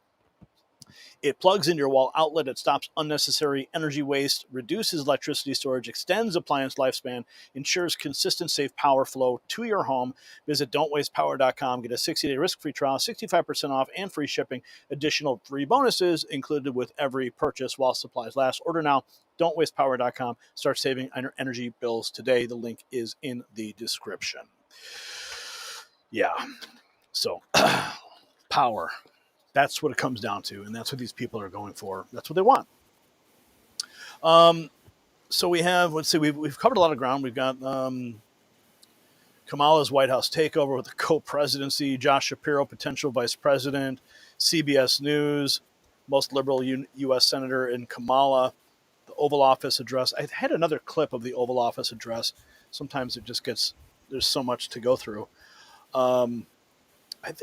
It plugs into your wall outlet. It stops unnecessary energy waste, reduces electricity storage, extends appliance lifespan, ensures consistent, safe power flow to your home. Visit don'twastepower.com. Get a 60-day risk-free trial, 65% off, and free shipping. Additional free bonuses included with every purchase while supplies last. Order now. Don'twastepower.com. Start saving energy bills today. The link is in the description. Yeah. So, power. That's what it comes down to, and that's what these people are going for. That's what they want. So we have, let's see, we've covered a lot of ground. We've got Kamala's White House takeover with the co-presidency, Josh Shapiro, potential vice president, CBS News, most liberal U.S. senator in Kamala, the Oval Office address. I had another clip of the Oval Office address. Sometimes it just gets, there's so much to go through.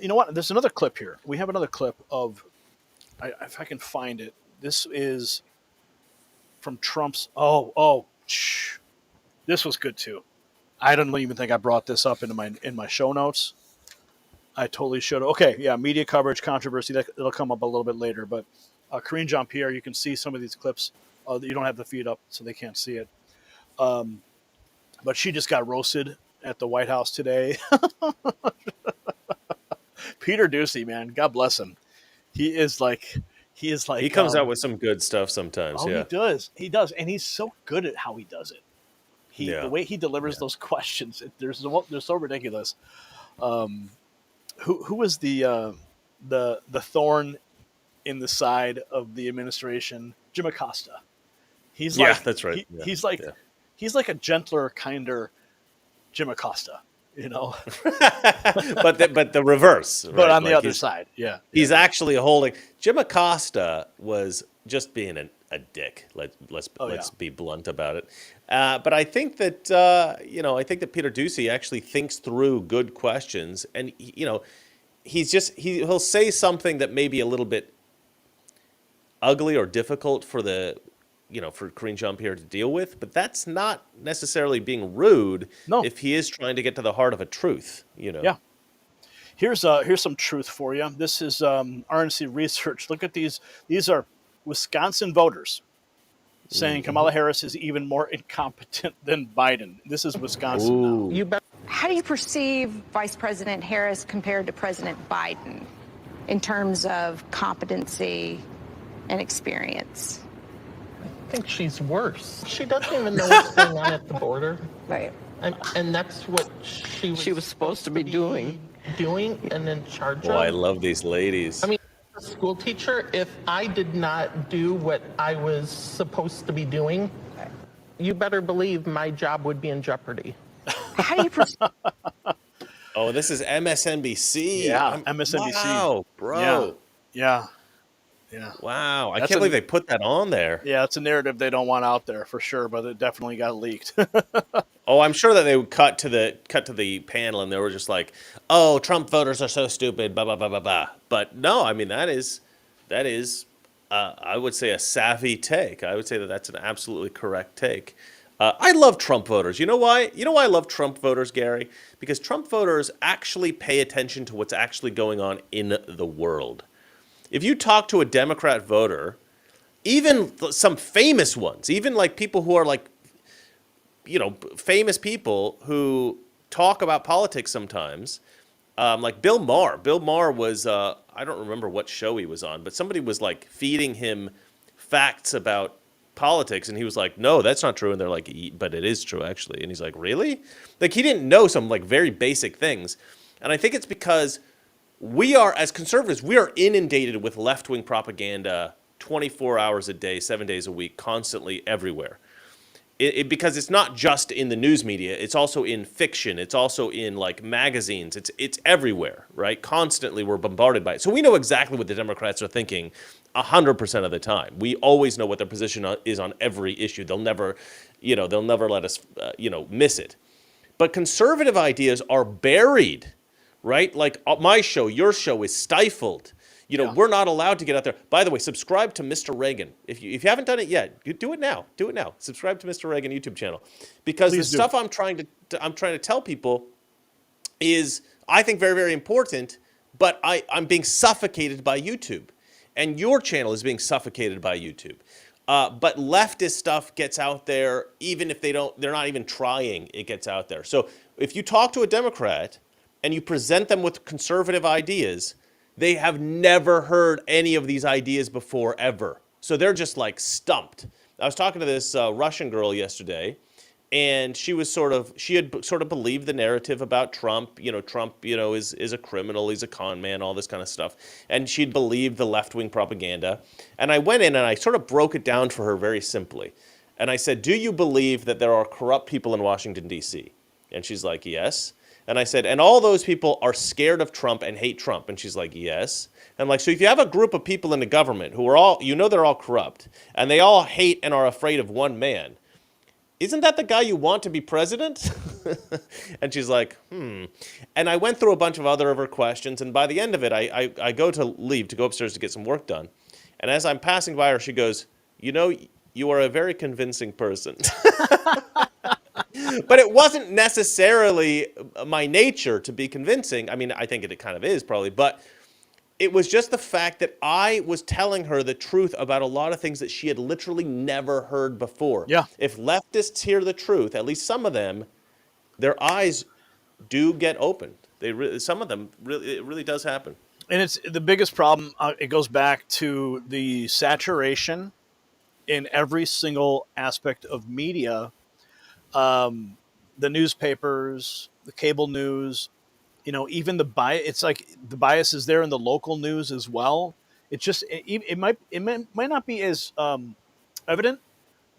You know what? There's another clip here. We have another clip of, if I can find it. This is from Trump's. This was good too. I don't even think I brought this up in my show notes. I totally should. Okay, yeah, media coverage, controversy. It'll come up a little bit later. But Karine Jean-Pierre, you can see some of these clips. You don't have the feed up, so they can't see it. But she just got roasted at the White House today. Peter Doocy, man, God bless him. He comes out with some good stuff sometimes. Oh, yeah, he does, and he's so good at how he does it. The way he delivers those questions, they're so ridiculous. Who was the thorn in the side of the administration? Jim Acosta. That's right. He's like a gentler, kinder Jim Acosta. You know, but the reverse. But right? on the other side, he's actually holding. Jim Acosta was just being a dick. Let's be blunt about it. But I think that I think that Peter Doocy actually thinks through good questions, and he'll say something that may be a little bit ugly or difficult for for Karine Jean-Pierre to deal with, but that's not necessarily being rude. No. If he is trying to get to the heart of a truth, Yeah. Here's some truth for you. This is RNC research. Look at these. These are Wisconsin voters saying Kamala Harris is even more incompetent than Biden. This is Wisconsin now. How do you perceive Vice President Harris compared to President Biden in terms of competency and experience? I think she's worse. She doesn't even know what's going on at the border. Right. And that's what she was supposed to be doing and in charge of. Oh, I love these ladies. I mean, as a school teacher, if I did not do what I was supposed to be doing, you better believe my job would be in jeopardy. How do you perceive? Oh, this is MSNBC. Yeah, MSNBC. Wow, bro. Yeah. Wow, I can't believe they put that on there. Yeah, it's a narrative they don't want out there for sure, but it definitely got leaked. Oh, I'm sure that they would cut to the panel and they were just like, "Oh, Trump voters are so stupid." Blah blah blah blah blah. But no, I mean that is, I would say a savvy take. I would say that that's an absolutely correct take. I love Trump voters. You know why? You know why I love Trump voters, Gary? Because Trump voters actually pay attention to what's actually going on in the world. If you talk to a Democrat voter, even some famous ones, even like people who are like, famous people who talk about politics sometimes, like Bill Maher. Bill Maher was, I don't remember what show he was on, but somebody was like feeding him facts about politics, and he was like, "No, that's not true." And they're like, "But it is true, actually." And he's like, "Really?" Like he didn't know some like very basic things. And I think it's because we are, as conservatives, we are inundated with left-wing propaganda 24 hours a day, 7 days a week, constantly everywhere. Because it's not just in the news media, it's also in fiction, it's also in like magazines, it's everywhere, right? Constantly we're bombarded by it. So we know exactly what the Democrats are thinking 100% of the time. We always know what their position is on every issue. They'll never let us, miss it. But conservative ideas are buried, right? Like my show, your show is stifled. We're not allowed to get out there. By the way, subscribe to Mr. Reagan. If you haven't done it yet, do it now. Do it now. Subscribe to Mr. Reagan YouTube channel. Because the stuff I'm trying to tell people is, I think, very, very important, but I'm being suffocated by YouTube. and your channel is being suffocated by YouTube. But leftist stuff gets out there, even if they're not even trying, it gets out there. So if you talk to a Democrat and you present them with conservative ideas, they have never heard any of these ideas before, ever. So they're just like stumped. I was talking to this Russian girl yesterday, and she had sort of believed the narrative about Trump. Trump, is a criminal, he's a con man, all this kind of stuff. And she'd believed the left-wing propaganda. And I went in and I sort of broke it down for her very simply. And I said, do you believe that there are corrupt people in Washington, D.C.? And she's like, yes. And I said, and all those people are scared of Trump and hate Trump? And she's like, yes. And I'm like, so if you have a group of people in the government who are all, they're all corrupt, and they all hate and are afraid of one man, isn't that the guy you want to be president? And she's like, And I went through a bunch of other of her questions, and by the end of it, I go to leave to go upstairs to get some work done. And as I'm passing by her, she goes, you are a very convincing person. But it wasn't necessarily my nature to be convincing. I mean, I think it kind of is probably, but it was just the fact that I was telling her the truth about a lot of things that she had literally never heard before. Yeah. If leftists hear the truth, at least some of them, their eyes do get opened. Some of them, it really does happen. And it's the biggest problem. It goes back to the saturation in every single aspect of media. The newspapers, the cable news, even the bias. It's like the bias is there in the local news as well. It just it might not be as evident,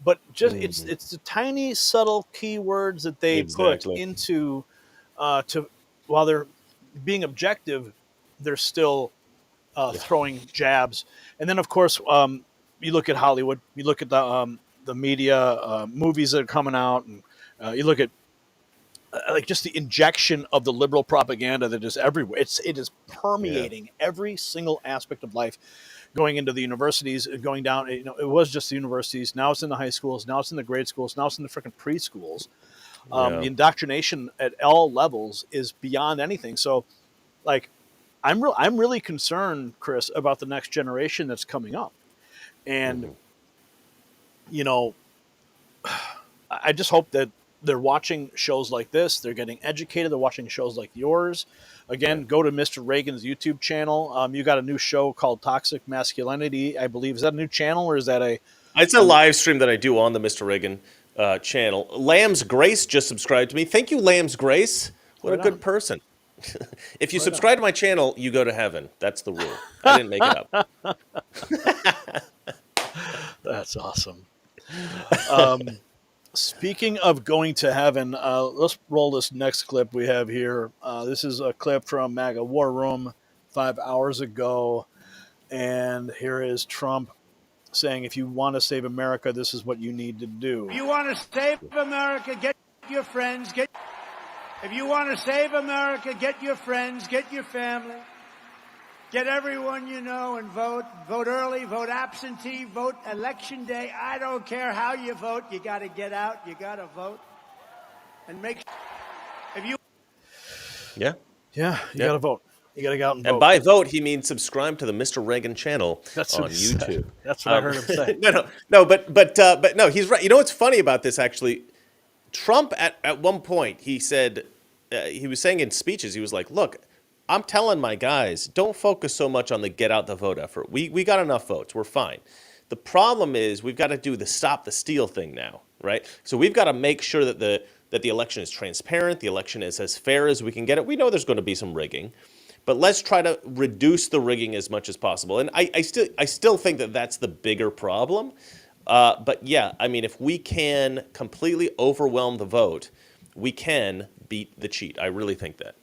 but just it's the tiny subtle keywords that they put into while they're being objective, they're still throwing jabs. And then of course you look at Hollywood, you look at the media, movies that are coming out, and you look at like just the injection of the liberal propaganda that is everywhere. It is permeating every single aspect of life, going into the universities, going down. It was just the universities. Now it's in the high schools. Now it's in the grade schools. Now it's in the freaking preschools. The indoctrination at all levels is beyond anything. So, like, I'm really concerned, Chris, about the next generation that's coming up, and I just hope that they're watching shows like this. They're getting educated. They're watching shows like yours. Again, go to Mr. Reagan's YouTube channel. You got a new show called Toxic Masculinity, I believe. Is that a new channel, or is that a... It's a live stream that I do on the Mr. Reagan channel. Lamb's Grace just subscribed to me. Thank you, Lamb's Grace. What a good person. If you subscribe to my channel, you go to heaven. That's the rule. I didn't make it up. That's awesome. Speaking of going to heaven, let's roll this next clip we have here. This is a clip from MAGA War Room 5 hours ago. And here is Trump saying, if you want to save America, this is what you need to do. If you want to save America, get your friends. If you want to save America, get your friends, get your family. Get everyone you know and vote. Vote early, vote absentee, vote election day. I don't care how you vote. You got to get out. You got to vote. And make if you... Yeah, you got to vote. You got to go out and vote. And by vote, he means subscribe to the Mr. Reagan channel on YouTube. Said. That's what I heard him say. But no, he's right. You know what's funny about this, actually? Trump, at one point, he said, he was saying in speeches, he was like, look, I'm telling my guys, don't focus so much on the get out the vote effort. We got enough votes. We're fine. The problem is we've got to do the stop the steal thing now, right? So we've got to make sure that the election is transparent, the election is as fair as we can get it. We know there's going to be some rigging, but let's try to reduce the rigging as much as possible. And I still think that that's the bigger problem. But yeah, I mean, if we can completely overwhelm the vote, we can beat the cheat. I really think that.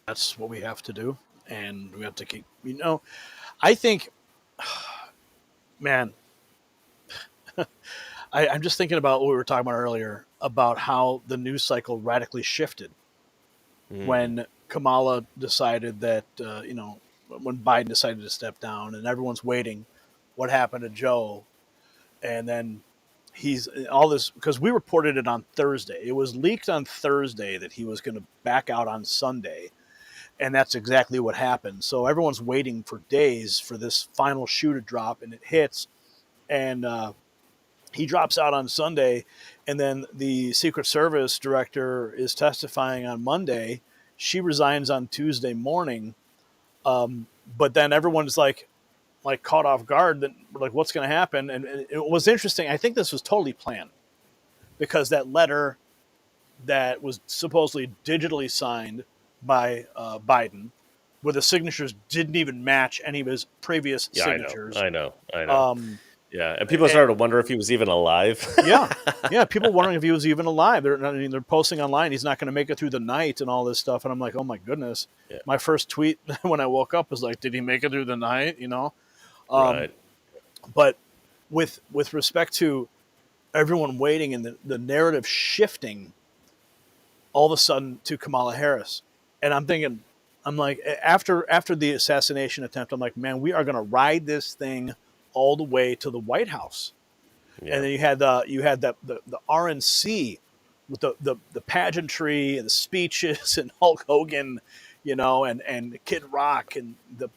That's what we have to do, and we have to keep, I think, man, I'm just thinking about what we were talking about earlier, about how the news cycle radically shifted when Kamala decided that, when Biden decided to step down, and everyone's waiting, what happened to Joe? And then he's all this, because we reported it on Thursday. It was leaked on Thursday that he was going to back out on Sunday. And that's exactly what happened. So everyone's waiting for days for this final shoe to drop, and it hits. And he drops out on Sunday, and then the Secret Service director is testifying on Monday. She resigns on Tuesday morning. But then everyone's like caught off guard. That like, what's going to happen? And it was interesting. I think this was totally planned, because that letter that was supposedly digitally signed by Biden, where the signatures didn't even match any of his previous signatures. I know. Yeah, and people started to wonder if he was even alive. yeah, people wondering if he was even alive. They're posting online, he's not going to make it through the night and all this stuff. And I'm like, oh my goodness. Yeah. My first tweet when I woke up was like, did he make it through the night? Right. But with respect to everyone waiting and the narrative shifting all of a sudden to Kamala Harris. And I'm thinking, I'm like, after the assassination attempt, I'm like, man, we are going to ride this thing all the way to the White House. Yeah. And then you had the RNC with the pageantry and the speeches and Hulk Hogan, and Kid Rock and the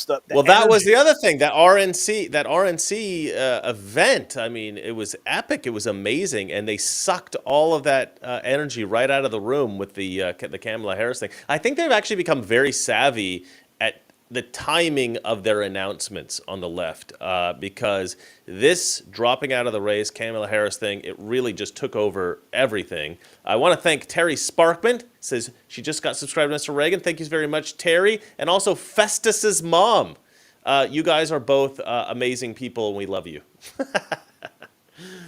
well, that energy. was the other thing, that RNC event. I mean, it was epic. It was amazing, and they sucked all of that energy right out of the room with the Kamala Harris thing. I think they've actually become very savvy at the timing of their announcements on the left, because this dropping out of the race, Kamala Harris thing, it really just took over everything. I want to thank Terry Sparkman, says she just got subscribed to Mr. Reagan. Thank you very much, Terry. And also Festus's mom. You guys are both amazing people, and we love you.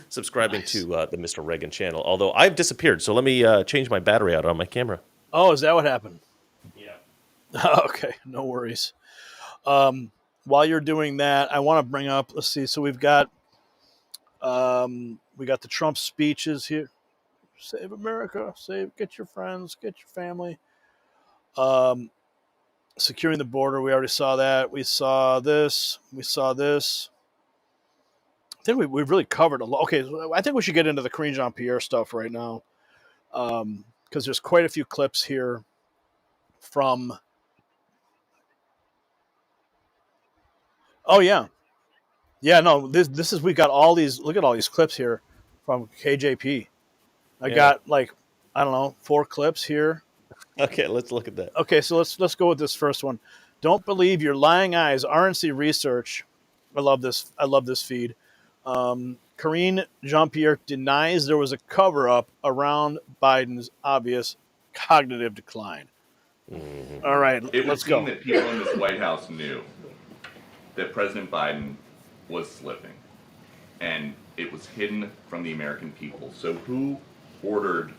Subscribing to the Mr. Reagan channel, although I've disappeared, so let me change my battery out on my camera. Oh, is that what happened? Yeah. Okay, no worries. While you're doing that, I want to bring up, let's see, so we've got the Trump speeches here. Save America, get your friends, get your family. Securing the border, we already saw that. We saw this. I think we've really covered a lot. Okay, I think we should get into the Karine Jean-Pierre stuff right now, because there's quite a few clips here from... Oh, yeah. Yeah, no, this is, we got all these, look at all these clips here from KJP. I got, like, I don't know, 4 clips here. Okay, let's look at that. Okay, so let's go with this first one. Don't believe your lying eyes. RNC Research. I love this feed. Karine Jean-Pierre denies there was a cover-up around Biden's obvious cognitive decline. Mm-hmm. All right, let's go. It would seem that people in this White House knew that President Biden was slipping, and it was hidden from the American people. So who ordered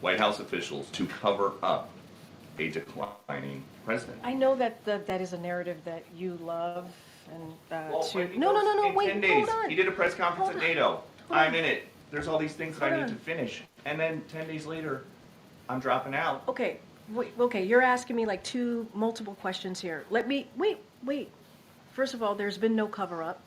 White House officials to cover up a declining president? I know that that is a narrative that you love, and wait, no, wait, 10 days, hold on. he did a press conference at NATO. I'm in it. There's all these things that I Hold need on. to finish, and then 10 days later, I'm dropping out. Okay, wait, okay, you're asking me like multiple questions here. Let me, wait. First of all, there's been no cover-up.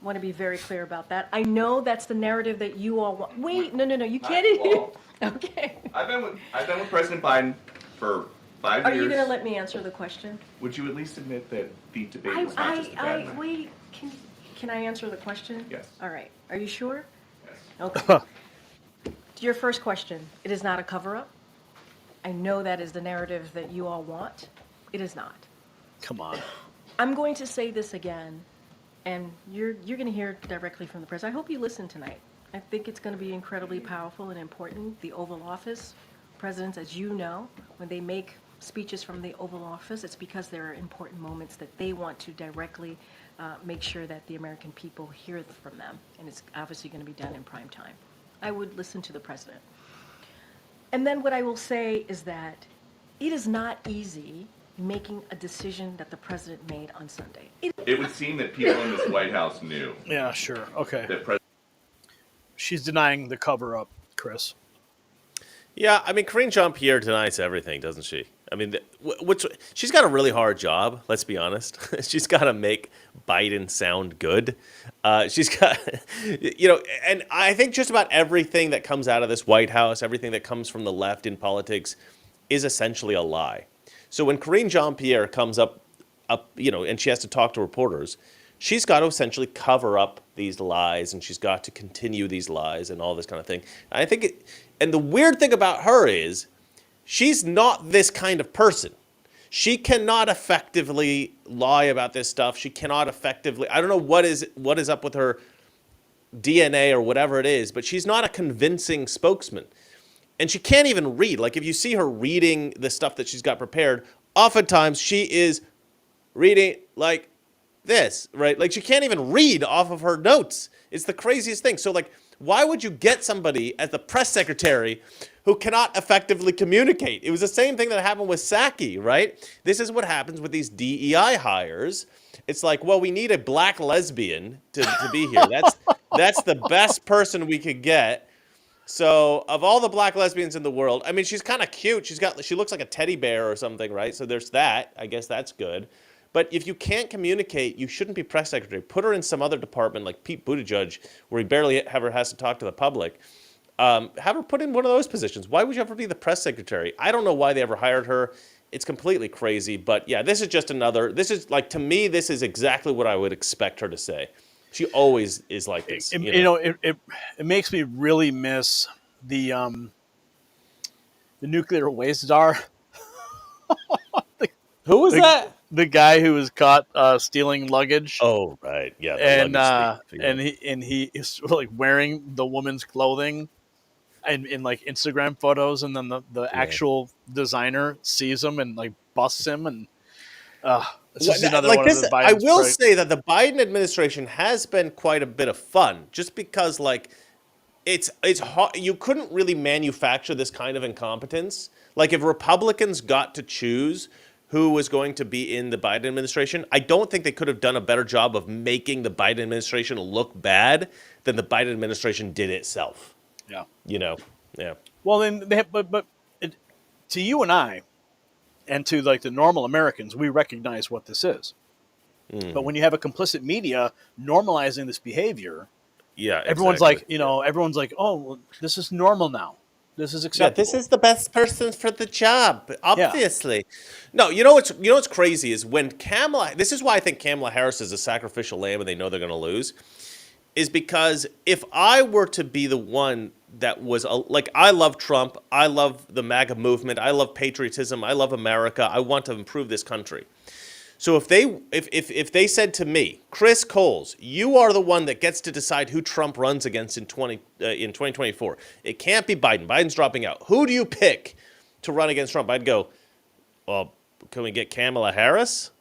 I want to be very clear about that. I know that's the narrative that you all want. Wait, no, you can't. Okay. I've been with President Biden for 5 Are years. you going to let me answer the question? Would you at least admit that the debate was not just a bad night? Wait, can I answer the question? Yes. All right. Are you sure? Yes. Okay. To your first question, it is not a cover-up. I know that is the narrative that you all want. It is not. Come on. I'm going to say this again, and you're going to hear directly from the president. I hope you listen tonight. I think it's going to be incredibly powerful and important. The Oval Office, presidents, as you know, when they make speeches from the Oval Office, it's because there are important moments that they want to directly make sure that the American people hear from them, and it's obviously going to be done in prime time. I would listen to the president. And then what I will say is that it is not easy making a decision that the president made on Sunday. It would seem that people in this White House knew. Yeah, sure. Okay. That She's denying the cover-up, Chris. Yeah, I mean, Karine Jean-Pierre denies everything, doesn't she? I mean, she's got a really hard job, let's be honest. She's got to make Biden sound good. She's got, and I think just about everything that comes out of this White House, everything that comes from the left in politics is essentially a lie. So when Karine Jean-Pierre comes up, and she has to talk to reporters, she's got to essentially cover up these lies, and she's got to continue these lies and all this kind of thing. And the weird thing about her is she's not this kind of person. She cannot effectively lie about this stuff. She cannot effectively, I don't know what is up with her DNA or whatever it is, but she's not a convincing spokesman. And she can't even read. Like, if you see her reading the stuff that she's got prepared, oftentimes she is reading like this, right? Like, she can't even read off of her notes. It's the craziest thing. So, like, why would you get somebody as the press secretary who cannot effectively communicate? It was the same thing that happened with Psaki, right? This is what happens with these DEI hires. It's like, well, we need a black lesbian to be here. That's the best person we could get. So of all the black lesbians in the world, I mean, she's kind of cute. She looks like a teddy bear or something, right? So there's that. I guess that's good. But if you can't communicate, you shouldn't be press secretary. Put her in some other department like Pete Buttigieg, where he barely ever has to talk to the public. Have her put in one of those positions. Why would you ever be the press secretary? I don't know why they ever hired her. It's completely crazy. But yeah, this is like, to me, this is exactly what I would expect her to say. She always is like this. It makes me really miss the nuclear waste czar. Who was that? The guy who was caught stealing luggage. Oh, right, yeah. And he is like wearing the woman's clothing, in like Instagram photos, and then the actual designer sees him and like busts him, and it's just another one of the Biden. I will say that the Biden administration has been quite a bit of fun, just because like it's hard. You couldn't really manufacture this kind of incompetence. Like, if Republicans got to choose who was going to be in the Biden administration, I don't think they could have done a better job of making the Biden administration look bad than the Biden administration did itself. Yeah. Yeah. Well, then to you and I, and to like the normal Americans, we recognize what this is. But when you have a complicit media normalizing this behavior, everyone's like, everyone's like, oh, well, this is normal now. This is acceptable. Yeah, this is the best person for the job, obviously. Yeah. No, what's crazy is when this is why I think Kamala Harris is a sacrificial lamb and they know they're going to lose, is because if I were to be the one that was like, I love Trump, I love the MAGA movement, I love patriotism, I love America, I want to improve this country. So if they said to me, Chris Coles, you are the one that gets to decide who Trump runs against in 2024. It can't be Biden. Biden's dropping out. Who do you pick to run against Trump? I'd go, well, can we get Kamala Harris?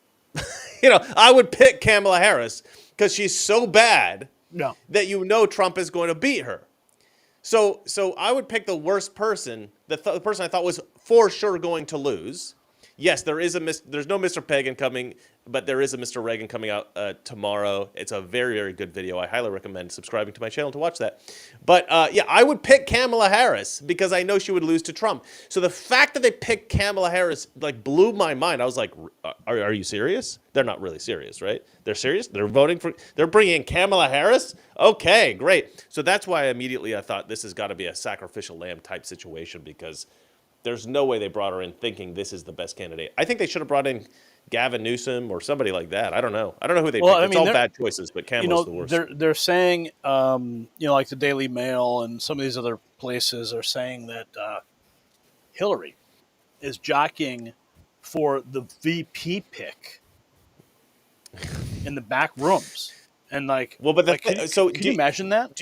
I would pick Kamala Harris because she's so bad that Trump is going to beat her. So I would pick the worst person, the person I thought was for sure going to lose. Yes, there's no Mr. Pagan coming, but there is a Mr. Reagan coming out tomorrow. It's a very, very good video. I highly recommend subscribing to my channel to watch that. But I would pick Kamala Harris because I know she would lose to Trump. So the fact that they picked Kamala Harris like blew my mind. I was like, are you serious? They're not really serious, right? They're serious? They're bringing in Kamala Harris? Okay, great. So that's why I thought this has got to be a sacrificial lamb type situation, because there's no way they brought her in thinking this is the best candidate. I think they should have brought in Gavin Newsom or somebody like that. I don't know who they picked. It's all bad choices, but Kamala's the worst. They're saying, like the Daily Mail and some of these other places are saying that Hillary is jockeying for the VP pick in the back rooms. And like, well, but can you imagine that?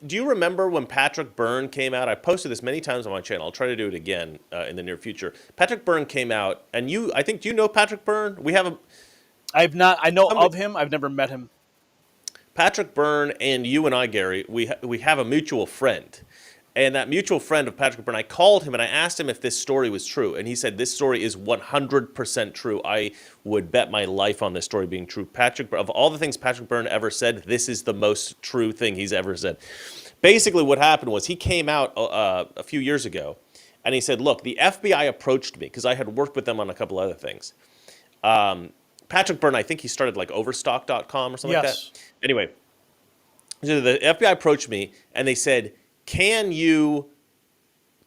Do you remember when Patrick Byrne came out? I posted this many times on my channel. I'll try to do it again in the near future. Patrick Byrne came out, and do you know Patrick Byrne? I know of him. I've never met him. Patrick Byrne and you and I, Gary, we have a mutual friend. And that mutual friend of Patrick Byrne, I called him and I asked him if this story was true. And he said, this story is 100% true. I would bet my life on this story being true. Of all the things Patrick Byrne ever said, this is the most true thing he's ever said. Basically what happened was he came out a few years ago and he said, look, the FBI approached me because I had worked with them on a couple other things. Patrick Byrne, I think he started like overstock.com or something like that. Anyway, so the FBI approached me and they said, can you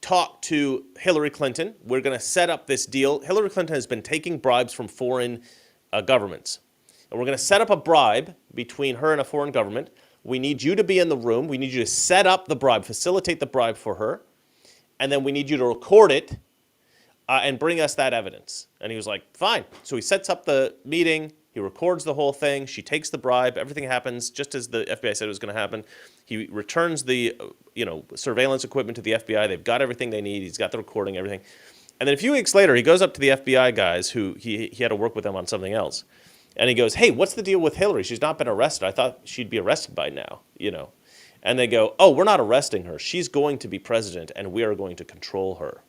talk to Hillary Clinton. We're going to set up this deal. Hillary Clinton has been taking bribes from foreign governments. And we're going to set up a bribe between her and a foreign government. We need you to be in the room. We need you to set up the bribe, facilitate the bribe for her. And then we need you to record it and bring us that evidence. And he was like, fine. So he sets up the meeting. He records the whole thing. She takes the bribe. Everything happens just as the FBI said it was going to happen. He returns the surveillance equipment to the FBI. They've got everything they need. He's got the recording, everything. And then a few weeks later, he goes up to the FBI guys who he had to work with them on something else. And he goes, hey, what's the deal with Hillary? She's not been arrested. I thought she'd be arrested by now, And they go, oh, we're not arresting her. She's going to be president, and we are going to control her.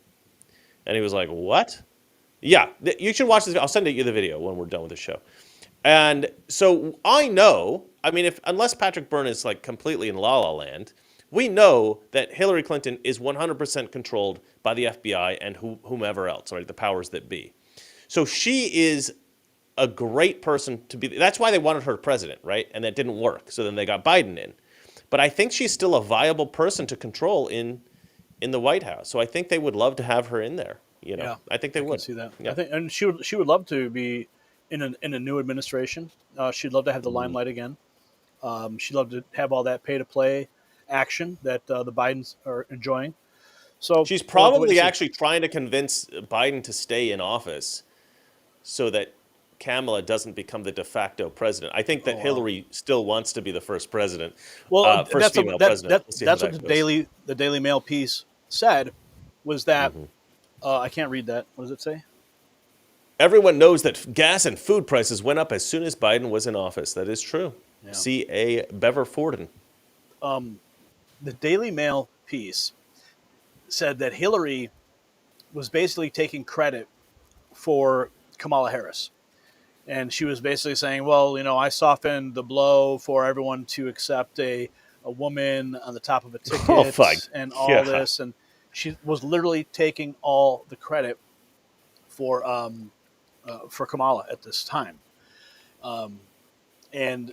And he was like, what? Yeah, you should watch this. I'll send you the video when we're done with the show. And so I know, unless Patrick Byrne is like completely in la-la land, we know that Hillary Clinton is 100% controlled by the FBI and whomever else, right, the powers that be. So she is a great person to be. That's why they wanted her president, right? And that didn't work. So then they got Biden in. But I think she's still a viable person to control in the White House. So I think they would love to have her in there. Yeah, I think they would. see that. Yeah. I think, and she would love to be in a new administration. She'd love to have the limelight again. She'd love to have all that pay-to-play action that the Bidens are enjoying. So she's probably actually trying to convince Biden to stay in office so that Kamala doesn't become the de facto president. I think that Hillary still wants to be the first president. Well, first female president. That's what the Daily Mail piece said, was that I can't read that. What does it say? Everyone knows that gas and food prices went up as soon as Biden was in office. That is true. Yeah. C.A. Beverforden. The Daily Mail piece said that Hillary was basically taking credit for Kamala Harris. And she was basically saying, well, I softened the blow for everyone to accept a woman on the top of a ticket and all this. And she was literally taking all the credit for Kamala at this time. And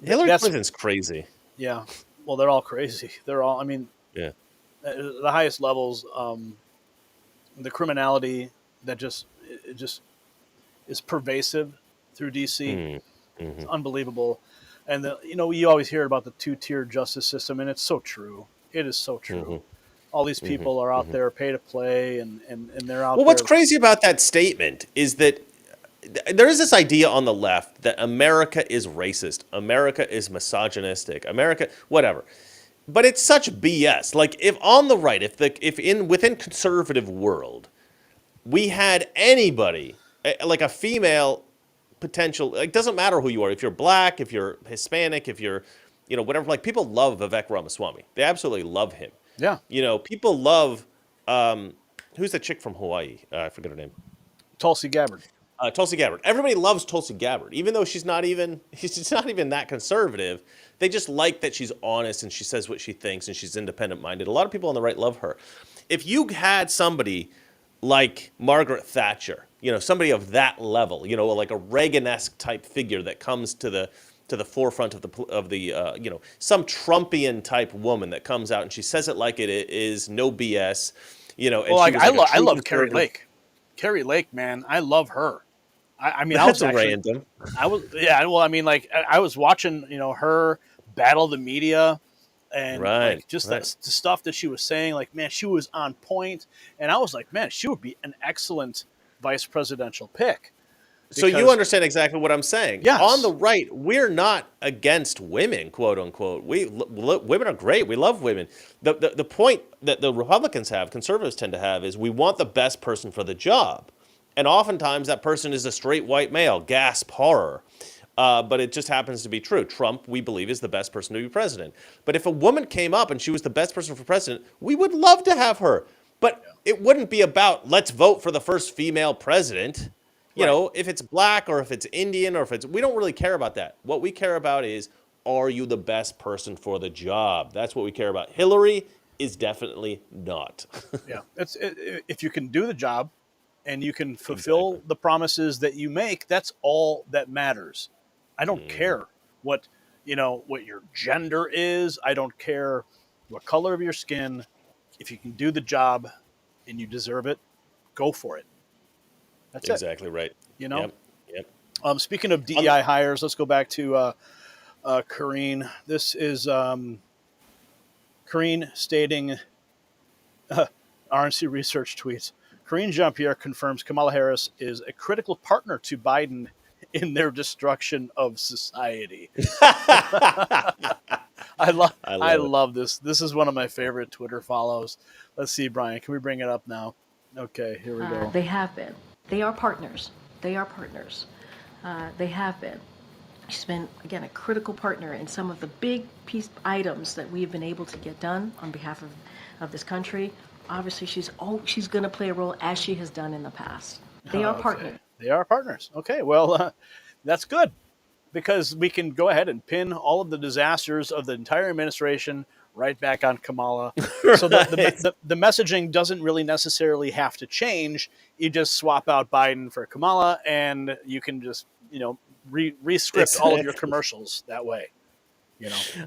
Hillary Clinton's crazy. Yeah. Well, they're all crazy. They're all, yeah. The highest levels, the criminality that just is pervasive through DC. It's unbelievable. And you always hear about the two-tier justice system, and it's so true. It is so true. All these people are out there pay to play, and they're out there. Well, what's crazy about that statement is that there is this idea on the left that America is racist, America is misogynistic, America, whatever. But it's such BS. Like, if on the right, within conservative world, we had anybody, like a female potential, it doesn't matter who you are, if you're black, if you're Hispanic, if you're, whatever, like, people love Vivek Ramaswamy. They absolutely love him. Yeah. People love, who's the chick from Hawaii? I forget her name. Tulsi Gabbard. Tulsi Gabbard. Everybody loves Tulsi Gabbard, even though she's not even that conservative. They just like that she's honest and she says what she thinks and she's independent-minded. A lot of people on the right love her. If you had somebody like Margaret Thatcher, somebody of that level, like a Reagan-esque type figure that comes to the forefront of the some Trumpian type woman that comes out and she says it like it is, no BS, Well, I love Carrie Lake. Carrie Lake, man, I love her. I was random. I was watching, her battle the media, and the stuff that she was saying. Like, man, she was on point, and I was like, man, she would be an excellent vice presidential pick. So you understand exactly what I'm saying. Yes. On the right, we're not against women, quote unquote. Women are great. We love women. The point that the Republicans have, conservatives tend to have, is we want the best person for the job. And oftentimes that person is a straight white male. Gasp, horror. But it just happens to be true. Trump, we believe, is the best person to be president. But if a woman came up and she was the best person for president, we would love to have her. But it wouldn't be about, let's vote for the first female president. If it's black or if it's Indian or if it's, we don't really care about that. What we care about is, are you the best person for the job? That's what we care about. Hillary is definitely not. Yeah. If you can do the job and you can fulfill the promises that you make, that's all that matters. I don't care what your gender is. I don't care what color of your skin. If you can do the job, and you deserve it, go for it. That's Exactly right. You know? Yep. Speaking of DEI hires, let's go back to Karine. This is Karine stating RNC Research tweets. Karine Jean-Pierre confirms Kamala Harris is a critical partner to Biden in their destruction of society. I love this. This is one of my favorite Twitter follows. Let's see, Brian. Can we bring it up now? Okay, here we go. They have been. They are partners. They are partners. They have been. She's been, again, a critical partner in some of the big piece items that we have been able to get done on behalf of this country. Obviously, she's going to play a role as she has done in the past. They are partners. They are partners. Okay, well, that's good because we can go ahead and pin all of the disasters of the entire administration right back on Kamala. So the messaging doesn't really necessarily have to change. You just swap out Biden for Kamala, and you can just, re-script all of your commercials that way.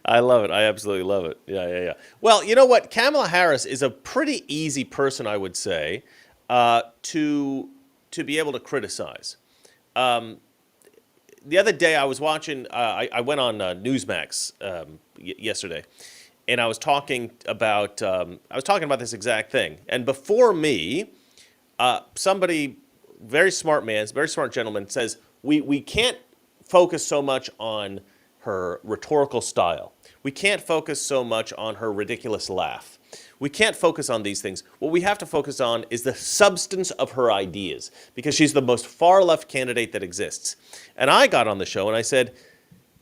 I love it. I absolutely love it. Yeah. Well, you know what? Kamala Harris is a pretty easy person, I would say, to be able to criticize. The other day I was watching, I went on Newsmax yesterday, and I was talking about this exact thing. And before me, somebody, very smart gentleman, says we can't focus so much on her rhetorical style. We can't focus so much on her ridiculous laugh. We can't focus on these things. What we have to focus on is the substance of her ideas, because she's the most far-left candidate that exists. And I got on the show and I said,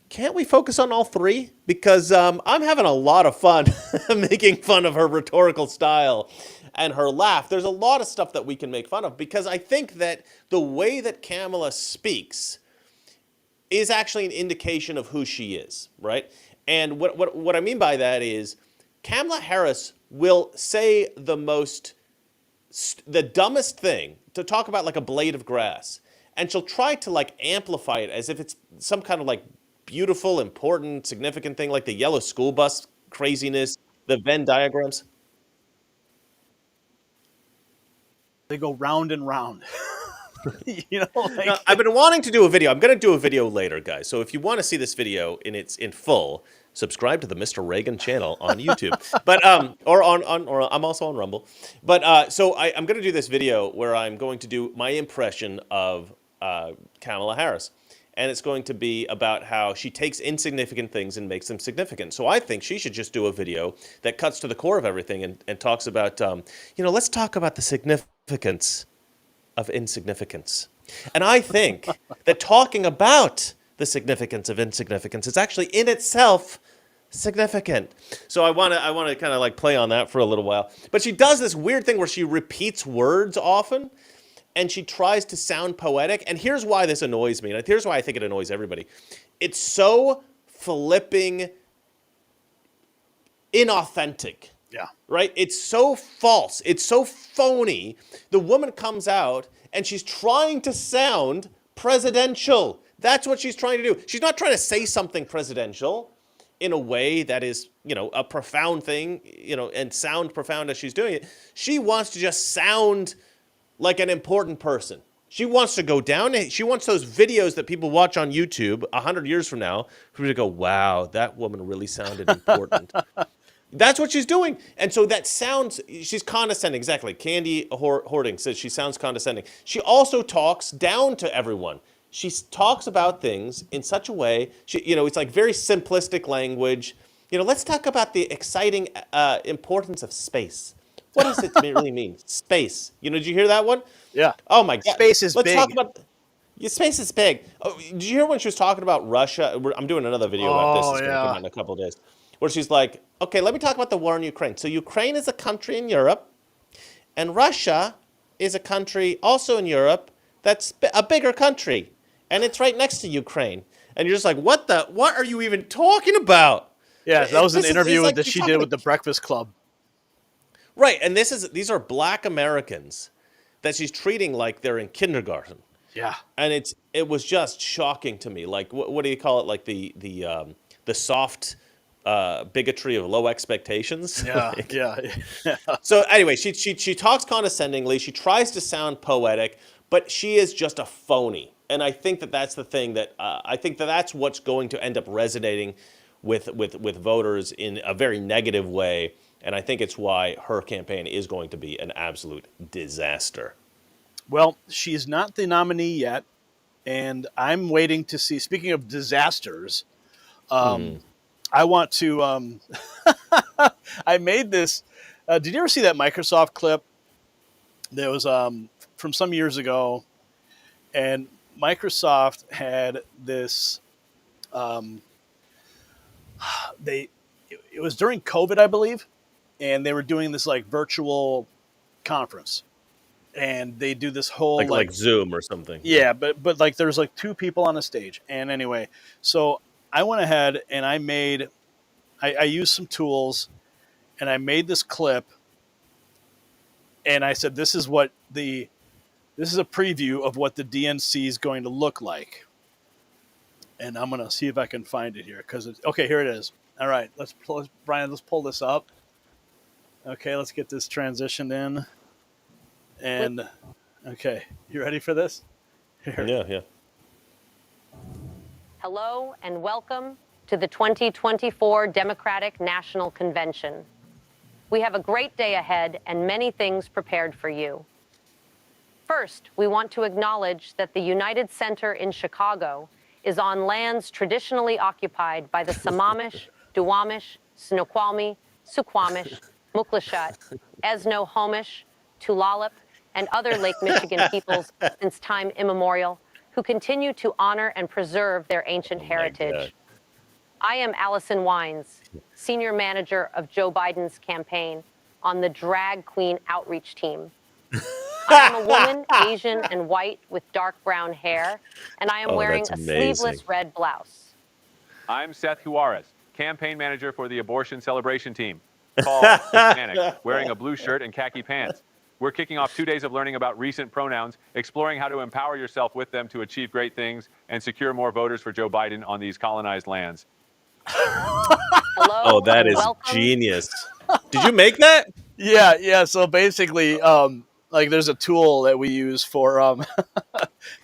can't we focus on all three? Because I'm having a lot of fun making fun of her rhetorical style and her laugh. There's a lot of stuff that we can make fun of, because I think that the way that Kamala speaks is actually an indication of who she is, right? And what I mean by that is Kamala Harris will say the dumbest thing, to talk about like a blade of grass, and she'll try to amplify it as if it's some kind of beautiful, important, significant thing, like the yellow school bus craziness, the Venn diagrams. They go round and round. Now, I've been wanting to do a video. I'm going to do a video later, guys. So if you want to see this video in full, subscribe to the Mr. Reagan channel on YouTube. But or I'm also on Rumble. But so I'm going to do this video where I'm going to do my impression of Kamala Harris. And it's going to be about how she takes insignificant things and makes them significant. So I think she should just do a video that cuts to the core of everything and talks about, let's talk about the significance of insignificance. And I think that talking about the significance of insignificance is actually in itself significant. So I want to kind of play on that for a little while. But she does this weird thing where she repeats words often, and she tries to sound poetic. And here's why this annoys me, and here's why I think it annoys everybody. It's so flipping inauthentic. Yeah. Right? It's so false. It's so phony. The woman comes out and she's trying to sound presidential. That's what she's trying to do. She's not trying to say something presidential in a way that is, a profound thing, and sound profound as she's doing it. She wants to just sound like an important person. She wants to go down. She wants those videos that people watch on YouTube 100 years from now for me to go, wow, that woman really sounded important. That's what she's doing. And so that sounds, she's condescending. Exactly. Candy Hoarding says she sounds condescending. She also talks down to everyone. She talks about things in such a way, it's like very simplistic language. Let's talk about the exciting importance of space. What does it really mean? Space. Did you hear that one? Yeah. Oh my God. Space is big. Let's talk about, space is big. Oh, did you hear when she was talking about Russia? I'm doing another video about this. It's going to come out in a couple of days. Where she's like, okay, let me talk about the war in Ukraine. So Ukraine is a country in Europe, and Russia is a country also in Europe that's a bigger country, and it's right next to Ukraine. And you're just like, what are you even talking about? Yeah, that was an interview that she did with the Breakfast Club. Right, and these are black Americans that she's treating like they're in kindergarten. Yeah. And it was just shocking to me. Like, what do you call it? Like the soft bigotry of low expectations. Yeah, Like, yeah. so anyway, she talks condescendingly. She tries to sound poetic, but she is just a phony. And I think that that's the thing that I think that that's what's going to end up resonating with voters in a very negative way. And I think it's why her campaign is going to be an absolute disaster. Well, she's not the nominee yet, and I'm waiting to see. Speaking of disasters, I want to. I made this. Did you ever see that Microsoft clip? That was from some years ago, and Microsoft had this. It was during COVID, I believe, and they were doing this like virtual conference, and they do this whole like Zoom or something. Yeah, but like there's like two people on a stage, and anyway, so I went ahead and I used some tools, and I made this clip, and I said this is a preview of what the DNC is going to look like, and I'm gonna see if I can find it here because okay, here it is. All right, Brian, let's pull this up. Okay, let's get this transitioned in, and okay, you ready for this? Here. Yeah. Hello and welcome to the 2024 Democratic National Convention. We have a great day ahead and many things prepared for you. First, we want to acknowledge that the United Center in Chicago is on lands traditionally occupied by the Sammamish, Duwamish, Snoqualmie, Suquamish, Muckleshoot, Snohomish, Tulalip, and other Lake Michigan peoples since time immemorial, who continue to honor and preserve their ancient heritage. I am Allison Wines, Senior Manager of Joe Biden's campaign on the Drag Queen Outreach Team. I am a woman, Asian and white with dark brown hair, and I am wearing a sleeveless red blouse. I'm Seth Juarez, Campaign Manager for the Abortion Celebration Team. Tall, Hispanic, wearing a blue shirt and khaki pants. We're kicking off 2 days of learning about recent pronouns, exploring how to empower yourself with them to achieve great things and secure more voters for Joe Biden on these colonized lands. Hello, Oh, that is genius. Did you make that? Yeah. So basically, like there's a tool that we use for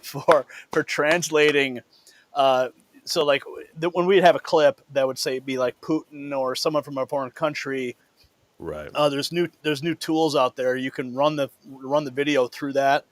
for translating. So like when we'd have a clip that would say be like Putin or someone from a foreign country. Right. There's new tools out there. You can run the video through that,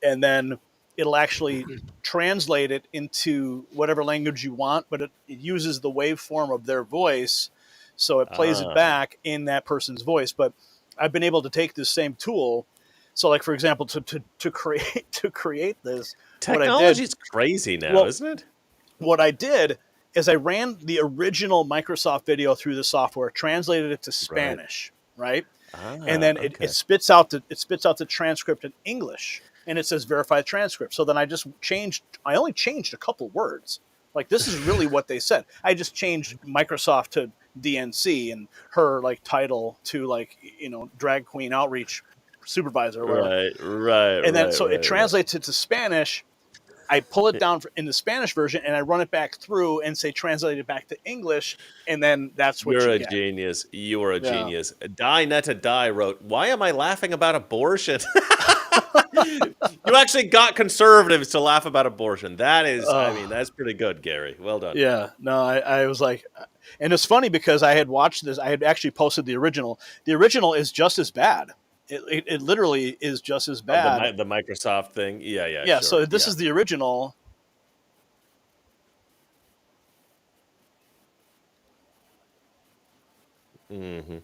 and then it'll actually translate it into whatever language you want. But it uses the waveform of their voice, so it plays it back in that person's voice. But I've been able to take this same tool. So, like for example, to create this, Technology is crazy now, isn't it? What I did is I ran the original Microsoft video through the software, translated it to Spanish, right? And then it spits out the transcript in English, and it says verify transcript. So then I only changed a couple words. Like this is really what they said. I just changed Microsoft to DNC and her like title to like, drag queen outreach supervisor or whatever. Right. And then it translates it to Spanish. I pull it down in the Spanish version and I run it back through and say translate it back to English, and then that's what You're you a get. genius. You are a genius. Die Netta Die wrote, "Why am I laughing about abortion?" You actually got conservatives to laugh about abortion. That is, that's pretty good, Gary. Well done. Yeah, no, I was like, and it's funny because I had watched this. I had actually posted the original. The original is just as bad. It literally is just as bad. The Microsoft thing. Yeah. Yeah. Sure. So this is the original. Mm-hmm.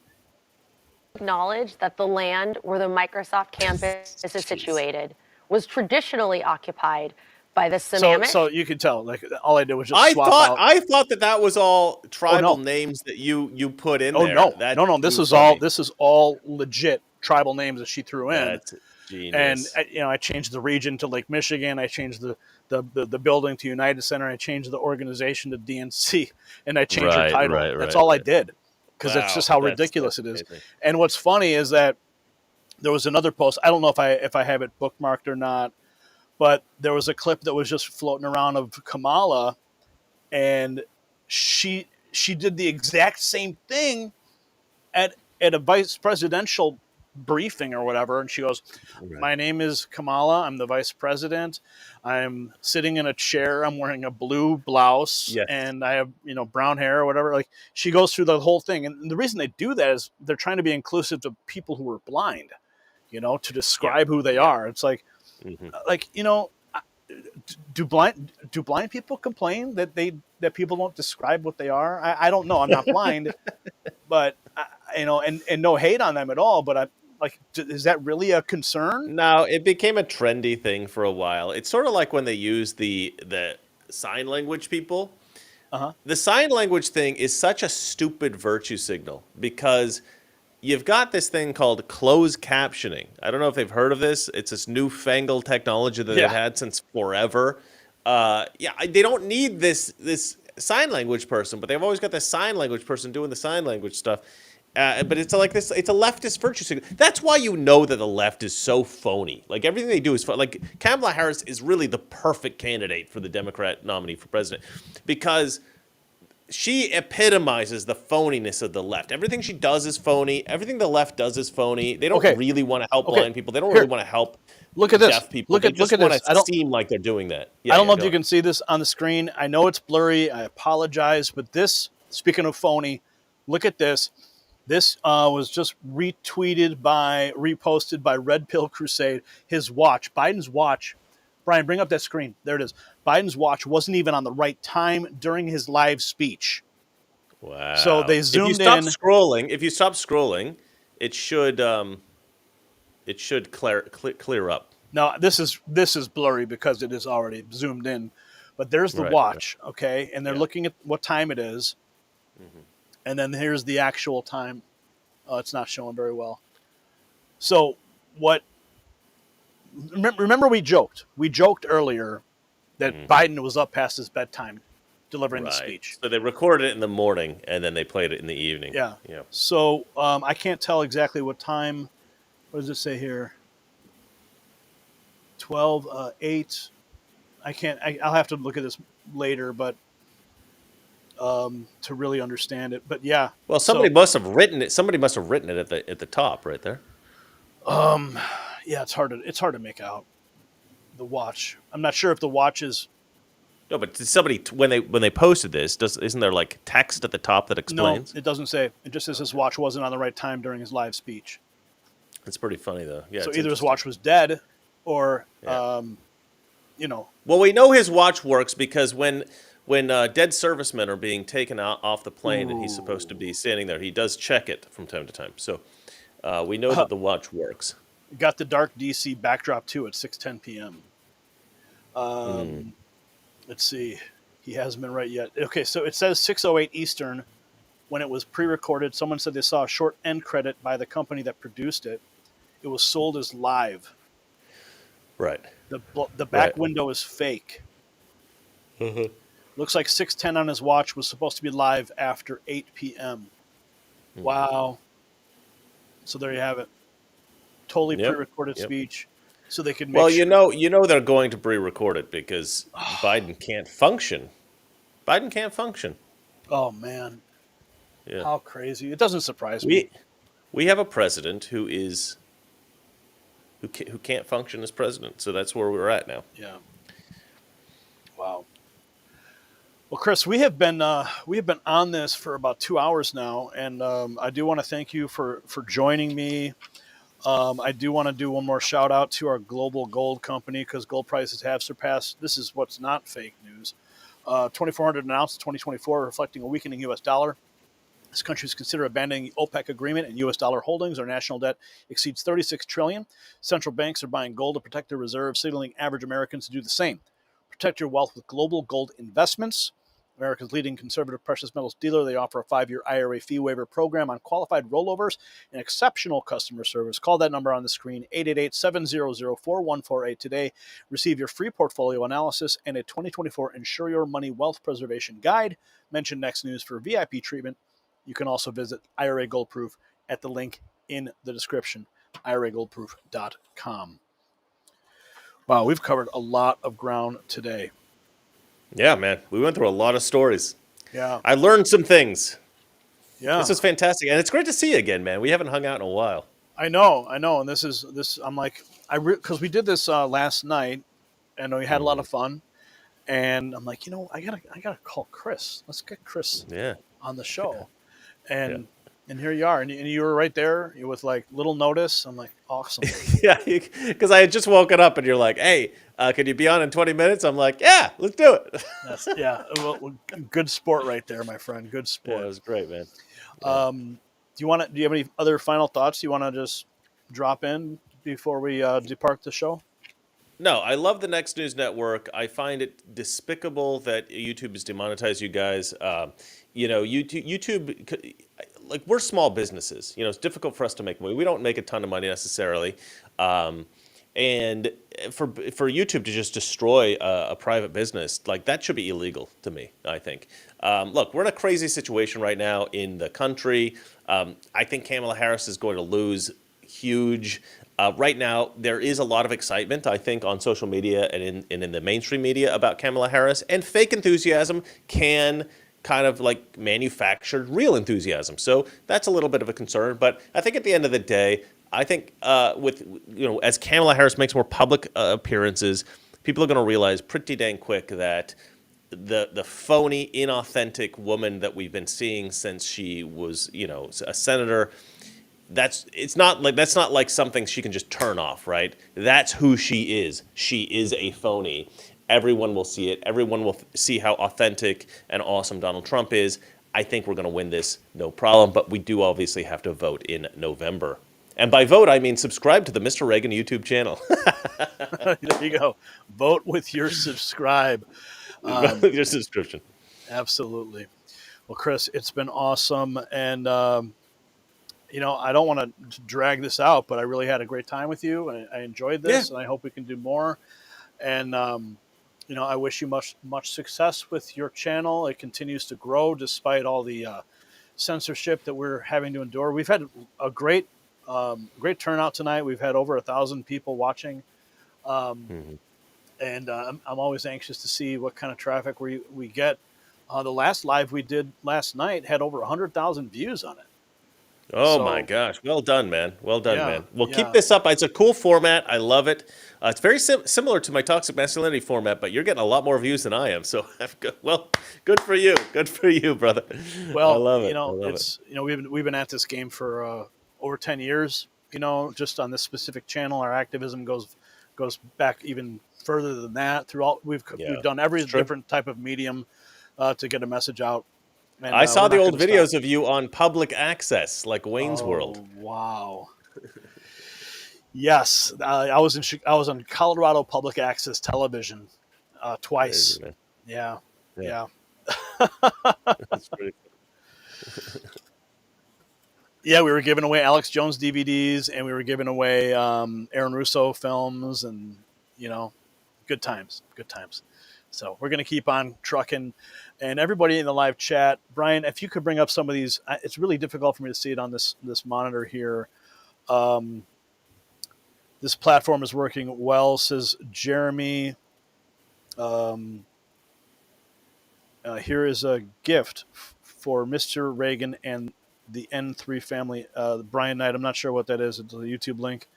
Acknowledge that the land where the Microsoft campus is situated was traditionally occupied by the Sammamish. So you can tell, like all I did was just swap out. I thought that was all tribal names that you put in there. No. This is all legit tribal names that she threw in. That's genius. And I changed the region to Lake Michigan. I changed the building to United Center. I changed the organization to DNC, and I changed the title. That's all I did. Because that's just how ridiculous it is. Amazing. And what's funny is that there was another post. I don't know if I have it bookmarked or not, but there was a clip that was just floating around of Kamala, and she she did the exact same thing at a vice presidential briefing or whatever, and she goes, "My name is Kamala. I'm the vice president. I'm sitting in a chair. I'm wearing a blue blouse, and I have brown hair or whatever." Like, she goes through the whole thing, and the reason they do that is they're trying to be inclusive to people who are blind, to describe who they are. It's like, do blind people complain that people don't describe what they are? I don't know. I'm not blind, but and no hate on them at all. But is that really a concern? No, it became a trendy thing for a while. It's sort of like when they use the sign language people. The sign language thing is such a stupid virtue signal because you've got this thing called closed captioning. I don't know if they've heard of this. It's this newfangled technology that they've had since forever. They don't need this sign language person, but they've always got this sign language person doing the sign language stuff. But it's like this. It's a leftist virtue signal. That's why you know that the left is so phony. Like, everything they do is like Kamala Harris is really the perfect candidate for the Democrat nominee for president because she epitomizes the phoniness of the left. Everything she does is phony. Everything the left does is phony. They don't really want to help blind people. They don't really want to help deaf people. They just want to seem like they're doing that. I don't know if you can see this on the screen. I know it's blurry. I apologize. But this, speaking of phony, look at this. This was just reposted by Red Pill Crusade. His watch, Biden's watch. Brian, bring up that screen. There it is. Biden's watch wasn't even on the right time during his live speech. Wow. So they zoomed if you stop scrolling, it should clear up. Now, this is blurry because it is already zoomed in. But there's the watch, okay? And they're looking at what time it is. Mm-hmm. And then here's the actual time. It's not showing very well. So remember we joked. We joked earlier that Biden was up past his bedtime delivering the speech. So they recorded it in the morning, and then they played it in the evening. Yeah. So I can't tell exactly what time. What does it say here? 8. I can't. I'll have to look at this later, but to really understand it. But yeah. Well, somebody must have written it. Somebody must have written it at the top right there. Yeah, it's hard to make out the watch. I'm not sure if the watch is. No, but somebody when they posted this, isn't there like text at the top that explains? No, it doesn't say. It just says his watch wasn't on the right time during his live speech. It's pretty funny though. Yeah. So either his watch was dead, or Well, we know his watch works because when dead servicemen are being taken off the plane and he's supposed to be standing there, he does check it from time to time. So we know that the watch works. Got the dark DC backdrop too at 6:10 p.m. Let's see. He hasn't been right yet. Okay, so it says 6:08 Eastern when it was pre-recorded. Someone said they saw a short end credit by the company that produced it. It was sold as live. Right. The back window is fake. Mm-hmm. Looks like 6:10 on his watch was supposed to be live after 8 p.m. Mm-hmm. Wow. So there you have it. Totally pre-recorded speech, so they could make they're going to pre-record it because Biden can't function. Biden can't function. Oh man. Yeah. How crazy. It doesn't surprise me. We have a president who can't function as president, so that's where we're at now. Yeah. Wow. Well, Chris, we have been on this for about 2 hours now, and I do want to thank you for joining me. I do want to do one more shout out to our global gold company because gold prices have surpassed. This is what's not fake news. 2,400 an ounce in 2024, reflecting a weakening U.S. dollar. This country is considering abandoning the OPEC agreement and U.S. dollar holdings. Our national debt exceeds $36 trillion. Central banks are buying gold to protect their reserves, signaling average Americans to do the same. Protect your wealth with global gold investments. America's leading conservative precious metals dealer. They offer a 5-year IRA fee waiver program on qualified rollovers and exceptional customer service. Call that number on the screen, 888-700-4148 today. Receive your free portfolio analysis and a 2024 Insure Your Money Wealth Preservation Guide. Mention Next News for VIP treatment. You can also visit IRA Gold Proof at the link in the description, iragoldproof.com. Wow, we've covered a lot of ground today. Yeah, man. We went through a lot of stories. Yeah. I learned some things. Yeah. This is fantastic. And it's great to see you again, man. We haven't hung out in a while. I know. And this, I'm like, because we did this last night and we had a lot of fun. And I'm like, I gotta call Chris. Let's get Chris on the show. And here you are. And you were right there with like little notice. I'm like, awesome. Yeah, because I had just woken up and you're like, hey, could you be on in 20 minutes? I'm like, yeah, let's do it. Well, good sport right there, my friend. Good sport. Yeah, it was great, man. Do you have any other final thoughts you want to just drop in before we depart the show? No, I love the Next News Network. I find it despicable that YouTube has demonetized you guys. YouTube, like we're small businesses. It's difficult for us to make money. We don't make a ton of money necessarily. And for YouTube to just destroy a private business, like that should be illegal to me, I think. Look, we're in a crazy situation right now in the country. I think Kamala Harris is going to lose huge. Right now, there is a lot of excitement, I think, on social media and in the mainstream media about Kamala Harris. And fake enthusiasm can kind of like manufacture real enthusiasm. So that's a little bit of a concern. But I think at the end of the day, I think as Kamala Harris makes more public appearances, people are going to realize pretty dang quick that the phony, inauthentic woman that we've been seeing since she was, a senator, that's not like something she can just turn off, right? That's who she is. She is a phony. Everyone will see it. Everyone will see how authentic and awesome Donald Trump is. I think we're going to win this, no problem. But we do obviously have to vote in November. And by vote, I mean subscribe to the Mr. Reagan YouTube channel. There you go. Vote with your subscribe. With your subscription. Absolutely. Well, Chris, it's been awesome. And, I don't want to drag this out, but I really had a great time with you. And I enjoyed this, and I hope we can do more. And, I wish you much success with your channel. It continues to grow despite all the censorship that we're having to endure. We've had a great turnout tonight. We've had over 1,000 people watching. And I'm always anxious to see what kind of traffic we get. The last live we did last night had over 100,000 views on it. Oh, my gosh. Well done, man. Well done, Yeah, man. We'll yeah. keep this up. It's a cool format. I love it. It's very similar to my toxic masculinity format, but you're getting a lot more views than I am. So, well, good for you. Good for you, brother. Well, I love it. I love it. we've been at this game for over 10 years. Just on this specific channel, our activism goes back even further than that. We've done every different type of medium to get a message out. And, I saw the we're not old gonna videos stop. of you on public access, like Wayne's World. Wow. Yes, I was on Colorado Public Access Television twice. Crazy, Yeah. That's pretty cool. Yeah, we were giving away Alex Jones DVDs, and we were giving away Aaron Russo films, and good times. So we're going to keep on trucking. And everybody in the live chat, Brian, if you could bring up some of these, it's really difficult for me to see it on this monitor here. This platform is working well, says Jeremy. Here is a gift for Mr. Reagan and the N3 family. Brian Knight, I'm not sure what that is. It's a YouTube link.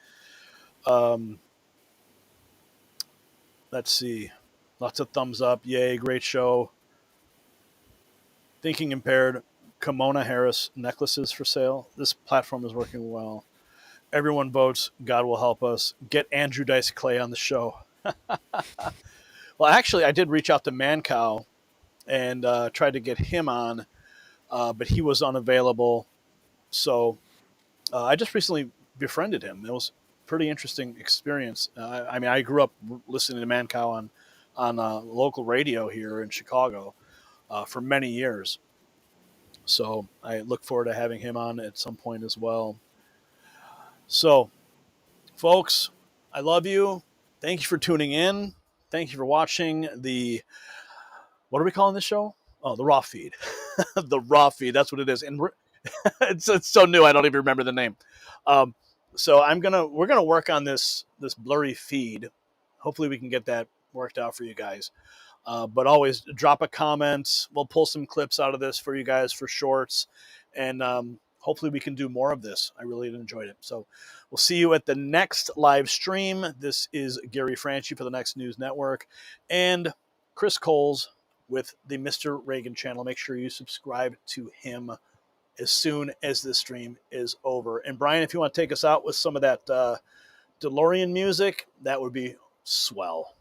Let's see. Lots of thumbs up. Yay, great show. Thinking Impaired, Kamala Harris necklaces for sale. This platform is working well. Everyone votes. God will help us. Get Andrew Dice Clay on the show. Well, actually, I did reach out to Mancow and tried to get him on, but he was unavailable. So I just recently befriended him. It was a pretty interesting experience. I grew up listening to Mancow on local radio here in Chicago for many years. So I look forward to having him on at some point as well. So, folks, I love you. Thank you for tuning in. Thank you for watching what are we calling this show? Oh, the Raw Feed. The Raw Feed, that's what it is. And it's so new, I don't even remember the name. So we're gonna work on this blurry feed. Hopefully we can get that worked out for you guys. But always drop a comment. We'll pull some clips out of this for you guys for shorts. And hopefully we can do more of this. I really enjoyed it. So we'll see you at the next live stream. This is Gary Franchi for the Next News Network and Chris Coles with the Mr. Reagan channel. Make sure you subscribe to him as soon as this stream is over. And Brian, if you want to take us out with some of that DeLorean music, that would be swell.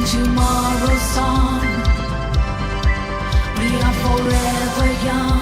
Tomorrow's song, we are forever young.